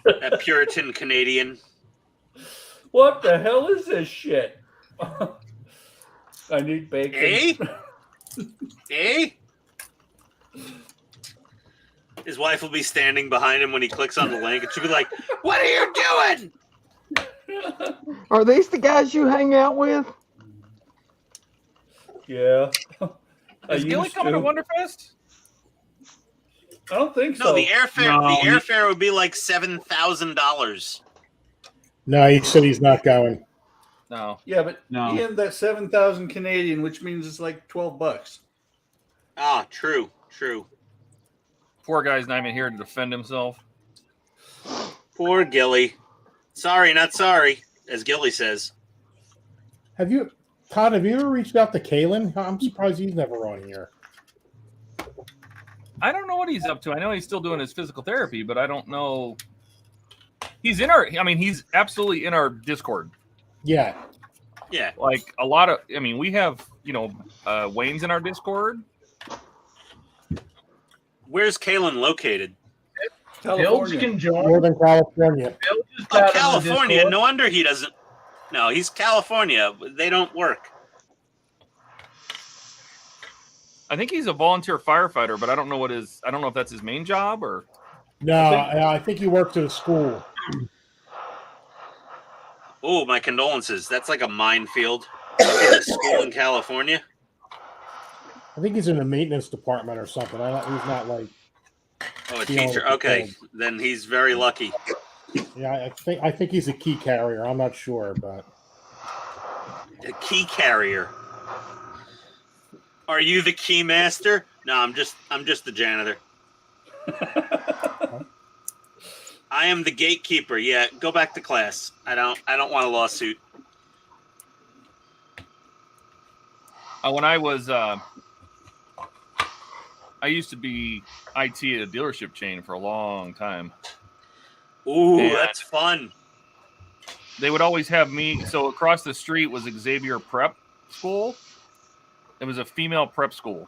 That Puritan Canadian. What the hell is this shit? I need bacon. Eh? His wife will be standing behind him when he clicks on the link, and she'll be like, "What are you doing?" Are these the guys you hang out with? Yeah. Is Gilly coming to Wonderfest? I don't think No, so. the airfare. No, the airfare would be like $7,000. No, he said he's not going. No. Yeah, but No. he had that 7,000 Canadian, which means it's like $12. Ah, true. Poor guy's not even here to defend himself. Poor Gilly. Sorry, not sorry, as Gilly says. Todd, have you ever reached out to Kalen? I'm surprised he's never on here. I don't know what he's up to. I know he's still doing his physical therapy, but I don't know. He's in our. I mean, he's absolutely in our Discord. Yeah. Yeah. Like a lot of. I mean, we have Wayne's in our Discord. Where's Kalen located? Builds California. can join. Northern California. Builds is Oh, got on the California. Discord. No wonder he doesn't. No, he's California. They don't work. I think he's a volunteer firefighter, but I don't know what his. I don't know if that's his main job or. No, I think he works at a school. Oh, my condolences. That's like a minefield. A school in California. I think he's in the maintenance department or something. He's not like. Oh, a Yeah, teacher. Okay, then he's very lucky. Yeah, I think he's a key carrier. I'm not sure, but A key carrier. Are you the key master? No, I'm just the janitor. I am the gatekeeper. Yeah, go back to class. I don't want a lawsuit. When I was, I used to be IT at a dealership chain for a long time. Ooh, And that's fun. they would always have me. So across the street was Xavier Prep School. It was a female prep school,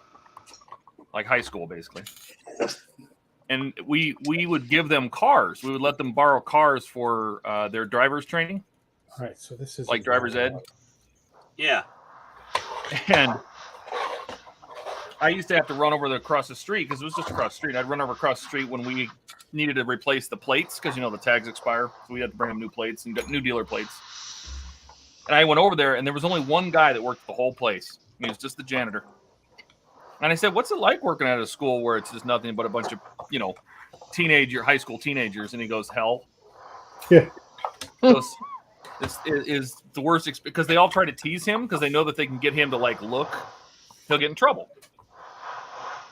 like high school, basically. And we would give them cars. We would let them borrow cars for their driver's training, all right. So this is like driver's ed. Yeah. And I used to have to run over across the street because it was just across the street. I'd run over across the street when we needed to replace the plates because, you know, the tags expire. So we had to bring them new plates and get new dealer plates. And I went over there, and there was only one guy that worked the whole place. He was just the janitor. And I said, what's it like working at a school where it's just nothing but a bunch of, you know, high school teenagers? And he goes, hell. Yeah. He goes, this is the worst because they all try to tease him because they know that they can get him to, like, look. He'll get in trouble.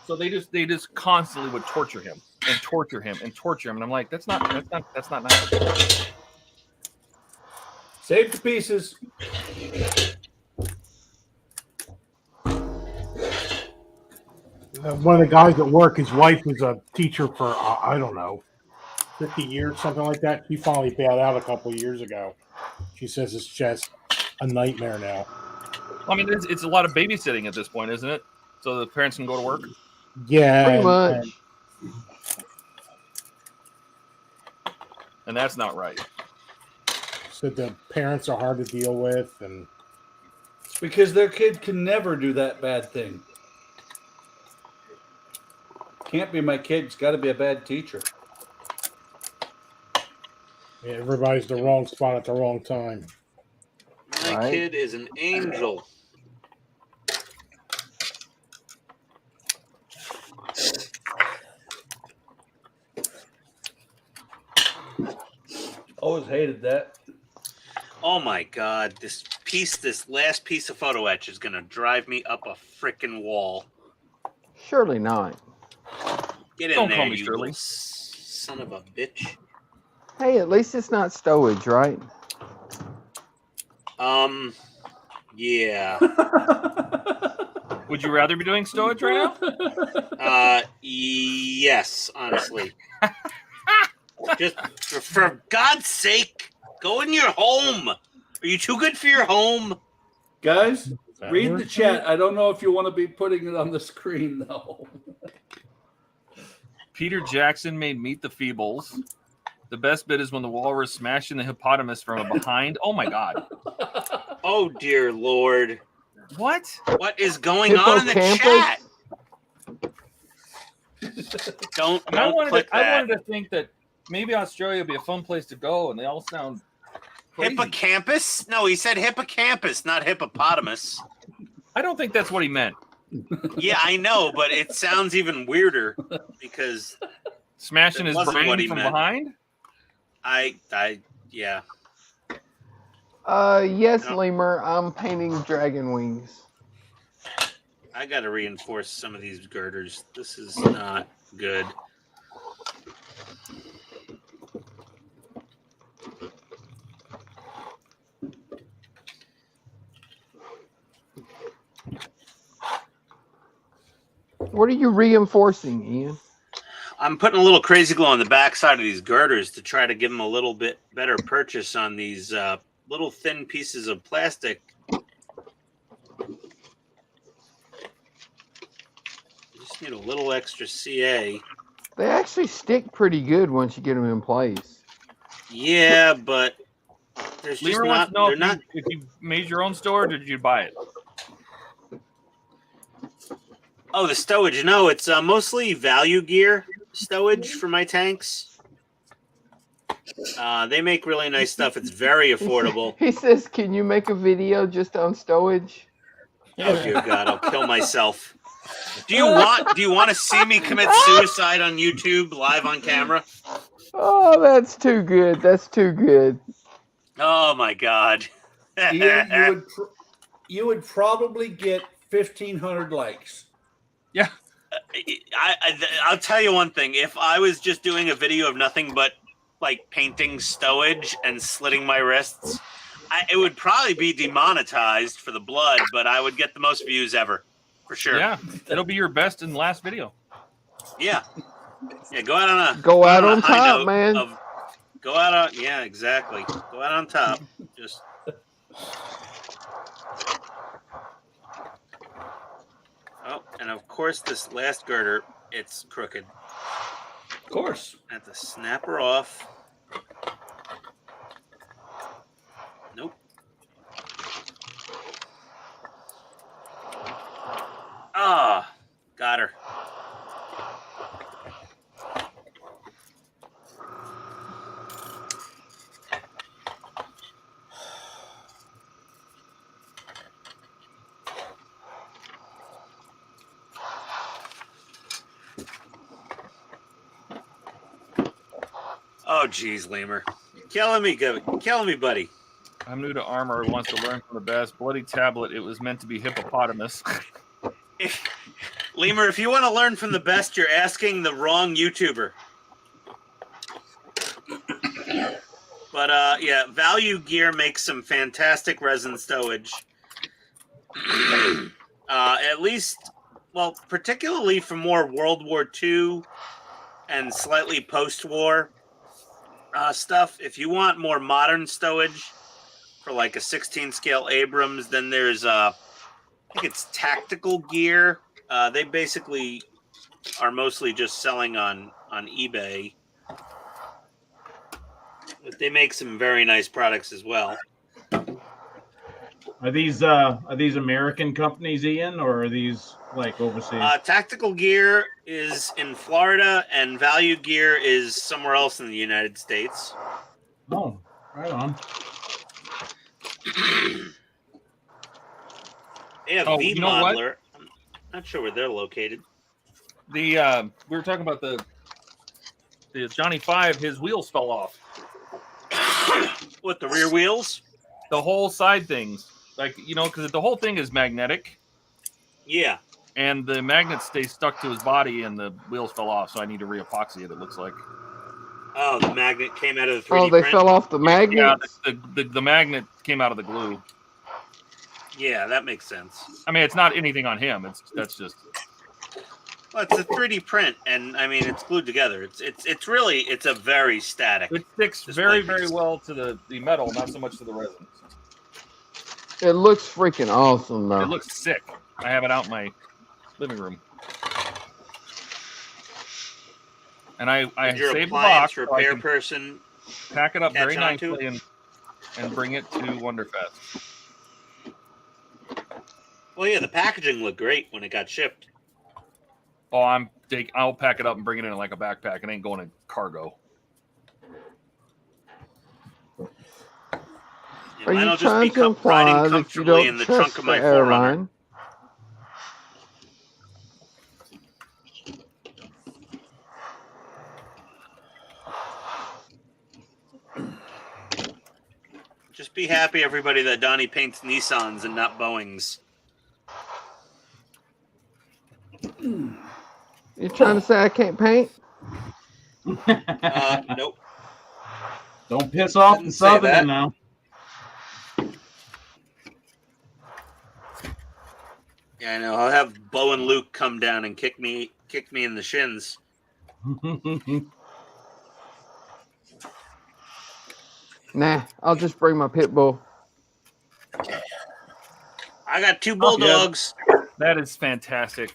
So they just constantly would torture him and torture him and torture him. And I'm like, that's not nice. Save the pieces. One of the guys at work, his wife was a teacher for, I don't know, 50 years, something like that. She finally bailed out a couple of years ago. She says it's just a nightmare now. I mean, it's a lot of babysitting at this point, isn't it? So the parents can go to work? Yeah. Pretty much. And that's not right. So the parents are hard to deal with. And Because their kid can never do that bad thing. Can't be my kid. It's got to be a bad teacher. everybody's the wrong spot at the wrong time. My kid is an angel. Always hated that. Oh my God, this last piece of photo etch is gonna drive me up a freaking wall. Surely not. Get in Don't there, call me you Shirley. little son of a bitch. Hey, at least it's not stowage, right? Yeah. Would you rather be doing stowage right now? Yes, honestly. Just for God's sake, go in your home. Are you too good for your home? Guys, read the chat. I don't know if you want to be putting it on the screen, though. Peter Jackson made Meet the Feebles. The best bit is when the walrus smashing the hippopotamus from behind. Oh my God. Oh dear Lord. What? What is going on in the chat? Don't I click that. wanted to think that maybe Australia would be a fun place to go, and they all sound crazy. Hippocampus? No, he said hippocampus, not hippopotamus. I don't think that's what he meant. Yeah, I know, but it sounds even weirder because Smashing That his wasn't what brain he from meant. behind? Yeah. Yes, No. Lemur, I'm painting dragon wings. I got to reinforce some of these girders. This is not good. What are you reinforcing, Ian? I'm putting a little crazy glue on the back side of these girders to try to give them a little bit better purchase on these little thin pieces of plastic. Just need a little extra CA. They actually stick pretty good once you get them in place. Yeah, but there's just Lever wants not. to know They're if not. you made your own storage or did you buy it? Oh, the stowage. No, it's mostly value gear stowage for my tanks. They make really nice stuff. It's very affordable. He says, "Can you make a video just on stowage?" Oh dear God, I'll kill myself. Do you want to see me commit suicide on YouTube live on camera? Oh, that's too good. That's too good. Oh my God. Ian, you would probably get 1,500 likes. Yeah. I'll tell you one thing. If I was just doing a video of nothing but like painting stowage and slitting my wrists, it would probably be demonetized for the blood, but I would get the most views ever, for sure. Yeah, it'll be your best and last video. Yeah. Yeah, go out on a on high top, note man. Go out on, yeah, exactly. Go out on top. Just oh, and of course this last girder, it's crooked. Of course. I have to snap her off. Nope. Ah, Oh, geez, Lemur. Killing me, buddy. I'm new to armor. Wants to learn from the best. Bloody tablet. It was meant to be hippopotamus. Lemur, if you want to learn from the best, you're asking the wrong YouTuber. But yeah, Value Gear makes some fantastic resin stowage. At least, well, particularly for more World War II and slightly post-war stuff. If you want more modern stowage for like a 16 scale Abrams, then there's I think it's Tactical Gear. They basically are mostly just selling on eBay. But they make some very nice products as well. Are these American companies, Ian, or are these like overseas? Tactical Gear is in Florida, and Value Gear is somewhere else in the United States. Oh, right on. They have Oh, V you know what? Modeler. I'm not sure where they're located. We were talking about the Johnny 5. His wheels fell off. What, the rear wheels? The whole side things, like, you know, because the whole thing is magnetic. Yeah. And the magnets stay stuck to his body, and the wheels fell off. So I need to re-epoxy it. It looks like. Oh, the magnet came out of the 3D Oh, they print? fell off the magnet? Yeah, the magnet came out of the glue. Yeah, that makes sense. I mean, it's not anything on him. That's just. Well, it's a 3D print, and I mean, it's glued together. It's really a very static. It sticks very well to the metal, not so much to the resin. It looks freaking awesome, though. It looks sick. I have it out in my living room. And I Your saved the appliance box repair so I can person pack it up very catch on to nicely and bring it to Wonderfest. Well, yeah, the packaging looked great when it got shipped. Oh, I'll pack it up and bring it in like a backpack. It ain't going in cargo. Are Mine you will just trying be to imply riding that you comfortably in don't the trust trunk of my the 4Runner. airline? Just be happy, everybody, that Donnie paints Nissans and not Boeings. You trying to say I can't paint? Nope. Don't piss off Didn't the say that. Southerner now. Yeah, I know. I'll have Bo and Luke come down and kick me in the shins. Nah, I'll just bring my pit bull. I got 2 bulldogs. That is fantastic.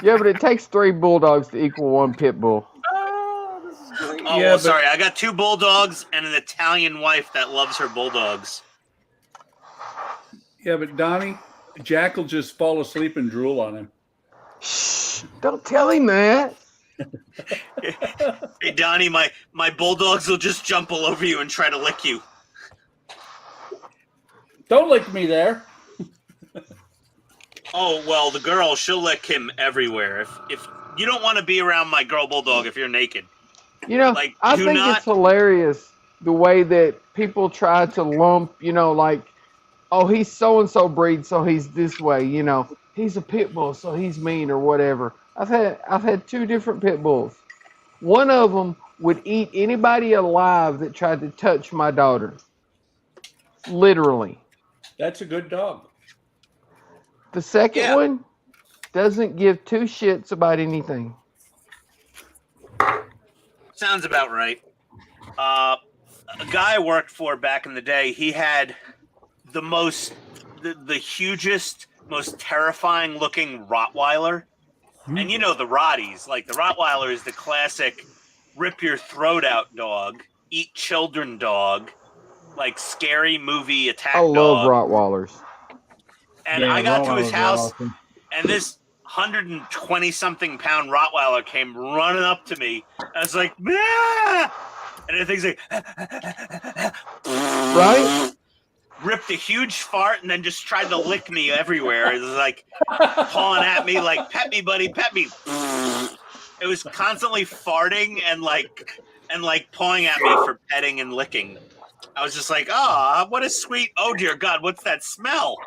Yeah, but it takes 3 bulldogs to equal 1 pit bull. Oh, this is great. Oh, Yeah, well, but- sorry. I got 2 bulldogs and an Italian wife that loves her bulldogs. Yeah, but Donnie, Jack will just fall asleep and drool on him. Shh, don't tell him that. Hey, Donnie, my bulldogs will just jump all over you and try to lick you. Don't lick me there. Oh, well, the girl, she'll lick him everywhere. If you don't want to be around my girl bulldog if you're naked. You know, Like, I do think not- it's hilarious the way that people try to lump, you know, like, oh, he's so-and-so breed, so he's this way, you know. He's a pit bull, so he's mean or whatever. I've had 2 different pit bulls. One of them would eat anybody alive that tried to touch my daughter. Literally. That's a good dog. The second Yeah. one doesn't give 2 shits about anything. Sounds about right. A guy I worked for back in the day, he had the hugest, most terrifying looking Rottweiler. And you know the Rotties, like the Rottweiler is the classic rip your throat out dog, eat children dog, like scary movie attack I dog. love Rottweilers. And Yeah, I got to his Rottweilers are house, awesome. and this 120-something pound Rottweiler came running up to me. I was like, ah! And the thing's like, Right? ripped a huge fart and then just tried to lick me everywhere. It was like pawing at me, like, pet me, buddy, pet me. It was constantly farting and like and like pawing at me for petting and licking. I was just like, oh, what a sweet, oh dear God, what's that smell?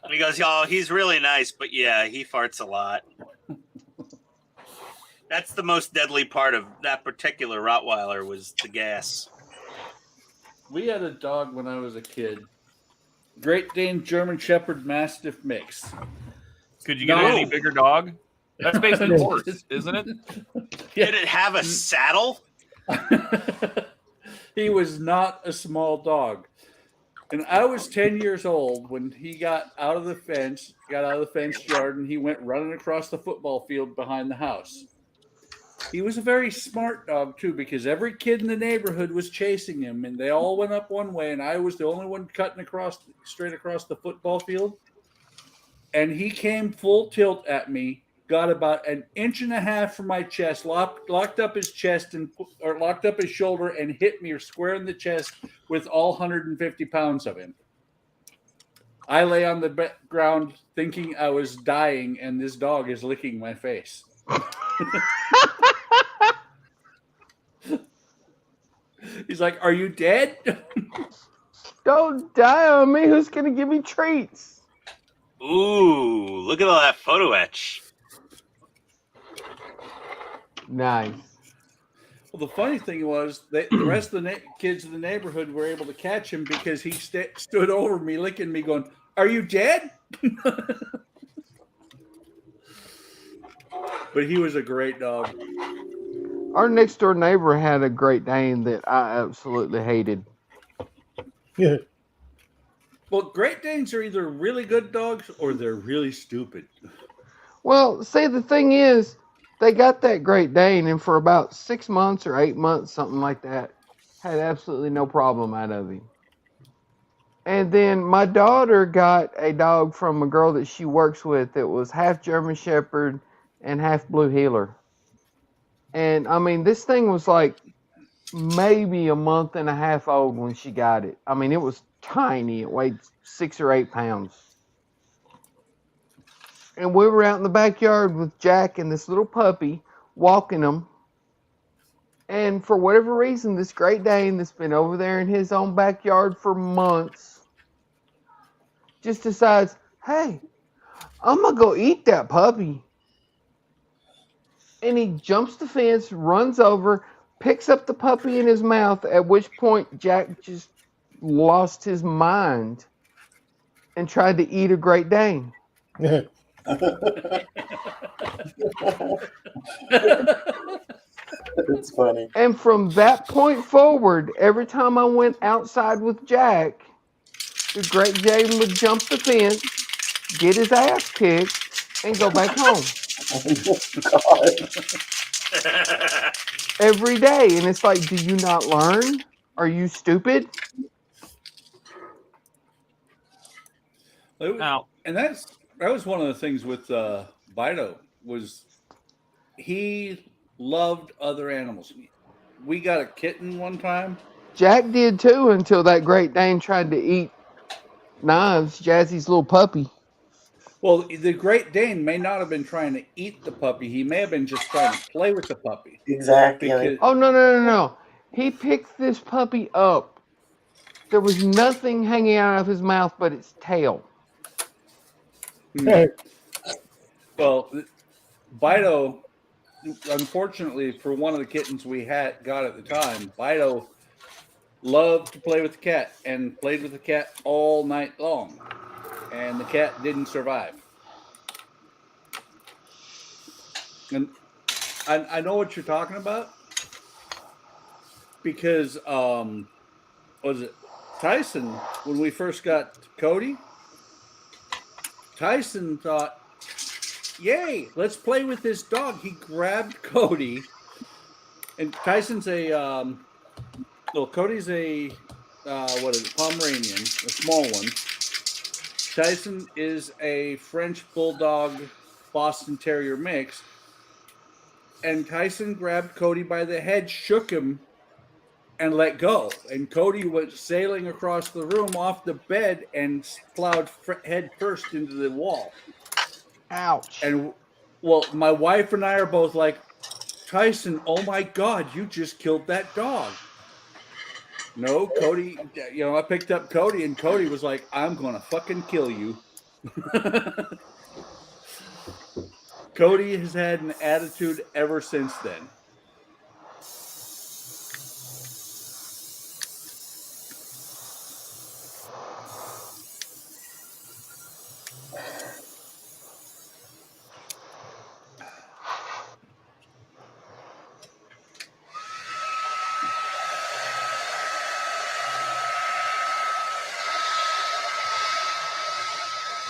And he goes, oh, he's really nice, but yeah, he farts a lot. That's the most deadly part of that particular Rottweiler was the gas. We had a dog when I was a kid. Great Dane German Shepherd Mastiff mix. Could you get No. any bigger dog? That's basically a horse, isn't it? Did it have a saddle? He was not a small dog. And I was 10 years old when he got out of the fence yard, and he went running across the football field behind the house. He was a very smart dog, too, because every kid in the neighborhood was chasing him, and they all went up one way, and I was the only one cutting straight across the football field. And he came full tilt at me, got about an inch and a half from my chest, locked up his chest or locked up his shoulder, and hit me square in the chest with all 150 pounds of him. I lay on the ground thinking I was dying, and this dog is licking my face. He's like, "Are you dead?" Don't die on me. Who's going to give me treats? Ooh, look at all that photo etch. Nice. Well, the funny thing was that the rest of the kids in the neighborhood were able to catch him because he stood over me, licking me, going, "Are you dead?" But he was a great dog. Our next door neighbor had a Great Dane that I absolutely hated. Yeah. Well, Great Danes are either really good dogs or they're really stupid. Well, see, the thing is, they got that Great Dane, and for about 6 months or 8 months, something like that, had absolutely no problem out of him. And then my daughter got a dog from a girl that she works with that was half German Shepherd and half Blue Heeler. And, I mean, this thing was like maybe a month and a half old when she got it. I mean, it was tiny. It weighed 6 or 8 pounds. And we were out in the backyard with Jack and this little puppy, walking them. And for whatever reason, this Great Dane that's been over there in his own backyard for months just decides, hey, I'm going to go eat that puppy. And he jumps the fence, runs over, picks up the puppy in his mouth, at which point Jack just lost his mind and tried to eat a Great Dane. It's funny. And from that point forward, every time I went outside with Jack, the Great Dane would jump the fence, get his ass kicked, and go back home. God. Every day. And it's like, do you not learn? Are you stupid? Now, And that was one of the things with Bido, was he loved other animals. We got a kitten one time. Jack did too, until that Great Dane tried to eat Knives, Jazzy's little puppy. Well, the Great Dane may not have been trying to eat the puppy. He may have been just trying to play with the puppy. Exactly. Because, Oh, no. He picked this puppy up. There was nothing hanging out of his mouth but its tail. well, Bido, unfortunately, for one of the kittens we got at the time, Bido loved to play with the cat and played with the cat all night long. And the cat didn't survive. And I know what you're talking about, because was it Tyson, when we first got Cody? Tyson thought, yay, let's play with this dog. He grabbed Cody, and Tyson's Cody's a Pomeranian, a small one. Tyson is a French Bulldog Boston Terrier mix. And Tyson grabbed Cody by the head, shook him, and let go. And Cody was sailing across the room off the bed and plowed head first into the wall. Ouch. And, well, my wife and I are both like, Tyson, oh my God, you just killed that dog. No, Cody, I picked up Cody, and Cody was like, I'm going to fucking kill you. Cody has had an attitude ever since then.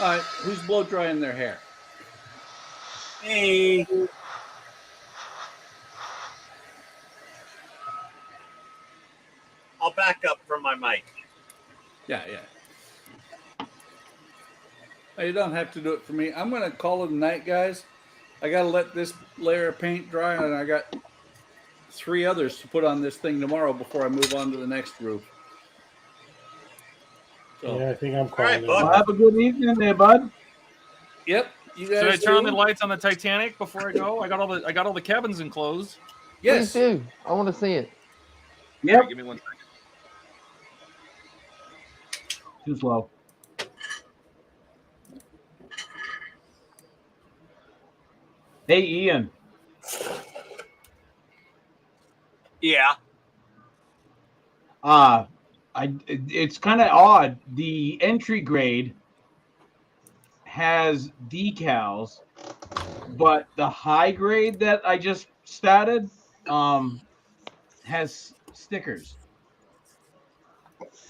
All right, who's blow drying their hair? Hey. I'll back up from my mic. Yeah. You don't have to do it for me. I'm going to call it a night, guys. I got to let this layer of paint dry, and I got 3 others to put on this thing tomorrow before I move on to the next roof. So, Yeah, I think I'm calling it. Well, have a good evening there, bud. Yep. You guys Should I turn on too? the lights on the Titanic before I go? I got all the cabins enclosed. Yes. Please do. I want to see it. Yep. Right, give me 1 second. Too slow. Hey, Ian. Yeah. It's kind of odd. The entry grade has decals, but the high grade that I just statted has stickers,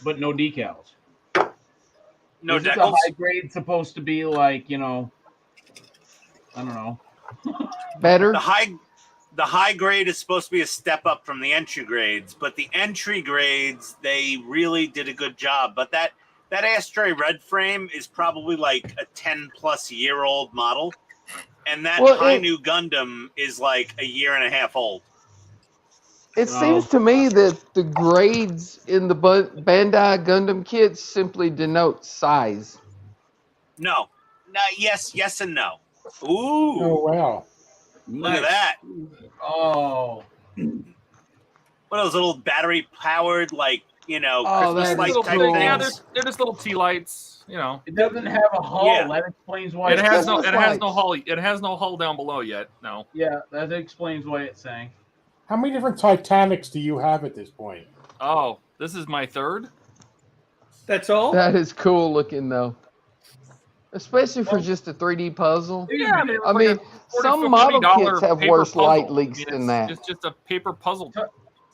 but no decals. No Isn't the decals? high grade supposed to be like, I don't know. Better? The high grade is supposed to be a step up from the entry grades, but the entry grades, they really did a good job. But that Ashtray Red frame is probably like a 10-plus-year-old model, and that High New Gundam is like a year and a half old. It seems to me that the grades in the Bandai Gundam kits simply denote size. No, yes, and no. Ooh, Oh wow! Look at that! Oh, what are those little battery-powered, like Oh, Christmas that light is type cool. Yeah, things? they're just little tea lights. it doesn't have a hull. Yeah. That explains why It has no Christmas hull. It has no hull down below yet. No. Yeah, that explains why it's saying. How many different Titanics do you have at this point? Oh, this is my 3rd. That's all? That is cool looking, though. Especially for just a 3D puzzle. Yeah, I mean, some model kits have paper worse puzzle. light leaks than that. It's just a paper puzzle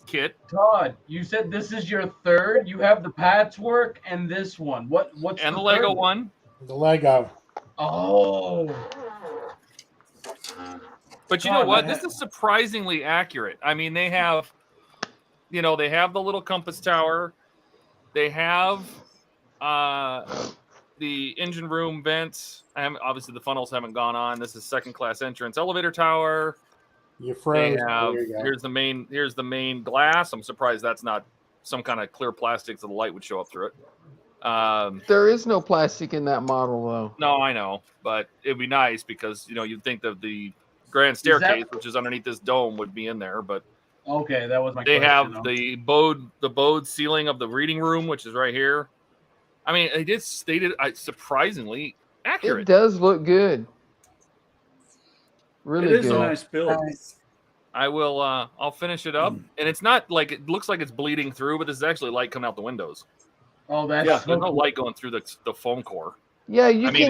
kit. Todd, you said this is your 3rd. You have the patchwork and this one. What's And the the Lego third one. The Lego. Oh. But you know what? This is surprisingly accurate. I mean, they have, they have the little compass tower. They have the engine room vents. Obviously, the funnels haven't gone on. This is 2nd-class entrance elevator tower. You froze. They have, There you go. here's the main glass. I'm surprised that's not some kind of clear plastic so the light would show up through it. There is no plastic in that model, though. No, I know, but it'd be nice because you'd think that the grand staircase, which is underneath this dome, would be in there. But okay, that was my. They question, have though. the bowed ceiling of the reading room, which is right here. I mean, they did surprisingly accurate. It does look good. Really It is good. a nice build. I will. I'll finish it up, and it's not like it looks like it's bleeding through, but this is actually light coming out the windows. Oh, that's There's no light going through the foam core. Yeah, you I mean-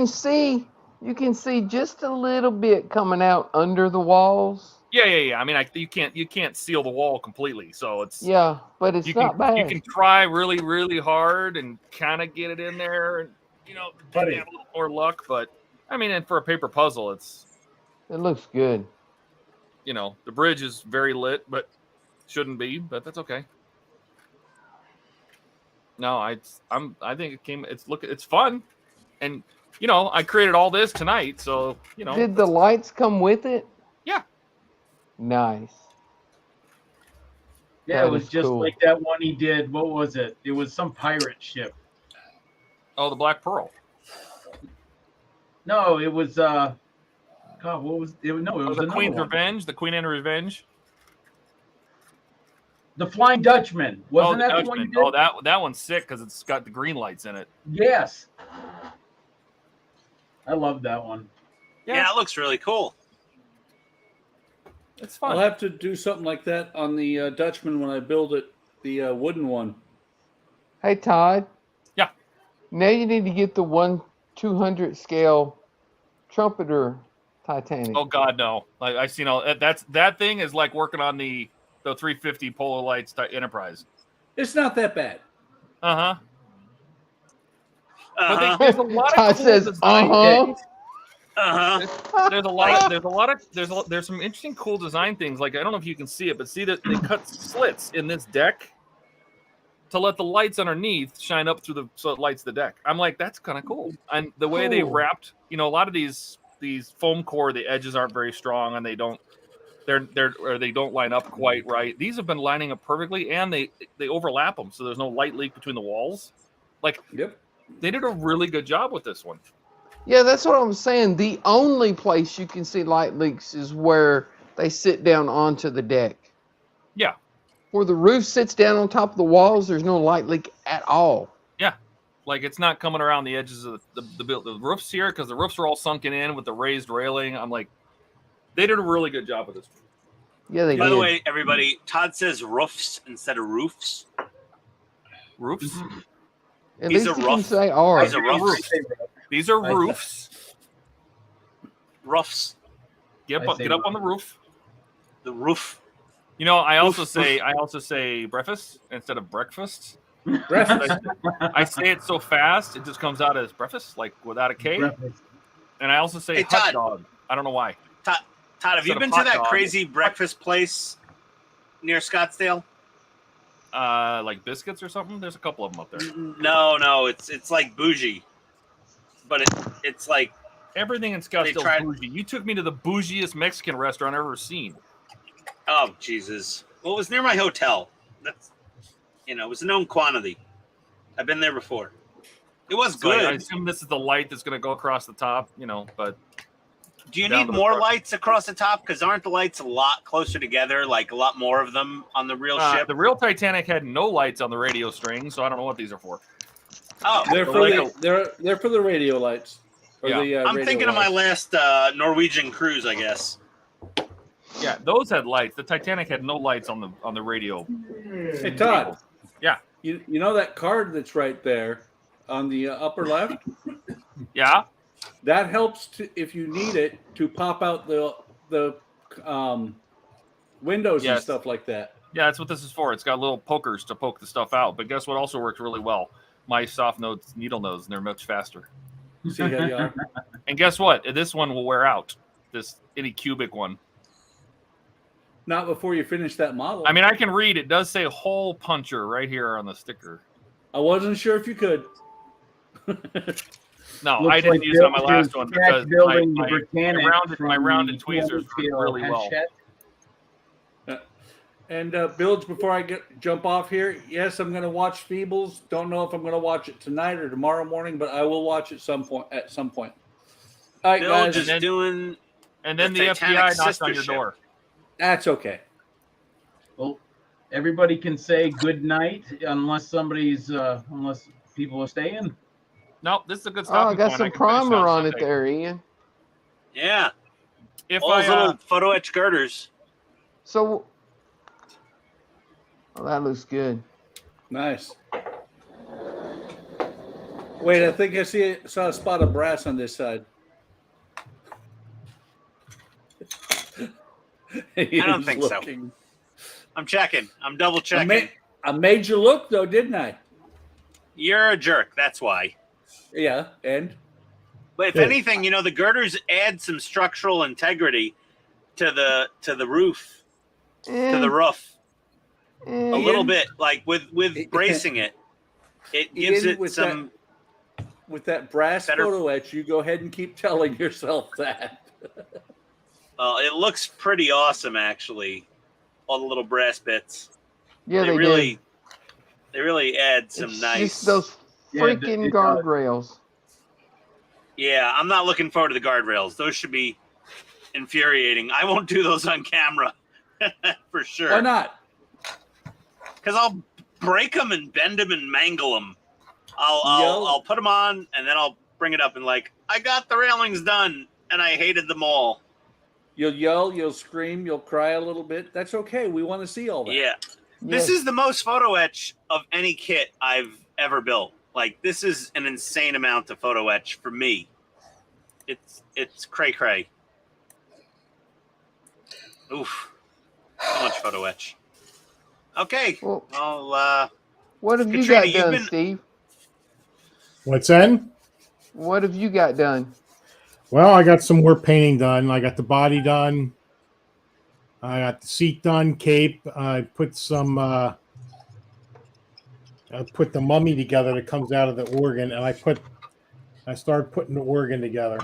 can see just a little bit coming out under the walls. Yeah. I mean, you can't seal the wall completely, so it's Yeah, but it's not bad. You can try really, really hard and kind of get it in there, and Buddy. have a little more luck. But I mean, and for a paper puzzle, It looks good. The bridge is very lit, but shouldn't be. But that's okay. No, I think it came. It's fun, and I created all this tonight, so Did the lights come with it? Yeah. Nice. Yeah, That it was is just cool. like that one he did. What was it? It was some pirate ship. Oh, the Black Pearl. No, it was God. What was it? No, it was The another Queen's one. Revenge. The Queen and Revenge. The Flying Dutchman. Wasn't the that the one you Dutchman. did? Oh, that one's sick because it's got the green lights in it. Yes. I love that one. Yeah, it looks really cool. It's fun. I'll have to do something like that on the Dutchman when I build it, the wooden one. Hey, Todd. Yeah. Now you need to get the 1/200 scale trumpeter Titanic. Oh God, no! I've seen all that thing is like working on the 350 Polar Lights Enterprise. It's not that bad. Uh-huh. Uh-huh. But there's a lot of Todd cool says, design. uh-huh. There's some interesting cool design things. Like I don't know if you can see it, but see that they cut slits in this deck to let the lights underneath shine up through so it lights the deck. I'm like, that's kind of cool. And the way they wrapped, a lot of these foam core, the edges aren't very strong and they don't line up quite right. These have been lining up perfectly and they overlap them, so there's no light leak between the walls. Like, yep, they did a really good job with this one. Yeah, that's what I'm saying. The only place you can see light leaks is where they sit down onto the deck. Yeah. Where the roof sits down on top of the walls, there's no light leak at all. Yeah. Like, it's not coming around the edges of the roofs here, because the roofs are all sunken in with the raised railing. I'm like, they did a really good job with this. Yeah, they did. By the way, everybody, Todd says roofs instead of roofs. Roofs? At He's least a you rough. can say are. He's a rough. These are roofs. Roughs. Get up on the roof. The roof. I also say breakfast instead of breakfast. Breakfast. I say it so fast, it just comes out as breakfast, like without a K. Breakfast. And I also say Hey, hot Todd. dog. I don't know why. Todd, have you Instead of been to hot that dog. crazy breakfast place near Scottsdale? Like biscuits or something? There's a couple of them up there. No, it's like bougie, but it's like Everything in Scottsdale tried- is bougie. You took me to the bougiest Mexican restaurant I've ever seen. oh Jesus. Well, it was near my hotel. That's it was a known quantity. I've been there before. It was So good. I assume this is the light that's going to go across the top, but Do you down need to the more front. lights across the top? Because aren't the lights a lot closer together? Like a lot more of them on the real ship? the real Titanic had no lights on the radio string, so I don't know what these are for. Oh, They're So for like they're for the radio lights. Or Yeah. the, I'm radio thinking of my lights. last Norwegian cruise, I guess. Yeah, those had lights. The Titanic had no lights on the radio. Hey Todd. Yeah. You know that card that's right there on the upper left? Yeah. That helps if you need it to pop out the windows and Yes. stuff like that. Yeah, that's what this is for. It's got little pokers to poke the stuff out. But guess what also works really well? My soft nodes, needle nodes, and they're much faster. See how you are? And guess what? This one will wear out. This any cubic one. Not before you finish that model. I mean, I can read. It does say hole puncher right here on the sticker. I wasn't sure if you could. No, Looks I didn't like use it on my Bill last is one back because building the my Britannic rounded from tweezers work Kill really well. Hatchet. And Bilge, before I jump off here, yes, I'm going to watch Feebles. Don't know if I'm going to watch it tonight or tomorrow morning, but I will watch it at some point. All right, Bill guys. just doing. And then the Titanic FBI knocks sister on your ship. door. That's okay. Well, everybody can say good night unless unless people are staying. No, this is a good Oh, stopping I got point. some can finish primer on it Sunday. there, Ian. Yeah. If All those I little photo etch girders. So, oh, that looks good. Nice. Wait, I think I saw a spot of brass on this side. I don't think so. I'm checking. I'm double checking. I made you look, though, didn't I? You're a jerk. That's why. Yeah, and? But if anything, the girders add some structural integrity to the roof, to the roof. A little bit, like with bracing it. It gives Ian, it with some. With that brass better- photo etch, you go ahead and keep telling yourself that. Oh, It looks pretty awesome, actually. All the little brass bits. Yeah, they really, did. they really add some It's nice. just those freaking guardrails. Yeah, I'm not looking forward to the guardrails. Those should be infuriating. I won't do those on camera for sure. Why not? because I'll break them and bend them and mangle them. I'll put them on and then I'll bring it up and like, I got the railings done and I hated them all. You'll yell, you'll scream, you'll cry a little bit. That's okay. We want to see all that. Yeah. This is the most photo etch of any kit I've ever built. Like, this is an insane amount of photo etch for me. It's cray cray. Oof. So much photo etch. Okay. Well, what have you Katrina, got done, Steve? What's that? What have you got done? Well, I got some more painting done. I got the body done. I got the seat done, cape. I put some. I put the mummy together that comes out of the organ, and I started putting the organ together.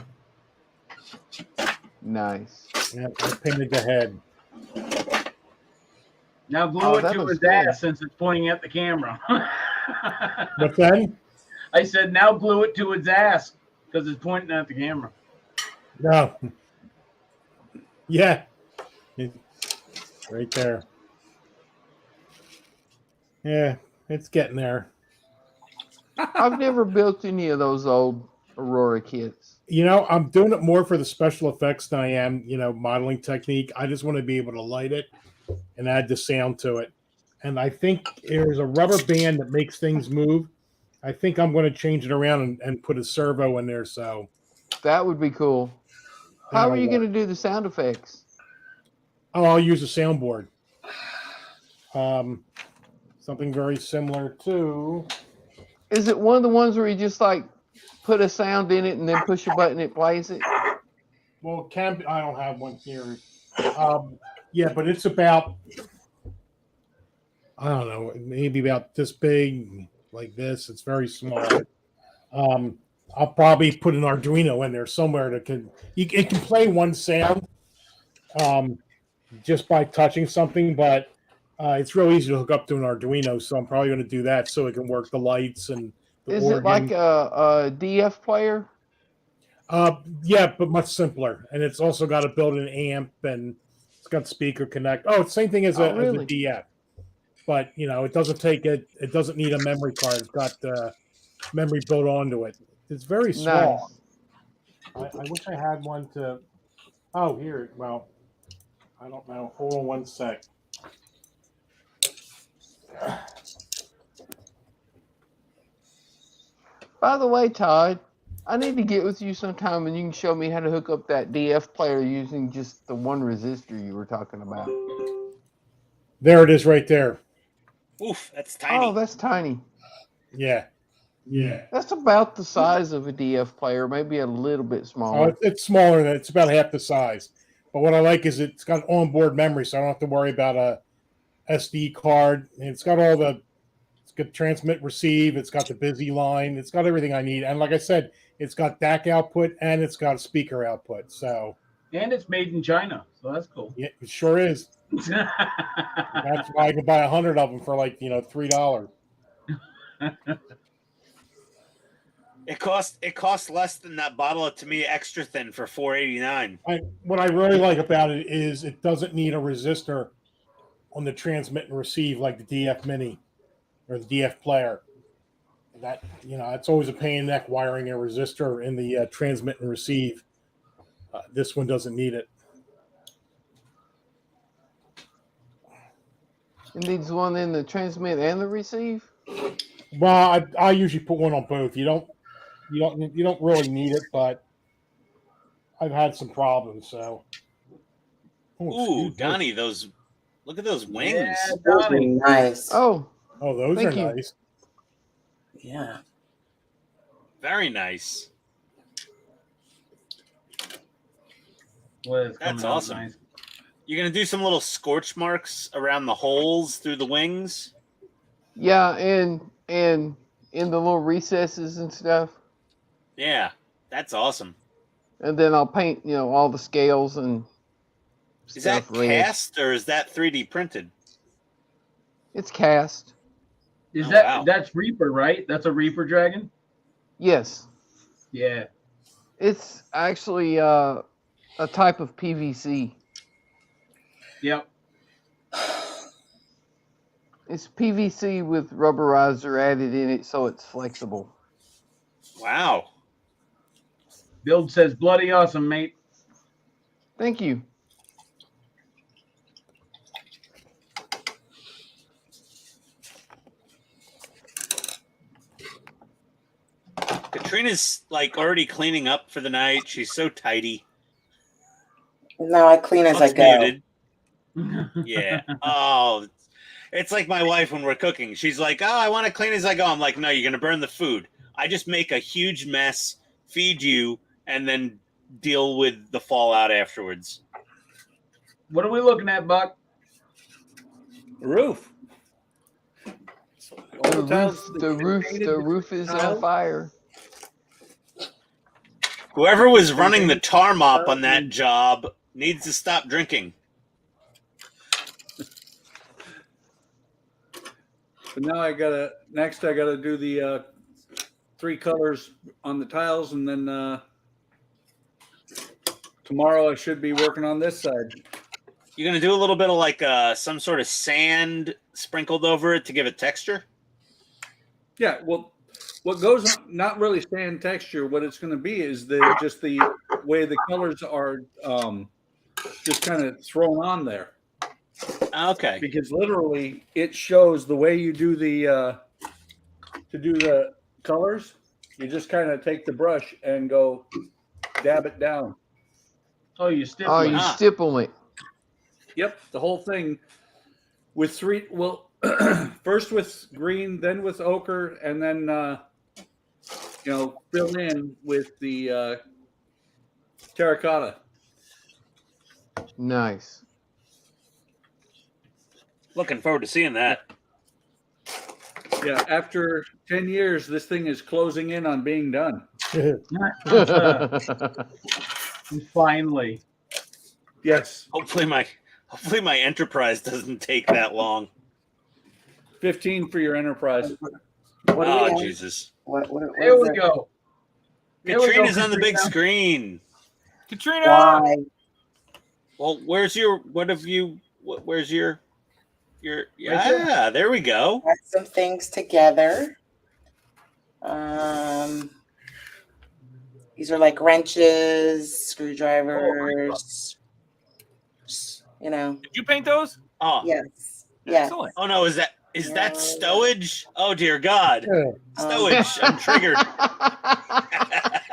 Nice. Yeah, I painted the head. Now glue it to his ass since it's pointing at the camera. What's that? I said now glue it to his ass because it's pointing at the camera. No. Yeah. Right there. Yeah, it's getting there. I've never built any of those old Aurora kits. You know, I'm doing it more for the special effects than I am, modeling technique. I just want to be able to light it and add the sound to it. And I think there's a rubber band that makes things move. I think I'm going to change it around and put a servo in there. So that would be cool. How are you going to do the sound effects? Oh, I'll use a soundboard. Something very similar to. Is it one of the ones where you just like put a sound in it and then push a button, it plays it? Well, it can be, I don't have one here. Yeah, but it's about, I don't know, maybe about this big, like this. It's very small. I'll probably put an Arduino in there somewhere that it can play one sound just by touching something, but it's real easy to hook up to an Arduino, so I'm probably going to do that so it can work the lights and the Is organ. it like a DF player? Yeah, but much simpler, and it's also got a built-in amp and it's got speaker connect. Oh, it's the same thing as a DF, but it doesn't take it. It doesn't need a memory card. It's got memory built onto it. It's very small. Nice. I wish I had one to. Oh, here. Well, I don't know. Hold on one sec. By the way, Todd, I need to get with you sometime and you can show me how to hook up that DF player using just the one resistor you were talking about. There it is right there. Oof, that's tiny. Oh, that's tiny. Yeah. Yeah. That's about the size of a DF player, maybe a little bit smaller. Oh, it's smaller than it's about half the size. But what I like is it's got onboard memory, so I don't have to worry about a SD card. And it's got it's got transmit, receive. It's got the busy line. It's got everything I need. And like I said, it's got DAC output and it's got a speaker output. So. And it's made in China, so that's cool. Yeah, it sure is. That's why I could buy 100 of them for like $3. It costs less than that bottle of Tamiya Extra Thin for $4.89. What I really like about it is it doesn't need a resistor on the transmit and receive like the DF Mini or the DF player. That it's always a pain in the neck wiring a resistor in the transmit and receive. This one doesn't need it. It needs one in the transmit and the receive? Well, I usually put one on both. You don't really need it, but I've had some problems. So, ooh, Donnie, look at those wings. Yeah, Those are Donnie. nice. Oh, those thank are you. nice. Yeah. Very nice. That's awesome. Nice. You're gonna do some little scorch marks around the holes through the wings. Yeah, and in the little recesses and stuff. Yeah, that's awesome. And then I'll paint, all the scales and Is that stuff red. cast or is that 3D printed? It's cast. Is Oh, that wow. that's Reaper, right? That's a Reaper dragon? Yes. Yeah. It's actually a type of PVC. Yep. It's PVC with rubberizer added in it, so it's flexible. Wow. Build says bloody awesome, mate. Thank you. Katrina's like already cleaning up for the night. She's so tidy. No, I clean as I Looks go. muted. Yeah. Oh, it's like my wife when we're cooking. She's like, "Oh, I want to clean as I go." I'm like, "No, you're gonna burn the food. I just make a huge mess, feed you, and then deal with the fallout afterwards." What are we looking at, Buck? Roof. All The roof is on fire. Whoever was running the tar mop on that job needs to stop drinking. But now I gotta do the 3 colors on the tiles, and then tomorrow I should be working on this side. You're gonna do a little bit of like some sort of sand sprinkled over it to give it texture. Yeah, well, what goes on, not really sand texture. What it's going to be is just the way the colors are just kind of thrown on there. Okay. Because literally, it shows the way you do the colors. You just kind of take the brush and go dab it down. Oh, you stipple. Oh, you stipple it. Yep, the whole thing with 3. Well, first with green, then with ochre, and then fill in with the terracotta. Nice. Looking forward to seeing that. Yeah, after 10 years, this thing is closing in on being done. Finally. Yes. Hopefully my enterprise doesn't take that long. 15 for your enterprise. Oh, Jesus. There we go. Katrina's on the big screen. Katrina! Why? Well, where's your yeah, there we go. Got some things together. These are like wrenches, screwdrivers. Did you paint those? Oh, Yes. Yeah. Excellent. Oh no, is that stowage? Oh dear God. Stowage. I'm triggered.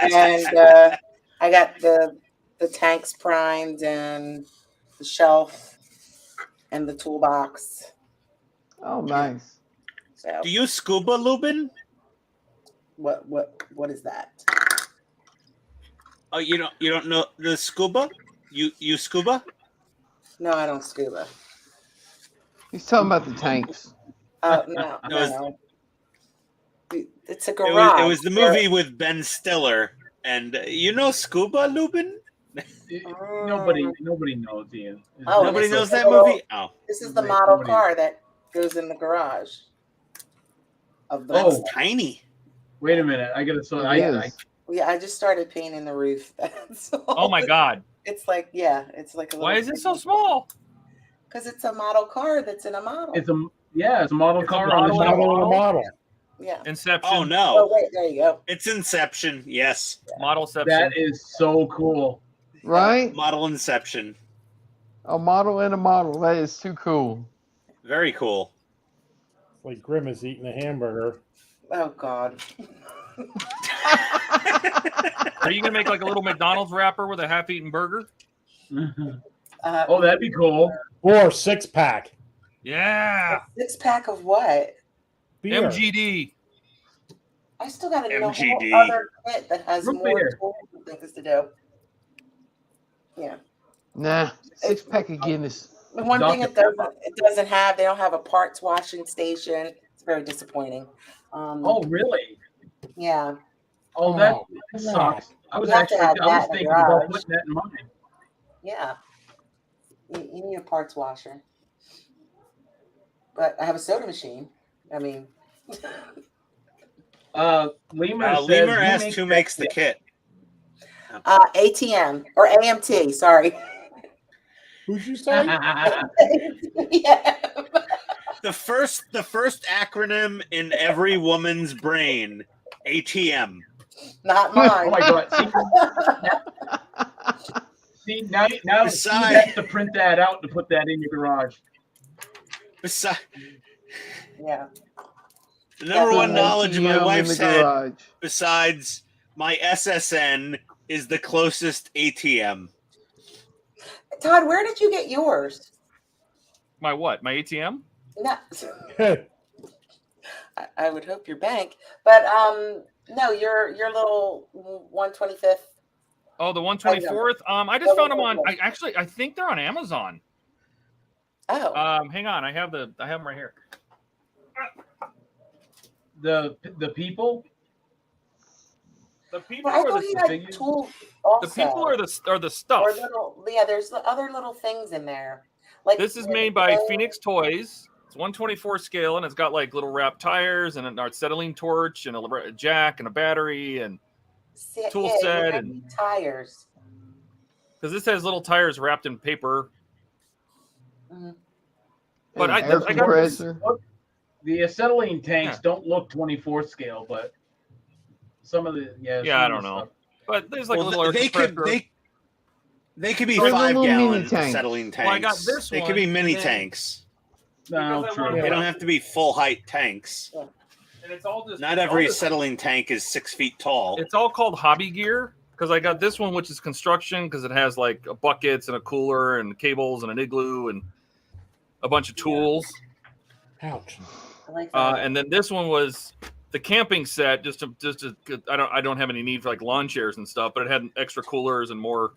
And I got the tanks primed and the shelf and the toolbox. Oh, nice. So Do you scuba, Lubin? what is that? Oh, you don't know the scuba? You scuba? No, I don't scuba. He's talking about the tanks. Oh no, No, no. It's a garage. It was the movie with Ben Stiller, and scuba, Lubin? Nobody knows, Ian. Oh, Nobody this knows is that the little- movie? Oh. This is the model car that goes in the garage. Of the That's tiny. Wait a minute. I gotta. So Yeah, I just started painting the roof. That's all. Oh my God. It's like it's like a Why is little it so small? Because it's a model car that's in a model. It's a model car on the model. Yeah. Inception. Oh no. Oh wait, there you go. It's Inception, yes. Modelception. That is so cool. Right? Model Inception. A model and a model. That is too cool. Very cool. Like Grimace eating a hamburger. Oh God. Are you gonna make like a little McDonald's wrapper with a half-eaten burger? Oh, that'd be cool. Or 6-pack. Yeah. 6-pack of what? Beer. MGD. I still got a MGD. whole other kit that has Root more beer. tools and things to do. Yeah. Nah, 6-pack of Guinness. The one thing it doesn't have, they don't have a parts washing station. It's very disappointing. Oh, really? Yeah. Oh, that sucks. I was actually thinking about putting that in mine. Yeah. You need a parts washer. But I have a soda machine. I mean. Lemur asked who makes the kit. ATM or AMT, sorry. Who'd you say? Yeah. the first acronym in every woman's brain, ATM. Not Oh mine. my god! See, now Besides- you have to print that out to put that in your garage. Besides, Yeah. the number one ATM knowledge my in wife the said, garage. besides my SSN, is the closest ATM. Todd, where did you get yours? My what? My ATM? No, I would hope your bank, but no, your little 125th. Oh, the 124th. I just found them on. I think they're on Amazon. Oh, Hang on. I have them right here. The people. The people I are thought he the had figures? tools also. the people are the stuff. or little, yeah. There's the other little things in there. Like This is made by Phoenix Toys. It's 124 scale, and it's got like little wrapped tires and an acetylene torch and a jack and a battery, and tool yeah, set you have and- tires. because this has little tires wrapped in paper. Mhm. But And I air got compressor. The acetylene tanks Yeah. don't look 24 scale, but some of the some I of don't the know. stuff- But there's like Well, a little air they could compressor. they could be They're little 5-gallon mini tanks. acetylene tanks. Well, I got this they one, could be mini and then- tanks. No, Because I true. wanted- They don't have to be full height tanks. And it's all just Not every acetylene tank is 6 feet tall. It's all called hobby gear because I got this one, which is construction, because it has like buckets and a cooler and cables and an igloo and a bunch of tools. Ouch. I like that. And then this one was the camping set. I don't have any need for like lawn chairs and stuff, but it had extra coolers and more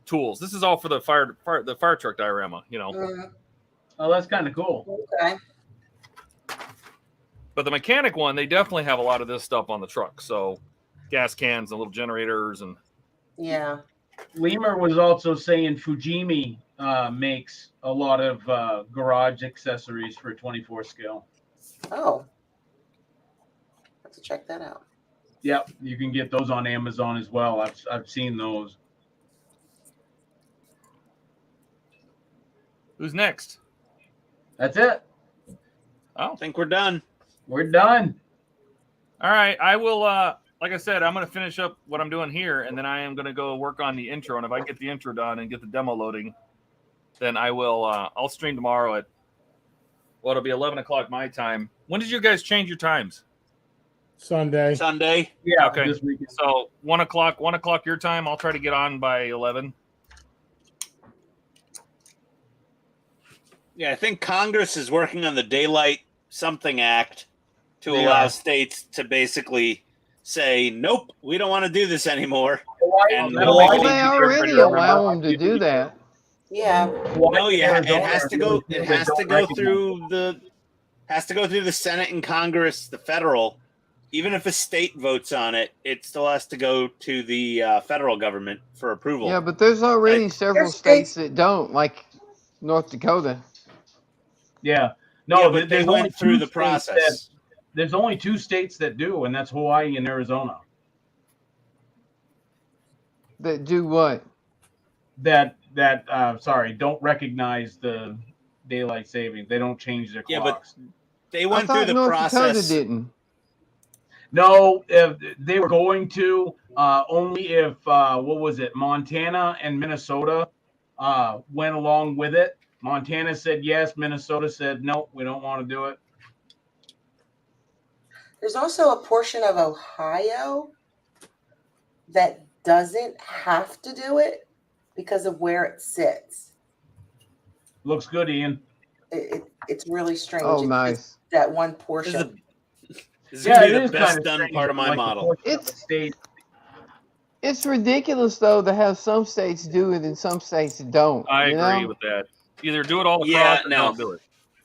tools. This is all for the fire truck diorama, you know. Mhm. Oh, that's kind of cool. Okay. But the mechanic one, they definitely have a lot of this stuff on the truck. So gas cans and little generators and Yeah. Lemur was also saying Fujimi makes a lot of garage accessories for 24 scale. Oh. Have to check that out. Yep, you can get those on Amazon as well. I've seen those. who's next? That's it. I think we're done. We're done. All right, I will. Like I said, I'm going to finish up what I'm doing here, and then I am going to go work on the intro. And if I get the intro done and get the demo loading, then I will. I'll stream tomorrow at it'll be 11 o'clock my time. When did you guys change your times? Sunday. Sunday. Yeah. Okay. This weekend. So 1 o'clock your time. I'll try to get on by 11. Yeah, I think Congress is working on the Daylight Something Act to They allow are. states to basically say, nope, we don't want to do this anymore. And That'll Well, make it they easier already for allow them to do that. Yeah. No, yeah, it Arizona has to really go. It don't has to go recognize- through the Senate and Congress, the federal. Even if a state votes on it, it still has to go to the federal government for approval. Yeah, but there's already Like, several there's states that don't, like North Dakota. Yeah. No, Yeah, but they there's only went through two the states process. there's only 2 states that do, and that's Hawaii and Arizona. That do what? That don't recognize the daylight savings. They don't change their Yeah, but clocks. They I went through thought the North process. Dakota didn't. No, they were going to only if what was it? Montana and Minnesota went along with it. Montana said yes. Minnesota said no. We don't want to do it. There's also a portion of Ohio that doesn't have to do it because of where it sits. Looks good, Ian. It's really strange. Oh, It's nice. just that one This is, portion. this is gonna be it the is best kinda done strange, part of my like the model. portion of the It's- state. It's ridiculous, though, to have some states do it and some states don't. I you agree know? with that. Either do it all across Yeah, or no. don't do it.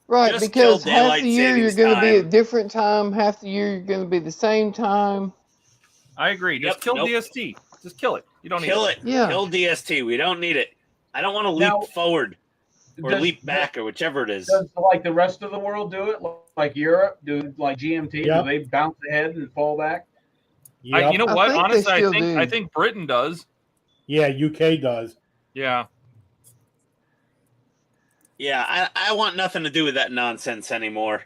Right, Just because kill half daylight the year you're savings going to be time. at different time, half the year you're going to be the same time. I agree. Just Yep, kill nope. DST. Just kill it. You don't need Kill it. it. Yeah. Kill DST. We don't need it. I don't want to leap Now- forward or Does- leap back or whichever it is. Does like the rest of the world do it? Like Europe, do like GMT? Yep. Do they bounce ahead and fall back? Yep. You know I what? think they Honestly, still do. I think Britain does. Yeah, UK does. Yeah. Yeah, I want nothing to do with that nonsense anymore.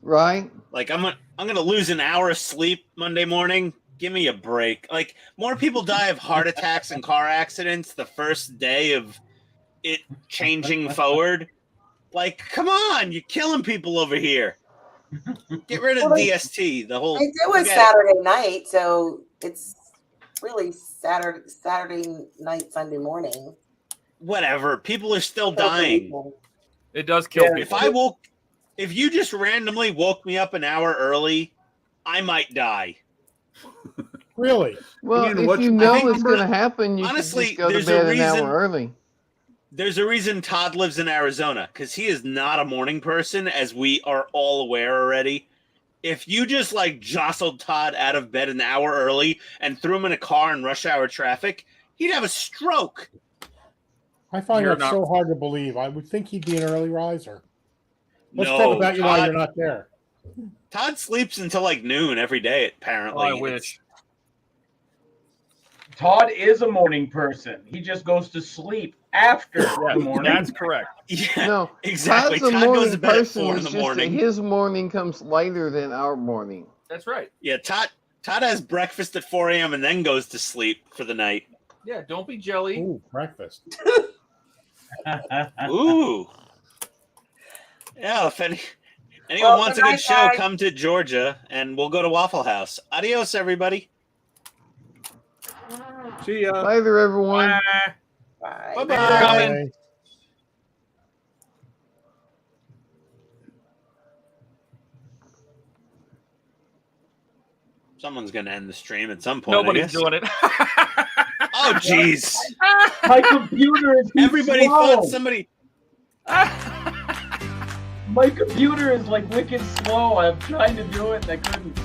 Right? Like I'm gonna lose an hour of sleep Monday morning. Give me a break. Like more people die of heart attacks and car accidents the first day of it changing forward. Like, come on, you're killing people over here. Get rid of DST. The whole. It was forget it. Saturday night, so it's really Saturday night, Sunday morning. Whatever. People are still dying. It does kill people. If you just randomly woke me up an hour early, I might die. Really? Well, You mean, if what you you- know I think it's going to happen, you honestly, should just go to there's a bed an reason- hour early. There's a reason Todd lives in Arizona, because he is not a morning person, as we are all aware already. If you just like jostled Todd out of bed an hour early and threw him in a car in rush hour traffic, he'd have a stroke. I find You're that not- so hard to believe. I would think he'd be an early riser. Let's No, talk about you while Todd- you're not there. Todd sleeps until like noon every day, Oh, apparently. I wish. Todd is a morning person. He just goes to sleep after Yeah, the morning. that's correct. Yeah, No, exactly. Todd's a Todd goes morning to bed at person. 4 in It's the just that morning. his morning comes later than our morning. That's right. Yeah, Todd has breakfast at 4 a.m. and then goes to sleep for the night. Yeah, don't be jelly. Ooh, breakfast. Ooh. Yeah, if anyone Well, wants a good good night, show, guys. come to Georgia and we'll go to Waffle House. Adios, everybody. See ya. Later, everyone. Bye. Bye-bye. Bye. Someone's going to end the stream at some point. Nobody's doing it. Oh, jeez. My computer is Everybody slow. thought somebody. My computer is like wicked slow. I'm trying to do it and I couldn't.